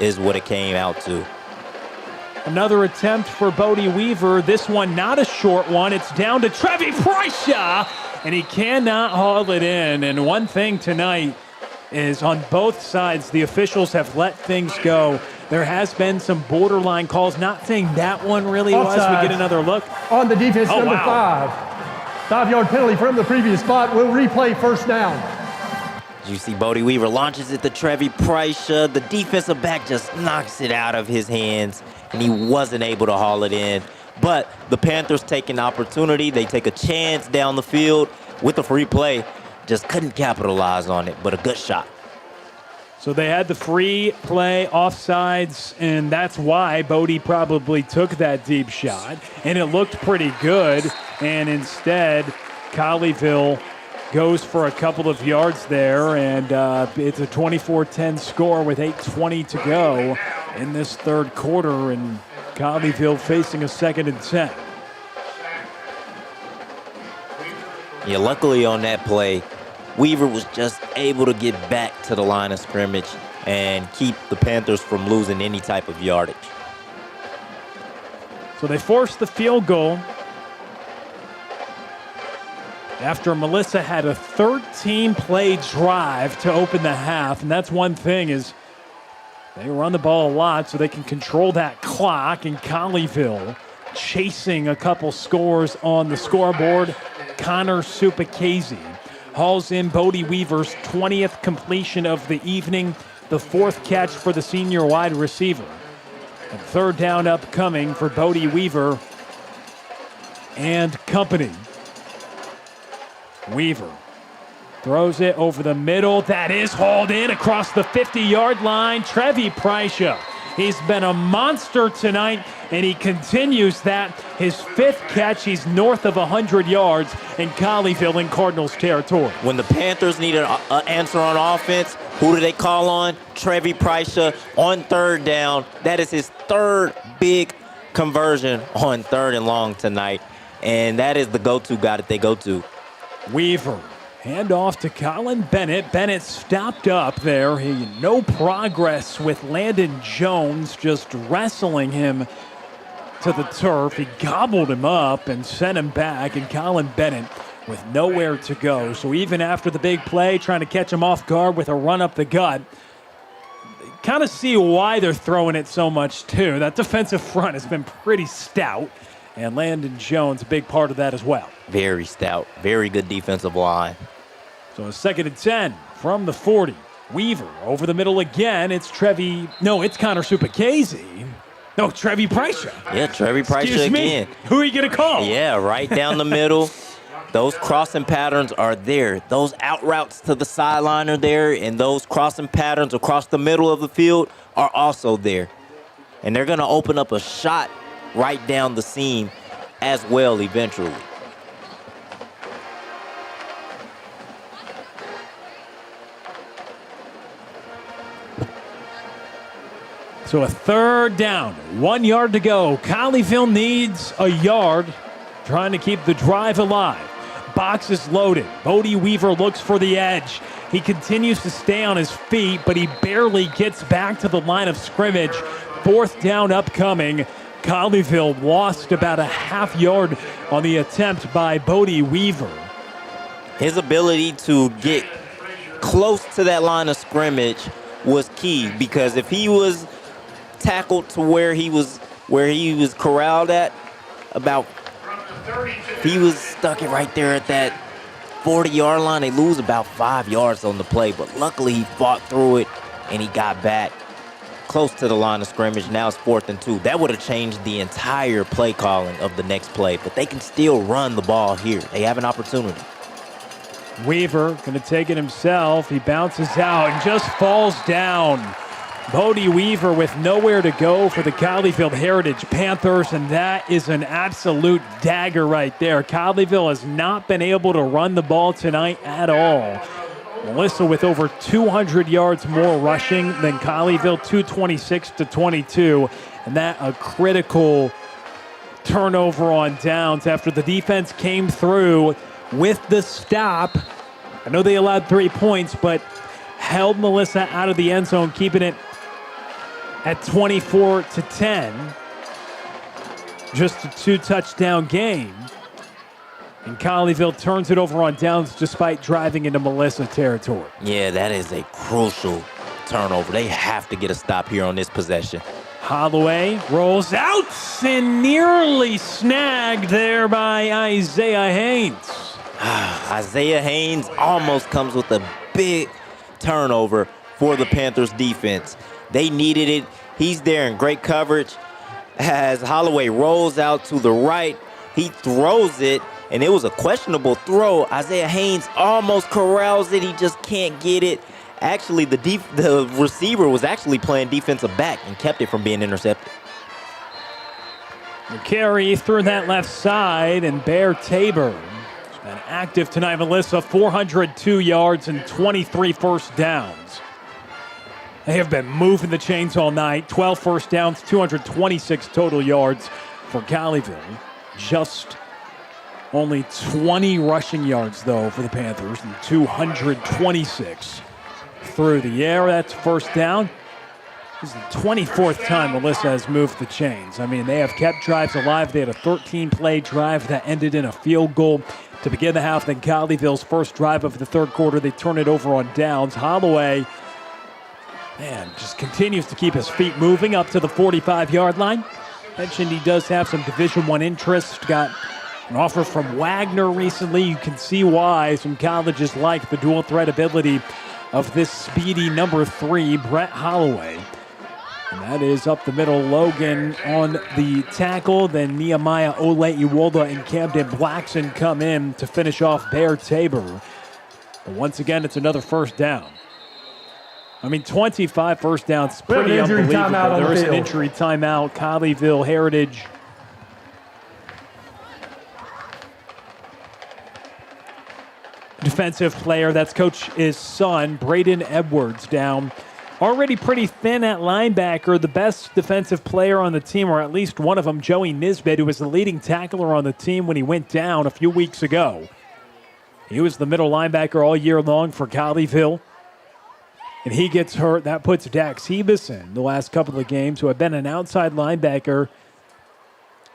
is what it came out to. Another attempt for Bodie Weaver. This one not a short one. It's down to Trevi Prysha, and he cannot haul it in. And one thing tonight is on both sides, the officials have let things go. There has been some borderline calls. Not saying that one really was. We get another look. On the defense, number 5. 5-yard penalty from the previous spot. We'll replay first down. You see Bodie Weaver launches it to Trevi Prysha. The defensive back just knocks it out of his hands, and he wasn't able to haul it in. But the Panthers take an opportunity. They take a chance down the field with a free play. Just couldn't capitalize on it, but a good shot. So they had the free play offsides, and that's why Bodie probably took that deep shot. And it looked pretty good, and instead Colleyville goes for a couple of yards there, and it's a 24-10 score with 8:20 to go in this third quarter, and Colleyville facing a 2nd and 10. Yeah, luckily on that play, Weaver was just able to get back to the line of scrimmage and keep the Panthers from losing any type of yardage. So they forced the field goal after Melissa had a 13-play drive to open the half. And that's one thing, is they run the ball a lot so they can control that clock. And Colleyville chasing a couple scores on the scoreboard. Connor Supakase hauls in Bodie Weaver's 20th completion of the evening, the 4th catch for the senior wide receiver. And third down upcoming for Bodie Weaver and company. Weaver throws it over the middle. That is hauled in across the 50-yard line. Trevi Prysha. He's been a monster tonight, and he continues that. His 5th catch, he's north of 100 yards in Colleyville in Cardinals territory. When the Panthers need an answer on offense, who do they call on? Trevi Prysha on third down. That is his 3rd big conversion on 3rd and long tonight, and that is the go-to guy that they go to. Weaver, handoff to Colin Bennett. Bennett stopped up there. No progress with Landon Jones, just wrestling him to the turf. He gobbled him up and sent him back, and Colin Bennett with nowhere to go. So even after the big play, trying to catch him off guard with a run up the gut, kind of see why they're throwing it so much too. That defensive front has been pretty stout, and Landon Jones a big part of that as well. Very stout. Very good defensive line. So a 2nd and 10 from the 40. Weaver over the middle again. It's Connor Supacase. No, Trevi Prycha. Yeah, Trevi Prycha again. Who are you going to call? Yeah, right down the middle. Those crossing patterns are there. Those out routes to the sideline are there, and those crossing patterns across the middle of the field are also there. And they're going to open up a shot right down the seam as well eventually. So a 3rd down, 1 yard to go. Colleyville needs a yard, trying to keep the drive alive. Box is loaded. Bodie Weaver looks for the edge. He continues to stay on his feet, but he barely gets back to the line of scrimmage. 4th down upcoming. Colleyville lost about a half yard on the attempt by Bodie Weaver. His ability to get close to that line of scrimmage was key, because if he was tackled to where he was corralled at, he was stuck right there at that 40-yard line. They lose about 5 yards on the play, but luckily he fought through it and he got back close to the line of scrimmage. Now it's 4th and 2. That would have changed the entire play calling of the next play, but they can still run the ball here. They have an opportunity. Weaver going to take it himself. He bounces out and just falls down. Bodie Weaver with nowhere to go for the Colleyville Heritage Panthers, and that is an absolute dagger right there. Colleyville has not been able to run the ball tonight at all. Melissa with over 200 yards more rushing than Colleyville, 226-22, and that a critical turnover on downs after the defense came through with the stop. I know they allowed 3 points, but held Melissa out of the end zone, keeping it at 24-10. Just a 2-touchdown game. And Colleyville turns it over on downs despite driving into Melissa territory. Yeah, that is a crucial turnover. They have to get a stop here on this possession. Holloway rolls out and nearly snagged there by Isaiah Haynes. Isaiah Haynes almost comes with a big turnover for the Panthers defense. They needed it. He's there in great coverage. As Holloway rolls out to the right, he throws it, and it was a questionable throw. Isaiah Haynes almost corrals it. He just can't get it. Actually, the receiver was actually playing defensive back and kept it from being intercepted. The carry through that left side, and Bear Tabor has been active tonight, Melissa. 402 yards and 23 first downs. They have been moving the chains all night. 12 first downs, 226 total yards for Colleyville. Just only 20 rushing yards, though, for the Panthers, and 226 through the air. That's first down. This is the 24th time Melissa has moved the chains. I mean, they have kept drives alive. They had a 13-play drive that ended in a field goal to begin the half. Then Colleyville's first drive of the third quarter, they turn it over on downs. Holloway, man, just continues to keep his feet moving up to the 45-yard line. Mentioned he does have some Division I interest. Got an offer from Wagner recently. You can see why some colleges like the dual threat ability of this speedy number 3, Brett Holloway. And that is up the middle. Logan on the tackle. Then Nehemiah Ole-Iwolda and Camden Blackson come in to finish off Bear Tabor. But once again, it's another first down. I mean, 25 first downs, pretty unbelievable. There's an injury timeout. Colleyville Heritage. Defensive player, that's Coach's son, Braden Edwards, down. Already pretty thin at linebacker. The best defensive player on the team, or at least one of them, Joey Nisbet, who was the leading tackler on the team when he went down a few weeks ago. He was the middle linebacker all year long for Colleyville. And he gets hurt. That puts Dax Hebison the last couple of games, who have been an outside linebacker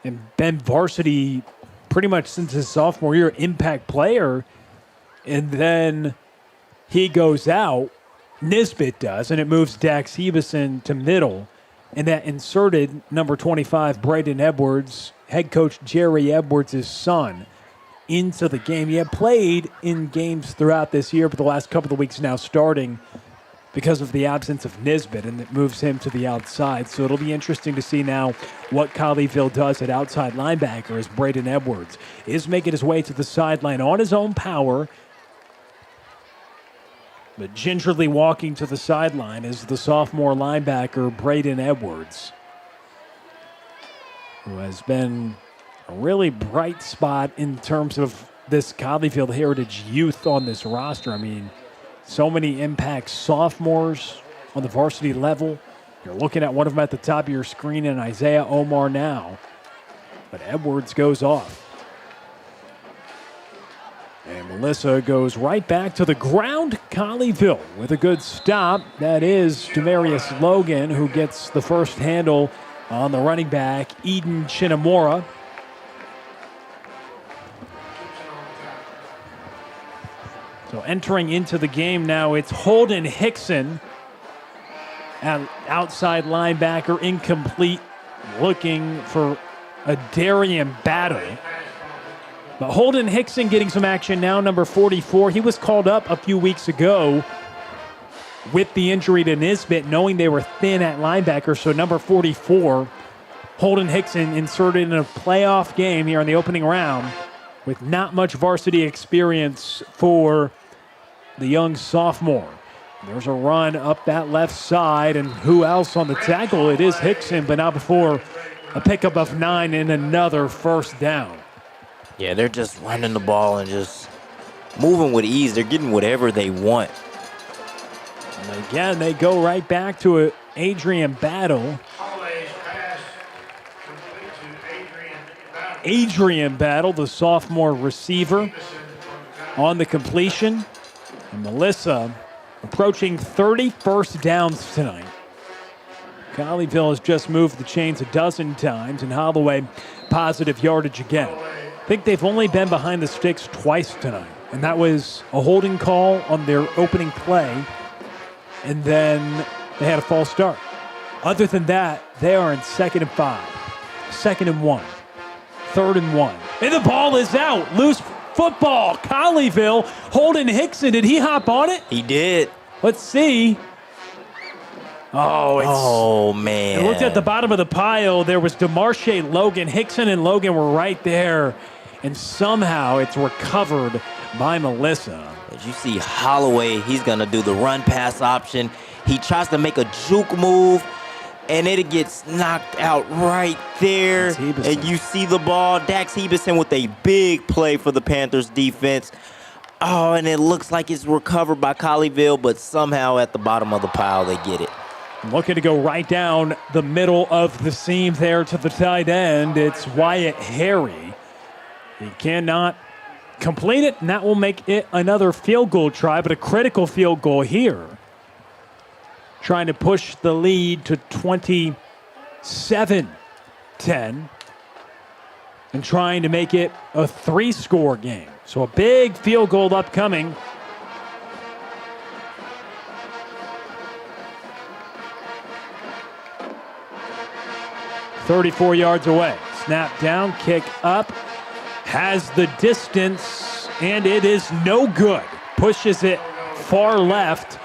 and been varsity pretty much since his sophomore year, impact player. And then he goes out, Nisbet does, and it moves Dax Hebeson to middle. And that inserted number 25, Braden Edwards, head coach Jerry Edwards' son, into the game. He had played in games throughout this year, but the last couple of weeks now starting because of the absence of Nisbet, and it moves him to the outside. So it'll be interesting to see now what Colleyville does at outside linebacker as Braden Edwards is making his way to the sideline on his own power, but gingerly walking to the sideline is the sophomore linebacker, Braden Edwards, who has been a really bright spot in terms of this Colleyville Heritage youth on this roster. I mean, so many impact sophomores on the varsity level. You're looking at one of them at the top of your screen in Isaiah Omar now. But Edwards goes off. And Melissa goes right back to the ground. Colleyville with a good stop. That is Demarius Logan, who gets the first handle on the running back, Eden Chinamora. So entering into the game now, it's Holden Hickson at outside linebacker, incomplete, looking for a Darian Battle. But Holden Hickson getting some action now, number 44. He was called up a few weeks ago with the injury to Nisbet, knowing they were thin at linebacker. So number 44, Holden Hickson, inserted in a playoff game here in the opening round with not much varsity experience for the young sophomore. There's a run up that left side, and who else on the tackle? It is Hickson, but not before a pickup of 9 and another first down. Yeah, they're just running the ball and just moving with ease. They're getting whatever they want. And again, they go right back to it. Adrian Battle. Adrian Battle, the sophomore receiver, on the completion. And Melissa approaching 30 first downs tonight. Colleyville has just moved the chains a dozen times, and Holloway positive yardage again. I think they've only been behind the sticks twice tonight, and that was a holding call on their opening play, and then they had a false start. Other than that, they are in 2nd and 5, 2nd and 1, 3rd and 1. And the ball is out. Loose football. Colleyville. Holden Hickson, did he hop on it? He did. Let's see. Oh, man. I looked at the bottom of the pile. There was DeMarshe Logan. Hickson and Logan were right there, and somehow it's recovered by Melissa. As you see Holloway, he's going to do the run-pass option. He tries to make a juke move, and it gets knocked out right there. And you see the ball. Dax Hebeson with a big play for the Panthers defense. Oh, and it looks like it's recovered by Colleyville, but somehow at the bottom of the pile, they get it. Looking to go right down the middle of the seam there to the tight end. It's Wyatt Harry. He cannot complete it, and that will make it another field goal try, but a critical field goal here. Trying to push the lead to 27-10 and trying to make it a 3-score game. So a big field goal upcoming. ...34 yards away. Snap down, kick up. Has the distance, and it is no good. Pushes it far left,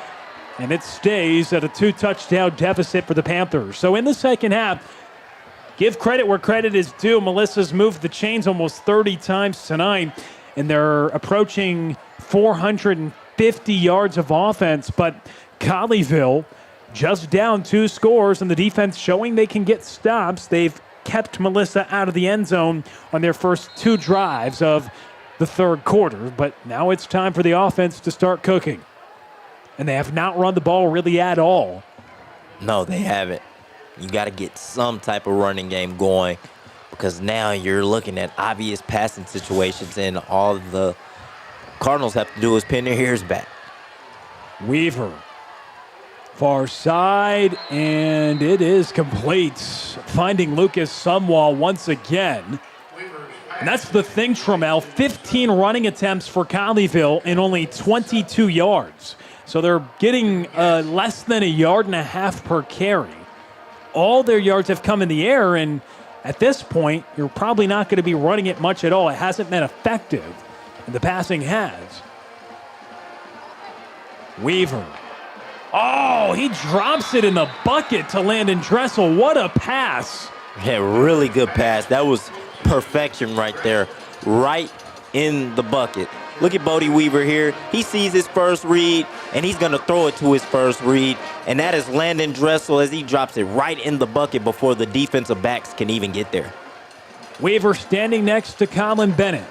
and it stays at a 2-touchdown deficit for the Panthers. So in the second half, give credit where credit is due. Melissa's moved the chains almost 30 times tonight, and they're approaching 450 yards of offense. But Colleyville just down 2 scores, and the defense showing they can get stops. They've kept Melissa out of the end zone on their first 2 drives of the third quarter. But now it's time for the offense to start cooking. And they have not run the ball really at all. No, they haven't. You got to get some type of running game going, because now you're looking at obvious passing situations, and all the Cardinals have to do is pin their ears back. Weaver, far side, and it is complete. Finding Lucas Sumwall once again. And that's the thing, Trammell. 15 running attempts for Colleyville and only 22 yards. So they're getting less than 1.5 yards per carry. All their yards have come in the air, and at this point, you're probably not going to be running it much at all. It hasn't been effective, and the passing has. Weaver. Oh, he drops it in the bucket to Landon Dressel. What a pass. Yeah, really good pass. That was perfection right there, right in the bucket. Look at Bodie Weaver here. He sees his first read, and he's going to throw it to his first read, and that is Landon Dressel as he drops it right in the bucket before the defensive backs can even get there. Weaver standing next to Colin Bennett.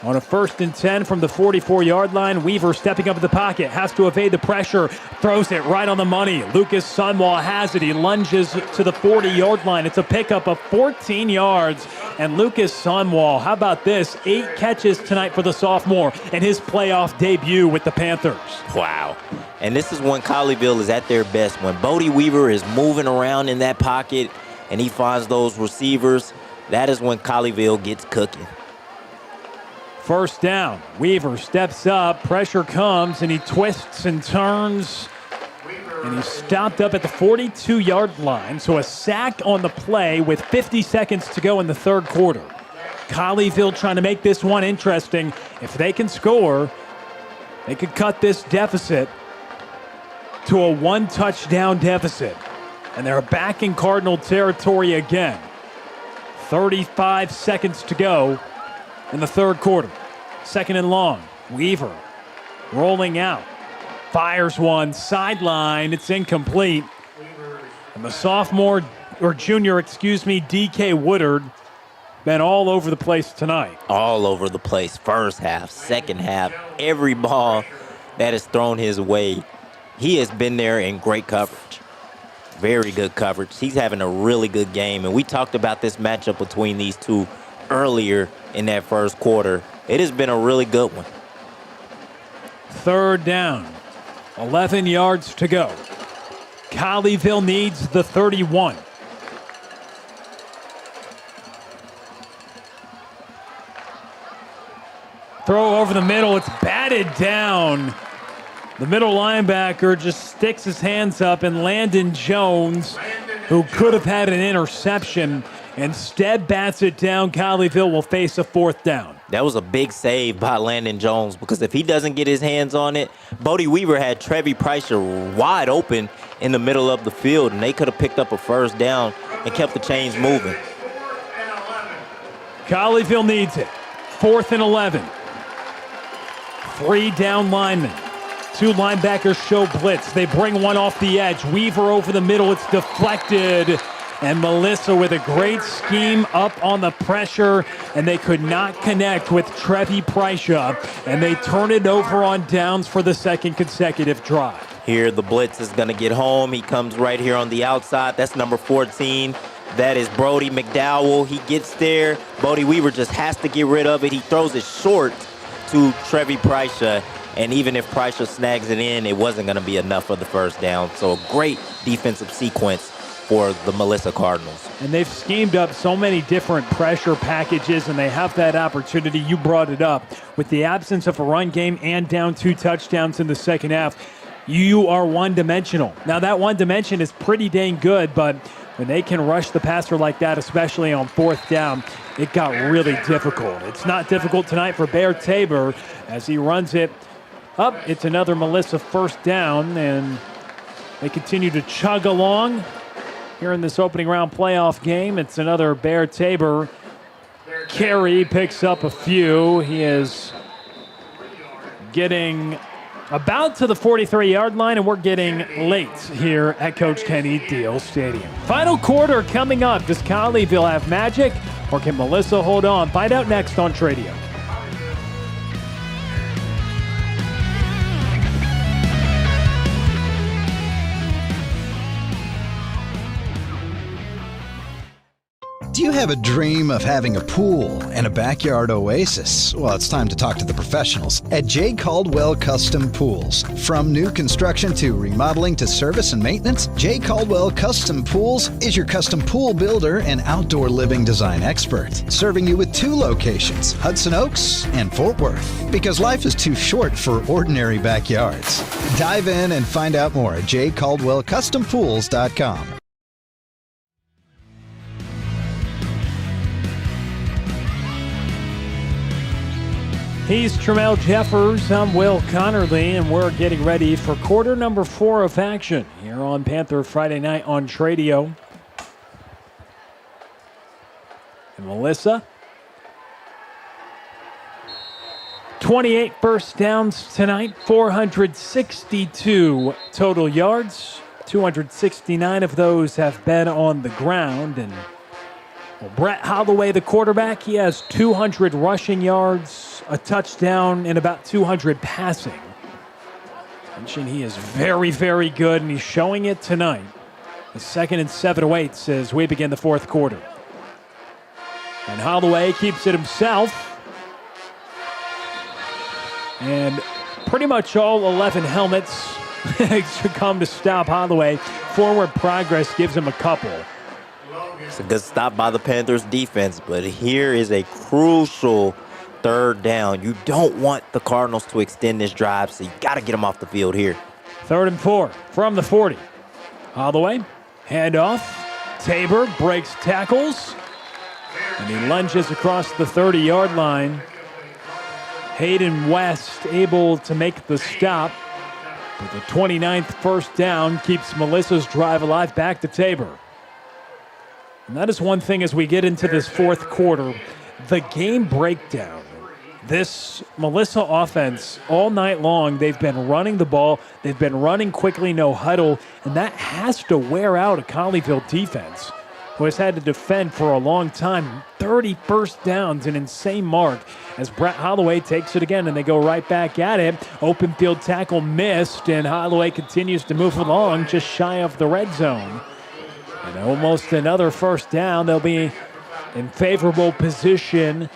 On a 1st and 10 from the 44-yard line, Weaver stepping up in the pocket, has to evade the pressure, throws it right on the money. Lucas Sunwall has it. He lunges to the 40-yard line. It's a pickup of 14 yards. And Lucas Sunwall, how about this? 8 catches tonight for the sophomore in his playoff debut with the Panthers. Wow. And this is when Colleyville is at their best. When Bodie Weaver is moving around in that pocket and he finds those receivers, that is when Colleyville gets cooking. 1st down. Weaver steps up, pressure comes, and he twists and turns. And he's stopped up at the 42-yard line, so a sack on the play with 50 seconds to go in the 3rd quarter. Colleyville trying to make this one interesting. If they can score, they could cut this deficit to a 1-touchdown deficit. And they're back in Cardinal territory again. 35 seconds to go in the 3rd quarter. 2nd and long. Weaver rolling out. Fires one. Sideline. It's incomplete. And the sophomore, or junior, DK Woodard, been all over the place tonight. All over the place. First half, second half. Every ball that is thrown his way, he has been there in great coverage. Very good coverage. He's having a really good game. And we talked about this matchup between these two earlier in that 1st quarter. It has been a really good one. 3rd down. 11 yards to go. Colleyville needs the 31. Throw over the middle. It's batted down. The middle linebacker just sticks his hands up, and Landon Jones, who could have had an interception, instead bats it down. Colleyville will face a 4th down. That was a big save by Landon Jones, because if he doesn't get his hands on it, Bodie Weaver had Trevi Preischer wide open in the middle of the field, and they could have picked up a 1st down and kept the chains moving. Colleyville needs it. 4th and 11. 3 down linemen. 2 linebackers show blitz. They bring one off the edge. Weaver over the middle. It's deflected. And Melissa with a great scheme up on the pressure, and they could not connect with Trevi Preischer, and they turn it over on downs for the 2nd consecutive drive. Here, the blitz is going to get home. He comes right here on the outside. That's number 14. That is Brody McDowell. He gets there. Bodie Weaver just has to get rid of it. He throws it short to Trevi Preischer, and even if Preischer snags it in, it wasn't going to be enough for the 1st down. So a great defensive sequence for the Melissa Cardinals. And they've schemed up so many different pressure packages, and they have that opportunity. You brought it up. With the absence of a run game and down 2 touchdowns in the 2nd half, you are one-dimensional. Now, that one dimension is pretty dang good, but when they can rush the passer like that, especially on 4th down, it got really difficult. It's not difficult tonight for Bear Tabor as he runs it up. It's another Melissa 1st down, and they continue to chug along. Here in this opening round playoff game, it's another Bear Tabor carry, picks up a few. He is getting about to the 43-yard line, and we're getting late here at Coach Kenny Deal Stadium. Final quarter coming up. Does Colleyville have magic, or can Melissa hold on? Find out next on Tradio. Do you have a dream of having a pool and a backyard oasis? Well, it's time to talk to the professionals at J. Caldwell Custom Pools. From new construction to remodeling to service and maintenance, J. Caldwell Custom Pools is your custom pool builder and outdoor living design expert, serving you with 2 locations, Hudson Oaks and Fort Worth. Because life is too short for ordinary backyards. Dive in and find out more at jcaldwellcustompools.com. He's Tramel Jeffers. I'm Will Connerly, and we're getting ready for quarter number 4 of action here on Panther Friday Night on Tradio. And Melissa, 28 first downs tonight, 462 total yards. 269 of those have been on the ground. And Brett Holloway, the quarterback, he has 200 rushing yards, a touchdown, and about 200 passing. Mentioned he is very, very good, and he's showing it tonight. The 2nd and 7-8 as we begin the 4th quarter. And Holloway keeps it himself. And pretty much all 11 helmets should come to stop Holloway. Forward progress gives him a couple. It's a good stop by the Panthers defense, but here is a crucial 3rd down. You don't want the Cardinals to extend this drive, so you got to get them off the field here. 3rd and 4 from the 40. Holloway, handoff. Tabor breaks tackles, and he lunges across the 30-yard line. Hayden West able to make the stop, but the 29th first down keeps Melissa's drive alive. Back to Tabor. And that is one thing as we get into this 4th quarter, the game breakdown. This Melissa offense, all night long, they've been running the ball. They've been running quickly, no huddle, and that has to wear out a Colleyville defense who has had to defend for a long time. 30 first downs, an insane mark, as Brett Holloway takes it again, and they go right back at it. Open field tackle missed, and Holloway continues to move along just shy of the red zone. And almost another first down. They'll be in favorable position.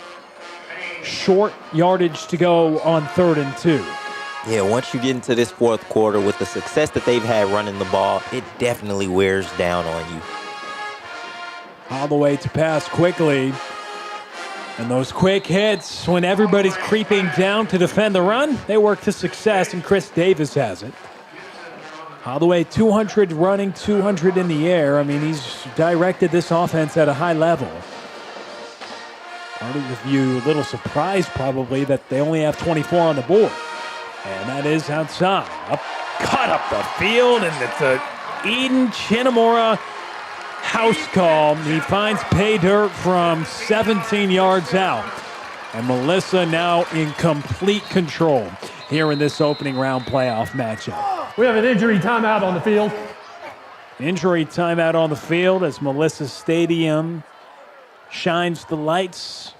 Short yardage to go on 3rd and 2. Yeah, once you get into this 4th quarter with the success that they've had running the ball, it definitely wears down on you. Holloway to pass quickly. And those quick hits, when everybody's creeping down to defend the run, they work to success, and Chris Davis has it. Holloway, 200 running, 200 in the air. I mean, he's directed this offense at a high level. Part of you a little surprised probably that they only have 24 on the board. And that is outside. Cut up the field, and it's a Eden Chinnamora house call. He finds pay dirt from 17 yards out. And Melissa now in complete control here in this opening round playoff matchup. We have an injury timeout on the field. Injury timeout on the field as Melissa Stadium shines the lights.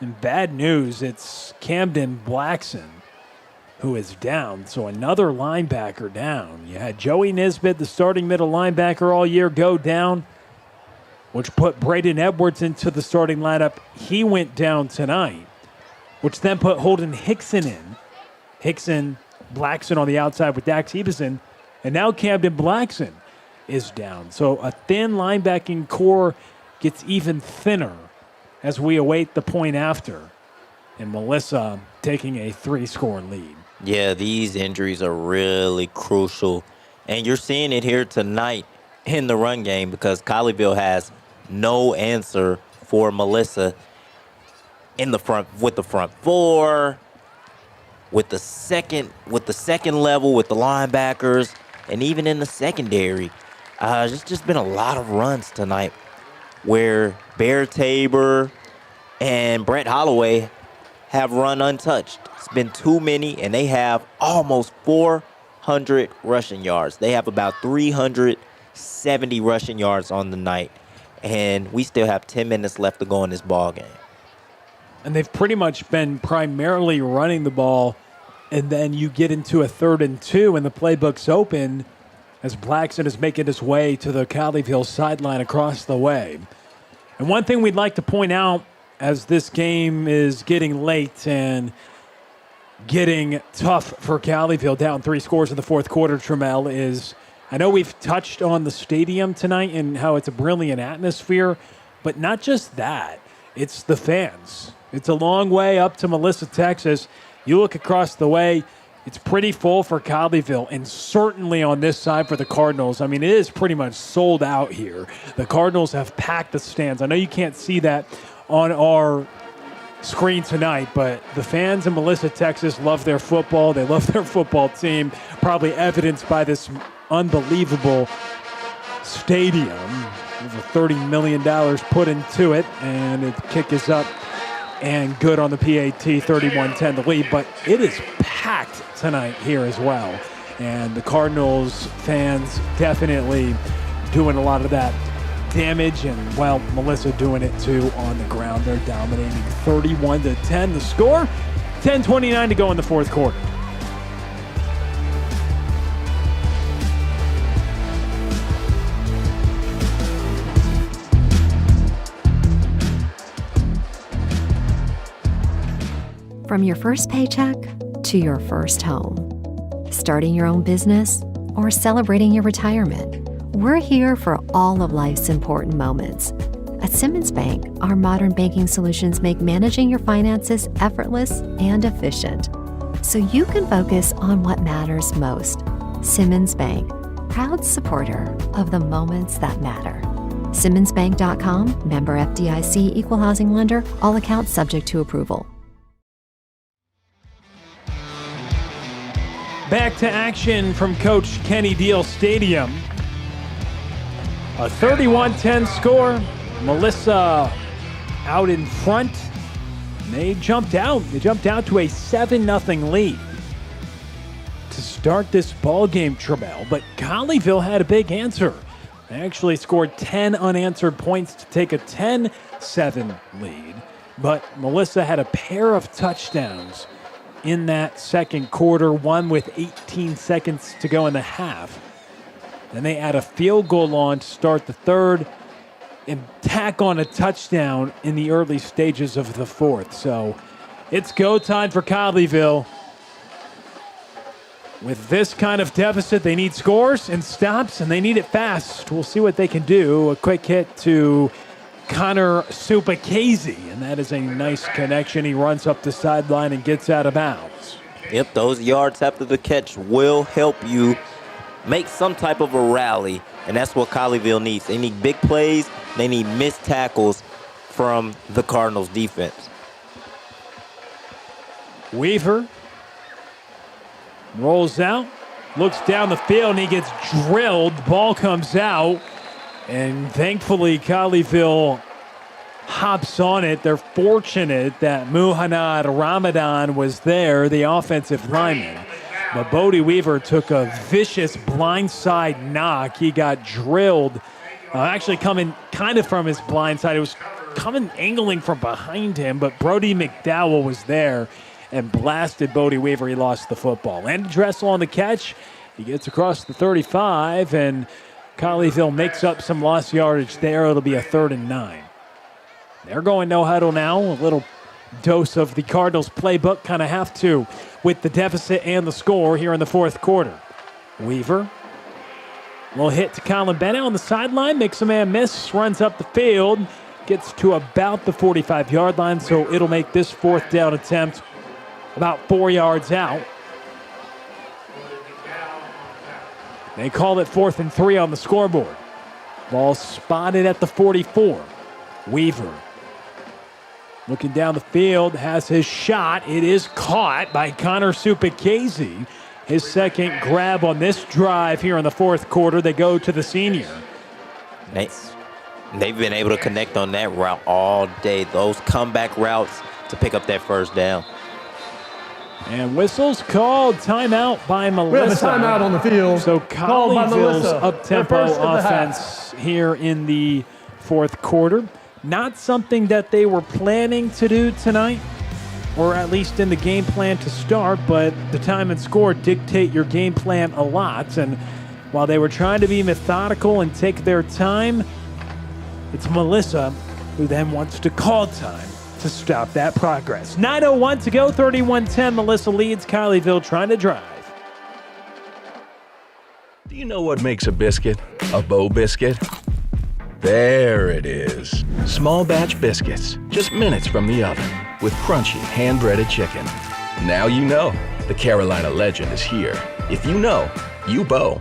And bad news, it's Camden Blackson who is down. So another linebacker down. You had Joey Nisbet, the starting middle linebacker all year, go down, which put Braden Edwards into the starting lineup. He went down tonight, which then put Holden Hickson in. Hickson, Blackson on the outside with Dax Ebeson, and now Camden Blackson is down. So a thin linebacking core gets even thinner as we await the point after. And Melissa taking a 3-score lead. Yeah, these injuries are really crucial. And you're seeing it here tonight in the run game because Colleyville has no answer for Melissa in the front, with the front 4, with the second level, with the linebackers, and even in the secondary. There's just been a lot of runs tonight where Bear Tabor and Brett Holloway have run untouched. It's been too many, and they have almost 400 rushing yards. They have about 370 rushing yards on the night, and we still have 10 minutes left to go in this ball game. And they've pretty much been primarily running the ball, and then you get into a 3rd and 2, and the playbook's open. as Blackson is making his way to the Colleyville sideline across the way. And one thing we'd like to point out as this game is getting late and getting tough for Colleyville, down 3 scores in the fourth quarter, Trammell, is I know we've touched on the stadium tonight and how it's a brilliant atmosphere, but not just that. It's the fans. It's a long way up to Melissa, Texas. You look across the way, it's pretty full for Colleyville, and certainly on this side for the Cardinals. I mean, it is pretty much sold out here. The Cardinals have packed the stands. I know you can't see that on our screen tonight, but the fans in Melissa, Texas love their football. They love their football team, probably evidenced by this unbelievable stadium. Over $30 million put into it, and the kick is up and good on the PAT, 31-10 the lead, but it is packed tonight here as well. And the Cardinals fans definitely doing a lot of that damage, and, well, Melissa doing it too on the ground. They're dominating 31-10 the score. 10:29 to go in the fourth quarter. From your first paycheck to your first home, starting your own business or celebrating your retirement, we're here for all of life's important moments. At Simmons Bank, our modern banking solutions make managing your finances effortless and efficient, so you can focus on what matters most. Simmons Bank, proud supporter of the moments that matter. SimmonsBank.com, member FDIC, equal housing lender, all accounts subject to approval. Back to action from Coach Kenny Deal Stadium. A 31-10 score. Melissa out in front. They jumped out. They jumped out to a 7-0 lead to start this ball game, Trammell. But Colleyville had a big answer. They actually scored 10 unanswered points to take a 10-7 lead. But Melissa had a pair of touchdowns in that second quarter, one with 18 seconds to go in the half. Then they add a field goal on to start the third and tack on a touchdown in the early stages of the fourth. So it's go time for Colleyville. With this kind of deficit, they need scores and stops, and they need it fast. We'll see what they can do. A quick hit to Connor Supakase, and that is a nice connection. He runs up the sideline and gets out of bounds. Yep, those yards after the catch will help you make some type of a rally, and that's what Colleyville needs. They need big plays. They need missed tackles from the Cardinals defense. Weaver rolls out, looks down the field, and he gets drilled. Ball comes out. And thankfully, Colleyville hops on it. They're fortunate that Muhannad Ramadan was there, the offensive lineman. But Bodie Weaver took a vicious blindside knock. He got drilled, actually coming kind of from his blind side. It was coming angling from behind him, but Brody McDowell was there and blasted Bodie Weaver. He lost the football. And Dressel on the catch. He gets across the 35, and Colleyville makes up some lost yardage there. It'll be a 3rd and 9. They're going no huddle now. A little dose of the Cardinals playbook. Kind of have to with the deficit and the score here in the fourth quarter. Weaver. Little hit to Colin Bennett on the sideline. Makes a man miss. Runs up the field. Gets to about the 45-yard line. So it'll make this 4th down attempt about 4 yards out. They call it 4th and 3 on the scoreboard. Ball spotted at the 44. Weaver looking down the field, has his shot. It is caught by Connor Supakase. His second grab on this drive here in the fourth quarter. They go to the senior. They've been able to connect on that route all day. Those comeback routes to pick up that first down. And whistles called. Timeout by Melissa. We have a timeout on the field. So Colleyville's up-tempo offense here in the fourth quarter. Not something that they were planning to do tonight, or at least in the game plan to start, but the time and score dictate your game plan a lot. And while they were trying to be methodical and take their time, it's Melissa who then wants to call time to stop that progress. 9:01 to go, 31-10. Melissa leads. Colleyville trying to drive. Do you know what makes a biscuit a Bo biscuit? There it is. Small batch biscuits, just minutes from the oven, with crunchy hand-breaded chicken. Now you know the Carolina legend is here. If you know, you Bo.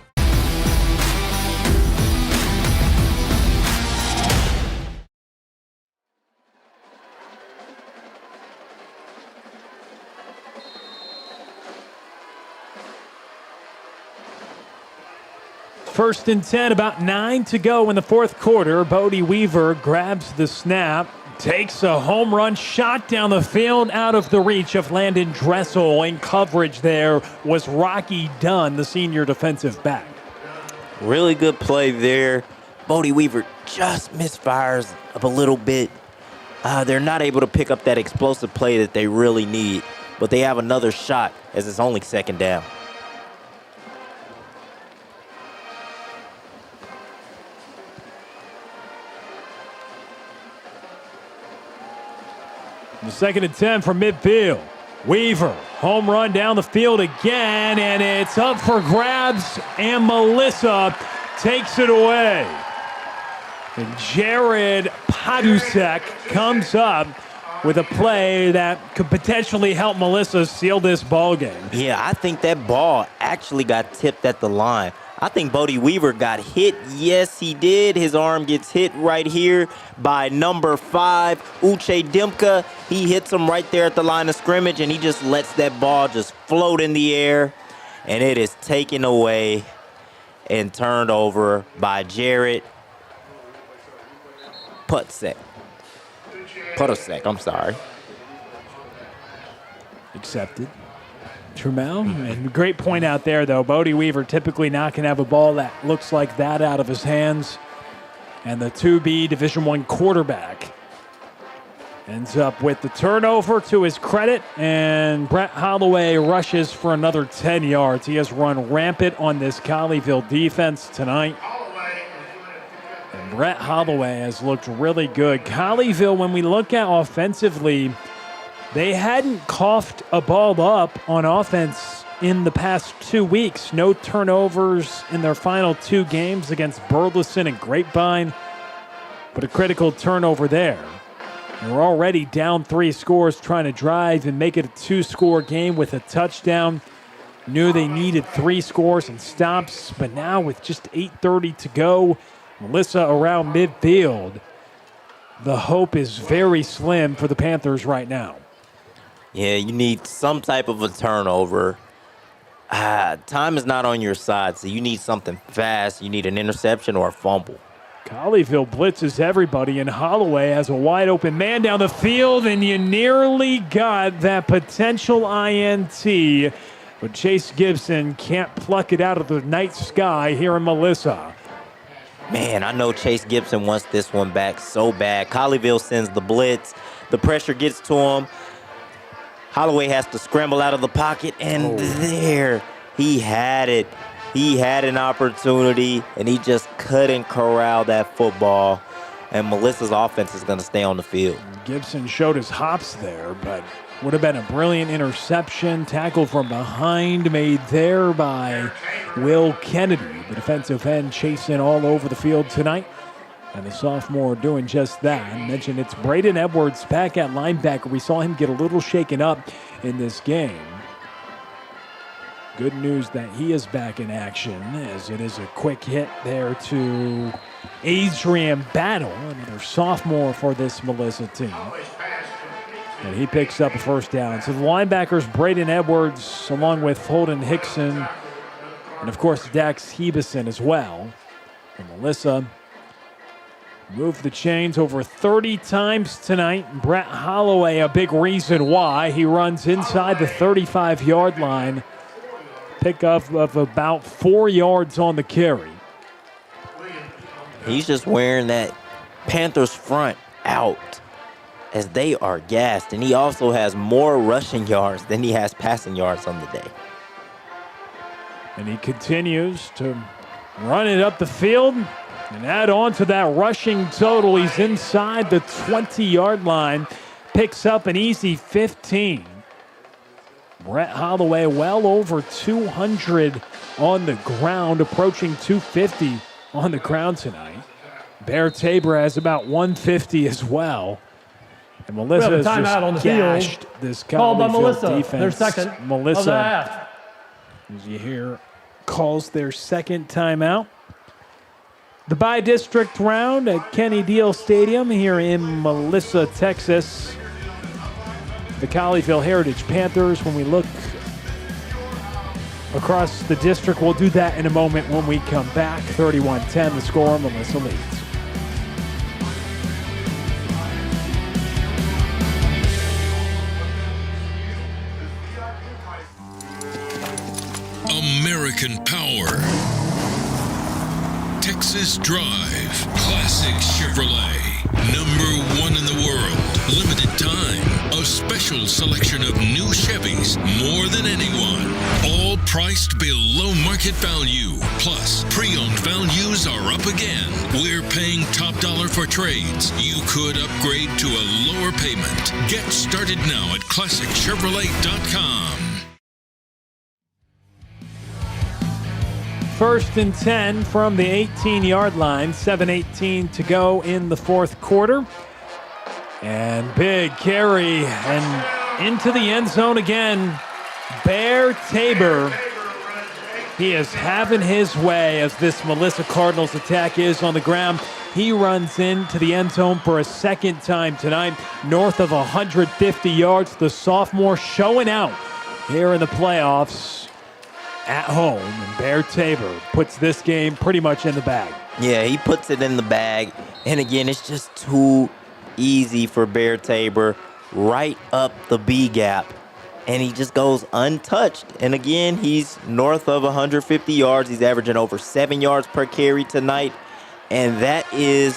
First and 10, about 9 to go in the fourth quarter. Bodie Weaver grabs the snap, takes a home run shot down the field out of the reach of Landon Dressel. In coverage there was Rocky Dunn, the senior defensive back. Really good play there. Bodie Weaver just misfires up a little bit. They're not able to pick up that explosive play that they really need, but they have another shot as it's only second down. The second and 10 from midfield. Weaver, home run down the field again, and it's up for grabs, and Melissa takes it away. And Jared Padusek comes up with a play that could potentially help Melissa seal this ball game. Yeah, I think that ball actually got tipped at the line. I think Bodie Weaver got hit. Yes, he did. His arm gets hit right here by number 5, Uche Dimka. He hits him right there at the line of scrimmage, and he just lets that ball just float in the air, and it is taken away and turned over by Jared Padusek, I'm sorry. Accepted. Trumel, and great point out there, though. Bodie Weaver typically not going to have a ball that looks like that out of his hands. And the 2B Division I quarterback ends up with the turnover to his credit, and Brett Holloway rushes for another 10 yards. He has run rampant on this Colleyville defense tonight. And Brett Holloway has looked really good. Colleyville, when we look at offensively, they hadn't coughed a ball up on offense in the past 2 weeks. No turnovers in their final 2 games against Burleson and Grapevine, but a critical turnover there. They were already down 3 scores trying to drive and make it a 2-score game with a touchdown. Knew they needed 3 scores and stops, but now with just 8:30 to go, Melissa around midfield, the hope is very slim for the Panthers right now. Yeah, you need some type of a turnover. Time is not on your side, so you need something fast. You need an interception or a fumble. Colleyville blitzes everybody, and Holloway has a wide-open man down the field, and you nearly got that potential INT, but Chase Gibson can't pluck it out of the night sky here in Melissa. Man, I know Chase Gibson wants this one back so bad. Colleyville sends the blitz. The pressure gets to him. Holloway has to scramble out of the pocket, and there, he had it. He had an opportunity, and he just couldn't corral that football. And Melissa's offense is going to stay on the field. Gibson showed his hops there, but would have been a brilliant interception. Tackle from behind made there by Will Kennedy, the defensive end, chasing all over the field tonight. And the sophomore doing just that. I mentioned it's Braden Edwards back at linebacker. We saw him get a little shaken up in this game. Good news that he is back in action, as it is a quick hit there to Adrian Battle, another sophomore for this Melissa team. And he picks up a first down. So the linebackers, Braden Edwards, along with Holden Hickson, and of course Dax Hebeson as well. And Melissa moved the chains over 30 times tonight. Brett Holloway, a big reason why. He runs inside the 35-yard line. Pickup of about 4 yards on the carry. He's just wearing that Panthers front out as they are gassed. And he also has more rushing yards than he has passing yards on the day. And he continues to run it up the field and add on to that rushing total. He's inside the 20-yard line. Picks up an easy 15. Brett Holloway well over 200 on the ground, approaching 250 on the ground tonight. Bear Tabor has about 150 as well. And Melissa has timeout on the gashed field. this Called by Melissa, defense. their second Melissa, of the half. as you hear, calls their second timeout. The by-district round at Kenny Deal Stadium here in Melissa, Texas. The Colleyville Heritage Panthers, when we look across the district, we'll do that in a moment when we come back. 31-10 the score, Melissa leads. American Power. Texas Drive. Classic Chevrolet. #1 in the world. Limited time. A special selection of new Chevys. More than anyone. All priced below market value. Plus, pre-owned values are up again. We're paying top dollar for trades. You could upgrade to a lower payment. Get started now at ClassicChevrolet.com. 1st and 10 from the 18-yard line. 7:18 to go in the fourth quarter. And big carry and into the end zone again. Bear Tabor. He is having his way as this Melissa Cardinals attack is on the ground. He runs into the end zone for a second time tonight. North of 150 yards. The sophomore showing out here in the playoffs. At home, and Bear Tabor puts this game pretty much in the bag. Yeah, he puts it in the bag. And again, it's just too easy for Bear Tabor. Right up the B gap. And he just goes untouched. And again, he's north of 150 yards. He's averaging over 7 yards per carry tonight. And that is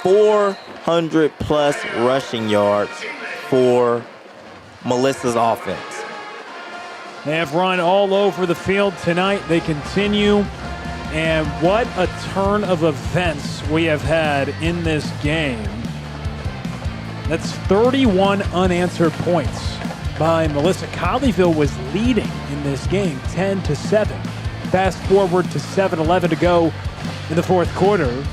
400-plus rushing yards for Melissa's offense. They have run all over the field tonight. They continue. And what a turn of events we have had in this game. That's 31 unanswered points by Melissa. Colleyville was leading in this game 10-7. Fast forward to 7:11 to go in the fourth quarter,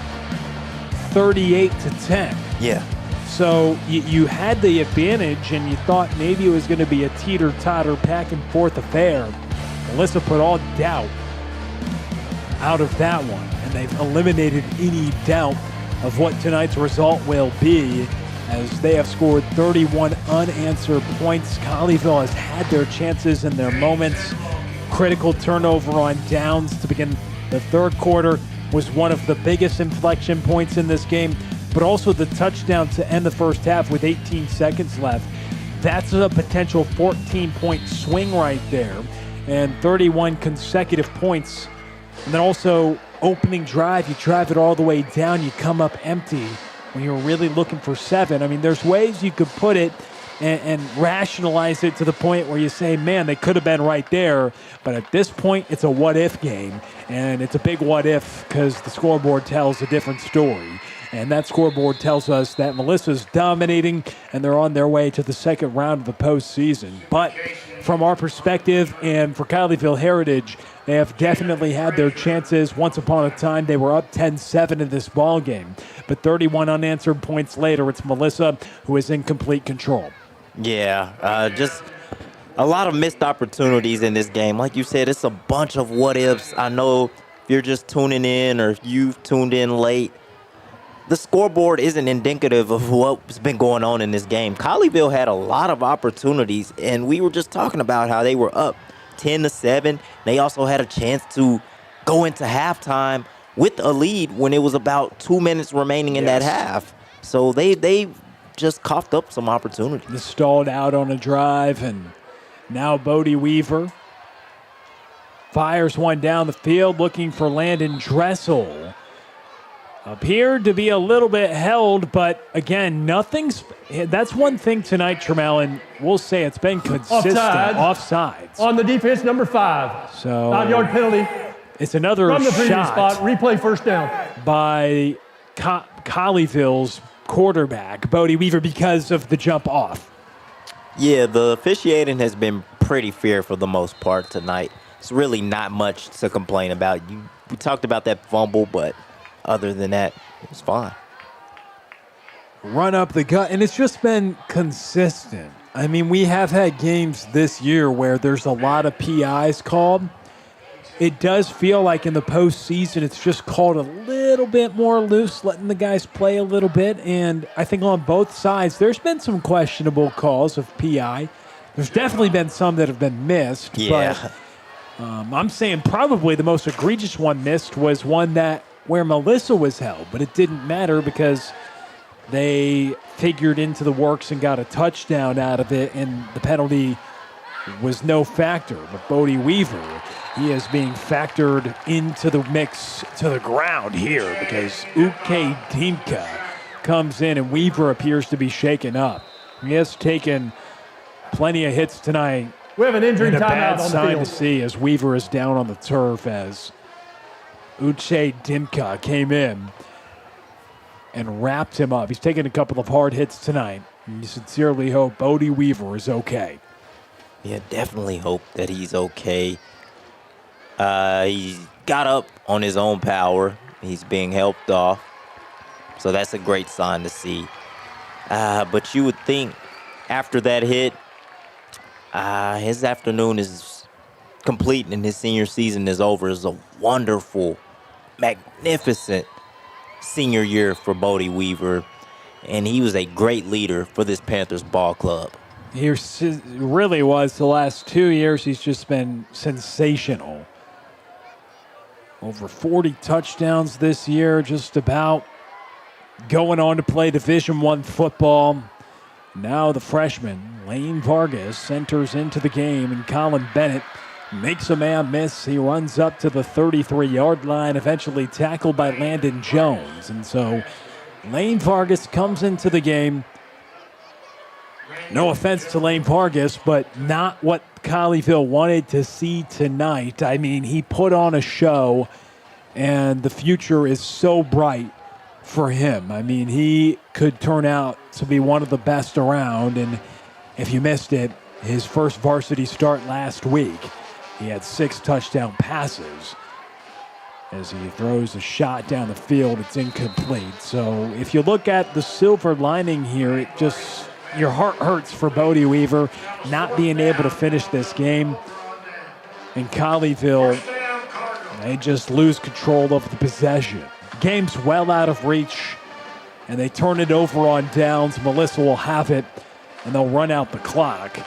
38-10. Yeah. So you had the advantage, and you thought maybe it was going to be a teeter-totter back-and-forth affair. Melissa put all doubt out of that one, and they've eliminated any doubt of what tonight's result will be, as they have scored 31 unanswered points. Colleyville has had their chances and their moments. Critical turnover on downs to begin the third quarter was one of the biggest inflection points in this game. But also the touchdown to end the first half with 18 seconds left. That's a potential 14-point swing right there. And 31 consecutive points. And then also opening drive, you drive it all the way down, you come up empty when you're really looking for 7. I mean, there's ways you could put it and rationalize it to the point where you say, man, they could have been right there. But at this point, it's a what-if game. And it's a big what-if because the scoreboard tells a different story. And that scoreboard tells us that Melissa's dominating, and they're on their way to the second round of the postseason. But from our perspective and for Colleyville Heritage, they have definitely had their chances. Once upon a time, they were up 10-7 in this ball game. But 31 unanswered points later, it's Melissa who is in complete control. Yeah, just a lot of missed opportunities in this game. Like you said, it's a bunch of what-ifs. I know if you're just tuning in or if you've tuned in late, the scoreboard isn't indicative of what's been going on in this game. Colleyville had a lot of opportunities, and we were just talking about how they were up 10-7. They also had a chance to go into halftime with a lead when it was about 2 minutes remaining in that half. So they just coughed up some opportunities. They stalled out on a drive, and now Bodie Weaver fires one down the field looking for Landon Dressel. Appeared to be a little bit held, but again, that's one thing tonight, Trammell, and we'll say it's been consistent. Offsides. On the defense, number 5. So 5-yard penalty. It's another From the previous shot spot, replay first down. by Colleyville's quarterback, Bodie Weaver, because of the jump off. Yeah, the officiating has been pretty fair for the most part tonight. It's really not much to complain about. We talked about that fumble, but other than that, it was fine. Run up the gut, and it's just been consistent. I mean, we have had games this year where there's a lot of PIs called. It does feel like in the postseason it's just called a little bit more loose, letting the guys play a little bit. And I think on both sides there's been some questionable calls of PI. There's definitely been some that have been missed. Yeah. But I'm saying probably the most egregious one missed was one where Melissa was held. But it didn't matter because they figured into the works and got a touchdown out of it, and the penalty was no factor. But Bodie Weaver, he is being factored into the mix to the ground here because Uke Dimka comes in and Weaver appears to be shaken up. He has taken plenty of hits tonight. We have an injury and a timeout bad on the sign field. to see as Weaver is down on the turf as Uche Dimka came in and wrapped him up. He's taken a couple of hard hits tonight. And you sincerely hope Bodie Weaver is okay. Yeah, definitely hope that he's okay. He got up on his own power. He's being helped off. So that's a great sign to see. But you would think after that hit, his afternoon is complete and his senior season is over. It's a wonderful, magnificent senior year for Bodie Weaver. And he was a great leader for this Panthers ball club. He really was. The last 2 years, he's just been sensational. Over 40 touchdowns this year, just about going on to play Division I football. Now the freshman, Lane Vargas, enters into the game, and Colin Bennett makes a man miss. He runs up to the 33-yard line, eventually tackled by Landon Jones. And so Lane Vargas comes into the game. No offense to Lane Vargas, but not what Colleyville wanted to see tonight. I mean, he put on a show, and the future is so bright for him. I mean, he could turn out to be one of the best around, and if you missed it, his first varsity start last week, he had 6 touchdown passes. As he throws a shot down the field, it's incomplete. So if you look at the silver lining here, it just... your heart hurts for Bodie Weaver not being able to finish this game. In Colleyville, they just lose control of the possession. Game's well out of reach, and they turn it over on downs. Melissa will have it, and they'll run out the clock.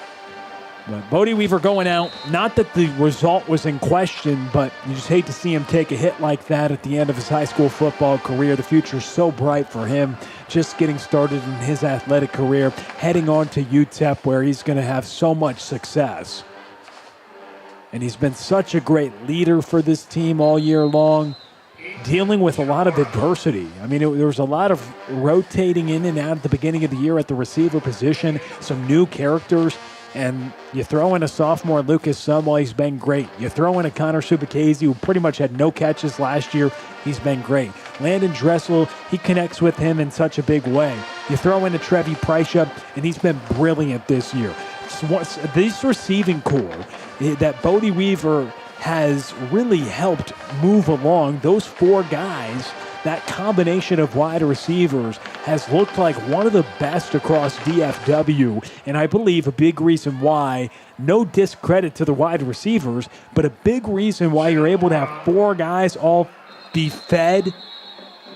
But Bodie Weaver going out, not that the result was in question, but you just hate to see him take a hit like that at the end of his high school football career. The future's so bright for him, just getting started in his athletic career, heading on to UTEP where he's going to have so much success. And he's been such a great leader for this team all year long, dealing with a lot of adversity. I mean, there was a lot of rotating in and out at the beginning of the year at the receiver position, some new characters. And you throw in a sophomore, Lucas Sumwell, he's been great. You throw in a Connor Subakese, who pretty much had no catches last year, he's been great. Landon Dressel, he connects with him in such a big way. You throw in a Trevi Pryshub, and he's been brilliant this year. This receiving core that Bodie Weaver has really helped move along, those 4 guys, that combination of wide receivers has looked like one of the best across DFW. And I believe a big reason why, no discredit to the wide receivers, but a big reason why you're able to have 4 guys all be fed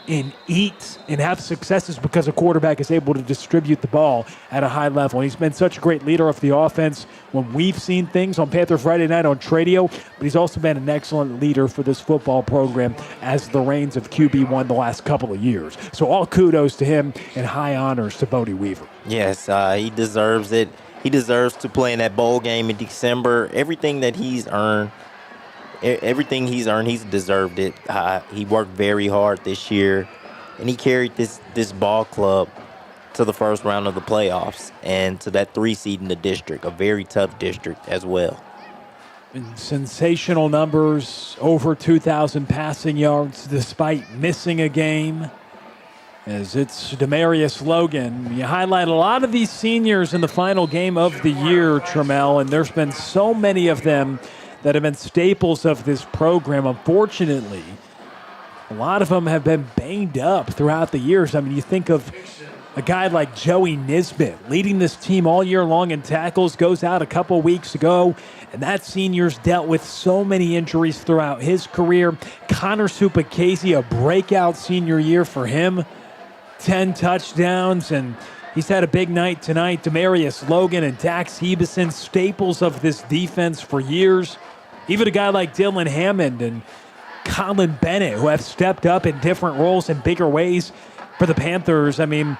and eat and have success is because a quarterback is able to distribute the ball at a high level. And he's been such a great leader of the offense when we've seen things on Panther Friday night on Tradio, but he's also been an excellent leader for this football program as the reins of QB1 the last couple of years. So all kudos to him and high honors to Bodie Weaver. Yes, he deserves it. He deserves to play in that bowl game in December. Everything he's earned, he's deserved it. He worked very hard this year, and he carried this ball club to the first round of the playoffs and to that 3 seed in the district, a very tough district as well. Sensational numbers, over 2,000 passing yards despite missing a game. As it's Demarius Logan. You highlight a lot of these seniors in the final game of the year, Trammell, and there's been so many of them that have been staples of this program. Unfortunately, a lot of them have been banged up throughout the years. I mean, you think of a guy like Joey Nisbet leading this team all year long in tackles, goes out a couple weeks ago, and that senior's dealt with so many injuries throughout his career. Connor Supacasey, a breakout senior year for him, 10 touchdowns, and he's had a big night tonight. Demarius Logan and Dax Hebeson, staples of this defense for years. Even a guy like Dylan Hammond and Colin Bennett, who have stepped up in different roles in bigger ways for the Panthers. I mean,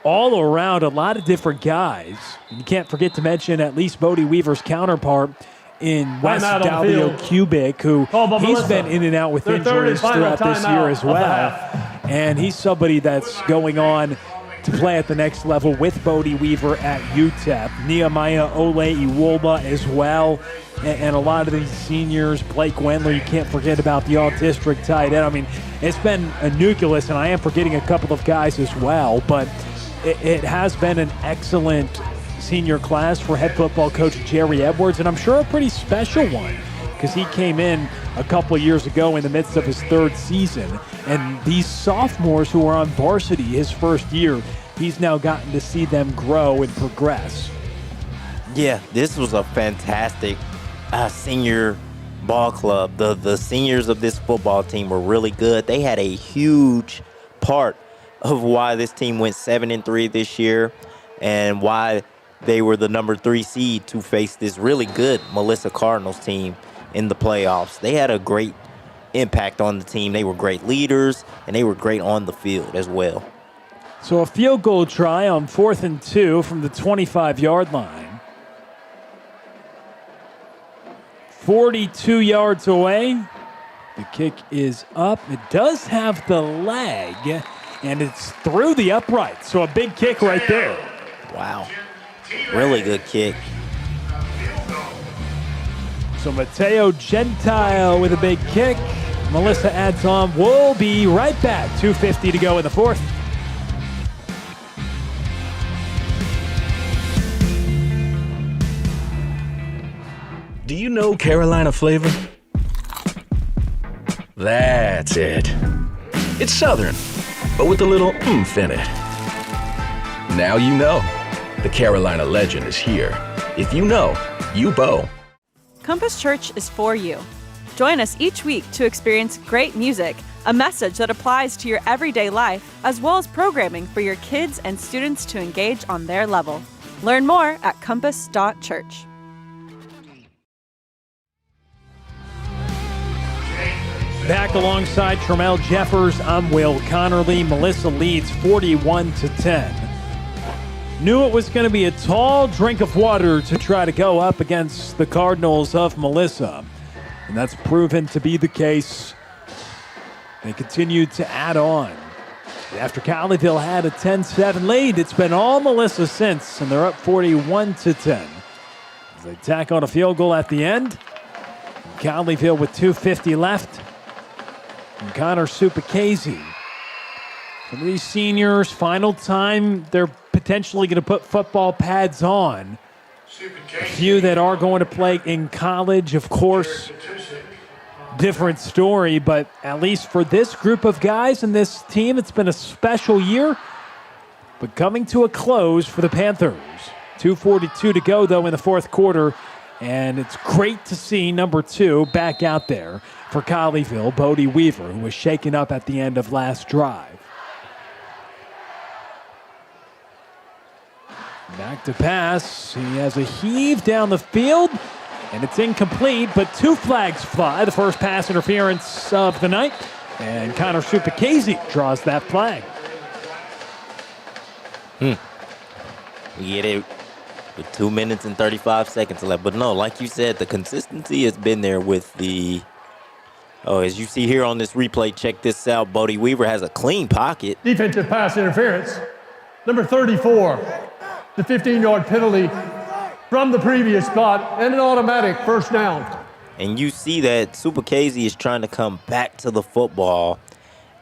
all around, a lot of different guys. And you can't forget to mention at least Bodie Weaver's counterpart in Wes Dalio Kubik, who he's been in and out with injuries throughout this year as well. And he's somebody that's going on to play at the next level with Bodie Weaver at UTEP. Nehemiah Ole Iwolba as well. And a lot of these seniors, Blake Wendler, you can't forget about the all-district tight end. I mean, it's been a nucleus, and I am forgetting a couple of guys as well, but it has been an excellent senior class for head football coach Jerry Edwards, and I'm sure a pretty special one because he came in a couple of years ago in the midst of his third season, and these sophomores who are on varsity his first year, he's now gotten to see them grow and progress. Yeah, this was a fantastic senior ball club. The seniors of this football team were really good. They had a huge part of why this team went 7-3 this year and why they were the number 3 seed to face this really good Melissa Cardinals team in the playoffs. They had a great impact on the team. They were great leaders, and they were great on the field as well. So a field goal try on 4th and 2 from the 25-yard line. 42 yards away. The kick is up. It does have the leg, and it's through the upright. So a big kick right there. Wow. Really good kick. So Mateo Gentile with a big kick. Melissa adds on. We'll be right back. 2:50 to go in the 4th. Do you know Carolina flavor? That's it. It's Southern, but with a little oomph in it. Now you know. The Carolina legend is here. If you know, you Bo. Compass Church is for you. Join us each week to experience great music, a message that applies to your everyday life, as well as programming for your kids and students to engage on their level. Learn more at compass.church. Back alongside Trammell Jeffers, I'm Will Connerly. Melissa leads 41-10. Knew it was going to be a tall drink of water to try to go up against the Cardinals of Melissa. And that's proven to be the case. They continued to add on. After Colleyville had a 10-7 lead, it's been all Melissa since, and they're up 41-10. As they tack on a field goal at the end. Colleyville with 2:50 left. And Connor Supacasey. Some of these seniors, final time, they're potentially going to put football pads on. A few that are going to play in college, of course, different story, but at least for this group of guys and this team, it's been a special year, but coming to a close for the Panthers. 2:42 to go, though, in the 4th quarter, and it's great to see number 2 back out there for Colleyville, Bodie Weaver, who was shaken up at the end of last drive. Back to pass. He has a heave down the field, and it's incomplete, but 2 flags fly. The first pass interference of the night, and Connor Supacasey draws that flag. We get it with 2 minutes and 35 seconds left. But no, like you said, the consistency has been there with the... Oh, as you see here on this replay, check this out. Bodie Weaver has a clean pocket. Defensive pass interference. Number 34. The 15-yard penalty from the previous spot and an automatic first down. And you see that Super Casey is trying to come back to the football,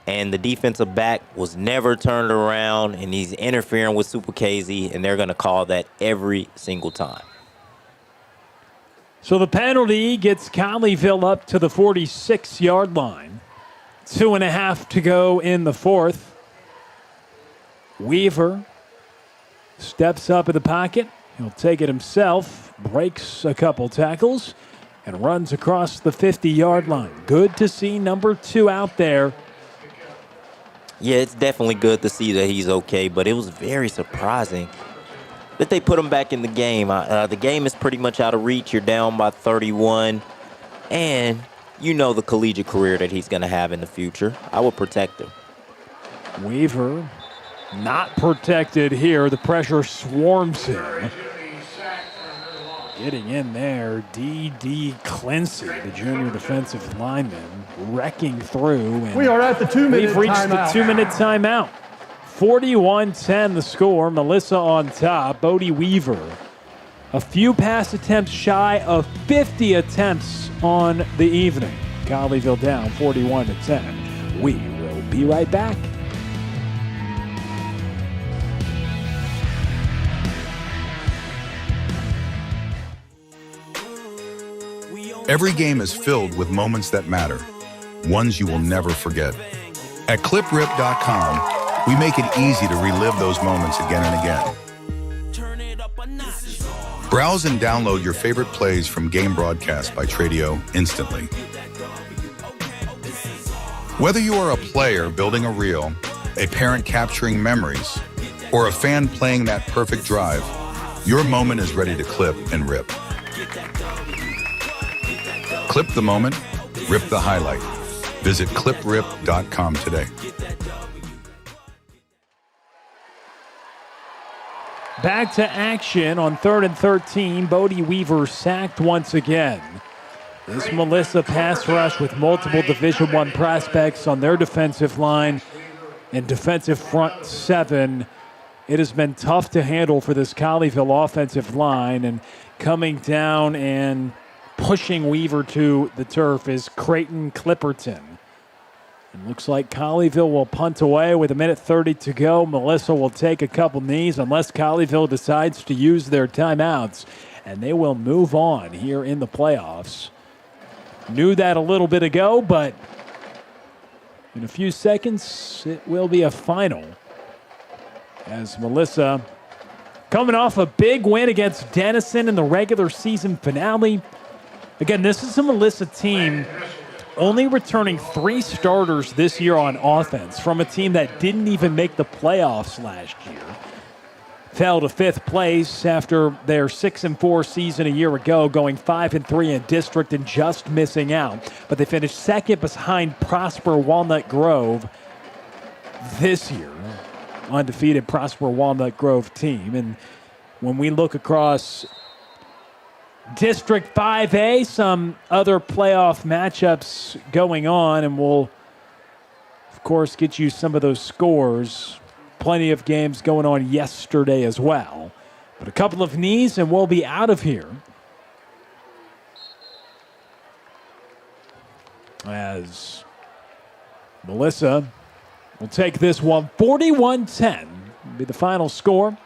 and the defensive back was never turned around, and he's interfering with Super Casey, and they're going to call that every single time. So the penalty gets Colleyville up to the 46-yard line. 2.5 to go in the fourth. Weaver steps up in the pocket. He'll take it himself, breaks a couple tackles, and runs across the 50-yard line. Good to see number 2 out there. Yeah, it's definitely good to see that he's okay, but it was very surprising that they put him back in the game. The game is pretty much out of reach. You're down by 31, and you know the collegiate career that he's going to have in the future. I would protect him. Weaver not protected here. The pressure swarms him. Getting in there, D.D. Clancy, the junior defensive lineman, wrecking through. And we are at the 2-minute we've reached timeout. the 2-minute timeout. 41-10 the score. Melissa on top. Bodie Weaver, a few pass attempts shy of 50 attempts on the evening. Colleyville down 41-10. We will be right back. Every game is filled with moments that matter, ones you will never forget. At cliprip.com, we make it easy to relive those moments again and again. Browse and download your favorite plays from game broadcasts by Tradio instantly. Whether you are a player building a reel, a parent capturing memories, or a fan playing that perfect drive, your moment is ready to clip and rip. Clip the moment, rip the highlight. Visit cliprip.com today. Back to action on 3rd and 13. Bodie Weaver sacked once again. This Melissa pass rush with multiple Division I prospects on their defensive line and defensive front 7. It has been tough to handle for this Colleyville offensive line, and coming down and pushing Weaver to the turf is Creighton Clipperton. It looks like Colleyville will punt away with 1:30 to go. Melissa will take a couple knees unless Colleyville decides to use their timeouts, and they will move on here in the playoffs. Knew that a little bit ago, but in a few seconds it will be a final. As Melissa, coming off a big win against Denison in the regular season finale. Again, this is a Melissa team only returning 3 starters this year on offense from a team that didn't even make the playoffs last year. Fell to 5th place after their 6-4 season a year ago, going 5-3 in district and just missing out. But they finished 2nd behind Prosper Walnut Grove this year. Undefeated Prosper Walnut Grove team. And when we look across District 5A, some other playoff matchups going on, and we'll, of course, get you some of those scores. Plenty of games going on yesterday as well. But a couple of knees, and we'll be out of here. As Melissa will take this one, 41-10 will be the final score.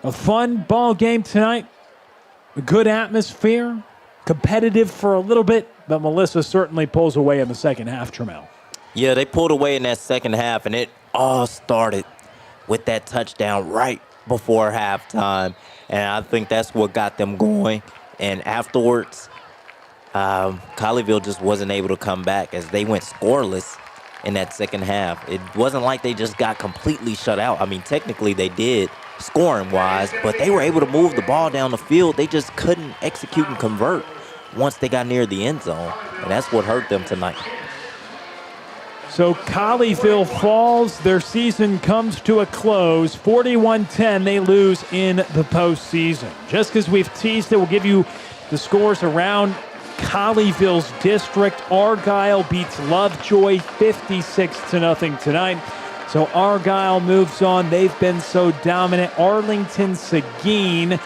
A fun ball game tonight. A good atmosphere. Competitive for a little bit, but Melissa certainly pulls away in the second half, Trammell. Yeah, they pulled away in that second half, and it all started with that touchdown right before halftime. And I think that's what got them going. And afterwards, Colleyville just wasn't able to come back as they went scoreless in that second half. It wasn't like they just got completely shut out. I mean, technically they did, scoring-wise, but they were able to move the ball down the field. They just couldn't execute and convert once they got near the end zone, and that's what hurt them tonight. So Colleyville falls. Their season comes to a close. 41-10, they lose in the postseason. Just because we've teased it, we'll give you the scores around Colleyville's district. Argyle beats Lovejoy 56-0 tonight. So Argyle moves on. They've been so dominant. Arlington Seguin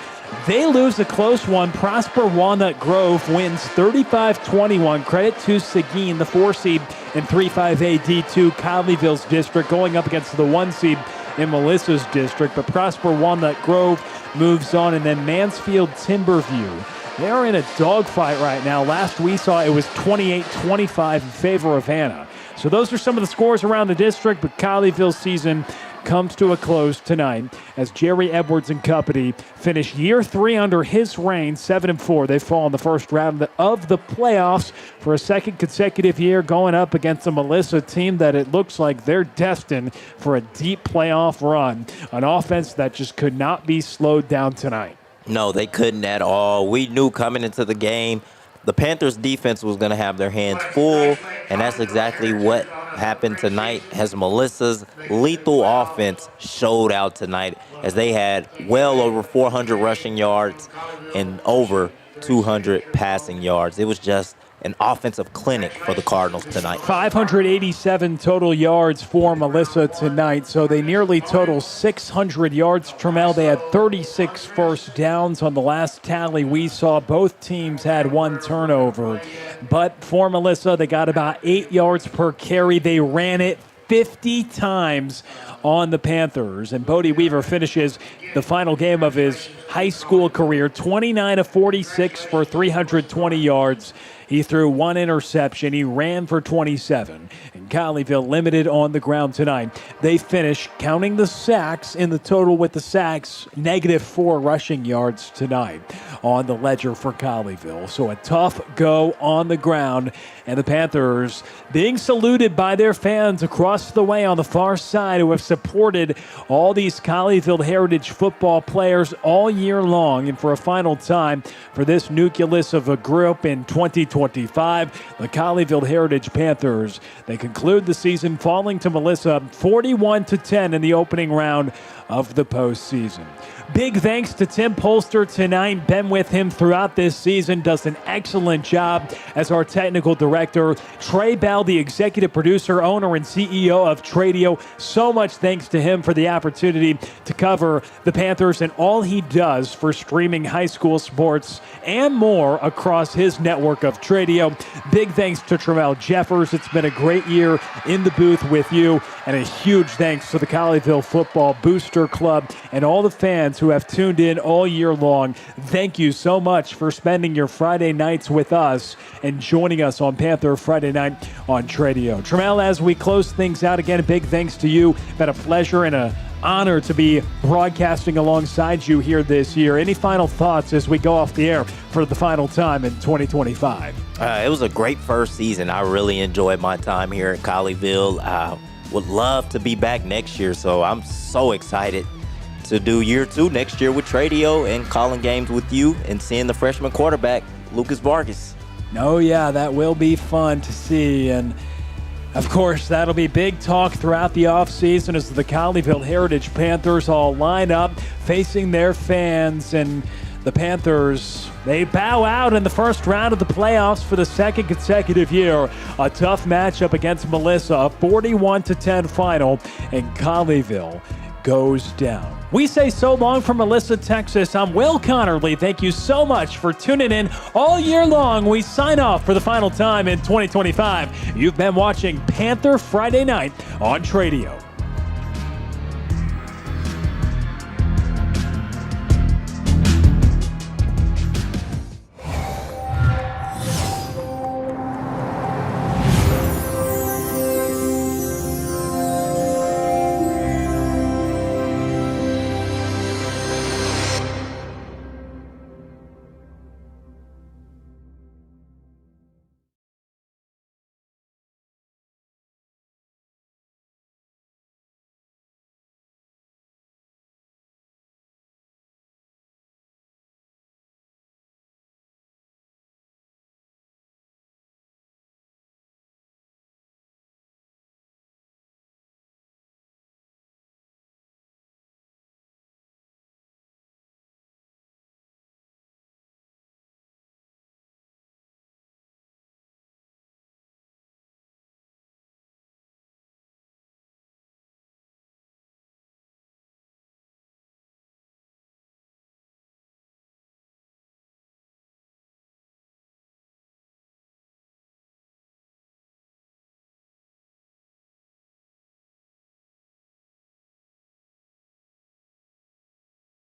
They lose a close one. Prosper Walnut Grove wins 35-21. Credit to Seguin, the 4 seed in 3-5A D2 Colleyville's district, going up against the 1 seed in Melissa's district. But Prosper Walnut Grove moves on, and then Mansfield Timberview. They are in a dogfight right now. Last we saw, it was 28-25 in favor of Anna. So those are some of the scores around the district, but Colleyville's season comes to a close tonight as Jerry Edwards and company finish year 3 under his reign, 7-4. They fall in the first round of the playoffs for a second consecutive year, going up against a Melissa team that it looks like they're destined for a deep playoff run. An offense that just could not be slowed down tonight. No, they couldn't at all. We knew coming into the game the Panthers defense was going to have their hands full, and that's exactly what happened tonight as Melissa's lethal offense showed out tonight as they had well over 400 rushing yards and over 200 passing yards. It was just an offensive clinic for the Cardinals tonight. 587 total yards for Melissa tonight, so they nearly total 600 yards. Trammell, they had 36 first downs on the last tally we saw. Both teams had one turnover, but for Melissa, they got about 8 yards per carry. They ran it 50 times on the Panthers, and Bodie Weaver finishes the final game of his high school career, 29 of 46 for 320 yards. He threw one interception. He ran for 27. And Colleyville limited on the ground tonight. They finish, counting the sacks in the total with the sacks, -4 rushing yards tonight on the ledger for Colleyville. So a tough go on the ground. And the Panthers being saluted by their fans across the way on the far side who have supported all these Colleyville Heritage football players all year long. And for a final time for this nucleus of a group in 2025, the Colleyville Heritage Panthers, they conclude the season falling to Melissa 41-10 in the opening round of the postseason. Big thanks to Tim Polster tonight. Been with him throughout this season. Does an excellent job as our technical director. Trey Bell, the executive producer, owner, and CEO of Tradio. So much thanks to him for the opportunity to cover the Panthers and all he does for streaming high school sports and more across his network of Tradio. Big thanks to Trammell Jeffers. It's been a great year in the booth with you. And a huge thanks to the Colleyville Football Booster Club and all the fans who have tuned in all year long. Thank you so much for spending your Friday nights with us and joining us on Panther Friday Night on Tradio. Trammell, as we close things out again, a big thanks to you. Been a pleasure and an honor to be broadcasting alongside you here this year. Any final thoughts as we go off the air for the final time in 2025? It was a great first season. I really enjoyed my time here at Colleyville. Would love to be back next year, so I'm so excited to do year 2 next year with Tradio and calling games with you and seeing the freshman quarterback, Lucas Vargas. Oh, yeah, that will be fun to see. And, of course, that'll be big talk throughout the offseason as the Colleyville Heritage Panthers all line up facing their fans. And the Panthers, they bow out in the first round of the playoffs for the second consecutive year. A tough matchup against Melissa, a 41-10 final, and Colleyville goes down. We say so long from Melissa, Texas. I'm Will Connerly. Thank you so much for tuning in all year long. We sign off for the final time in 2025. You've been watching Panther Friday Night on Tradio.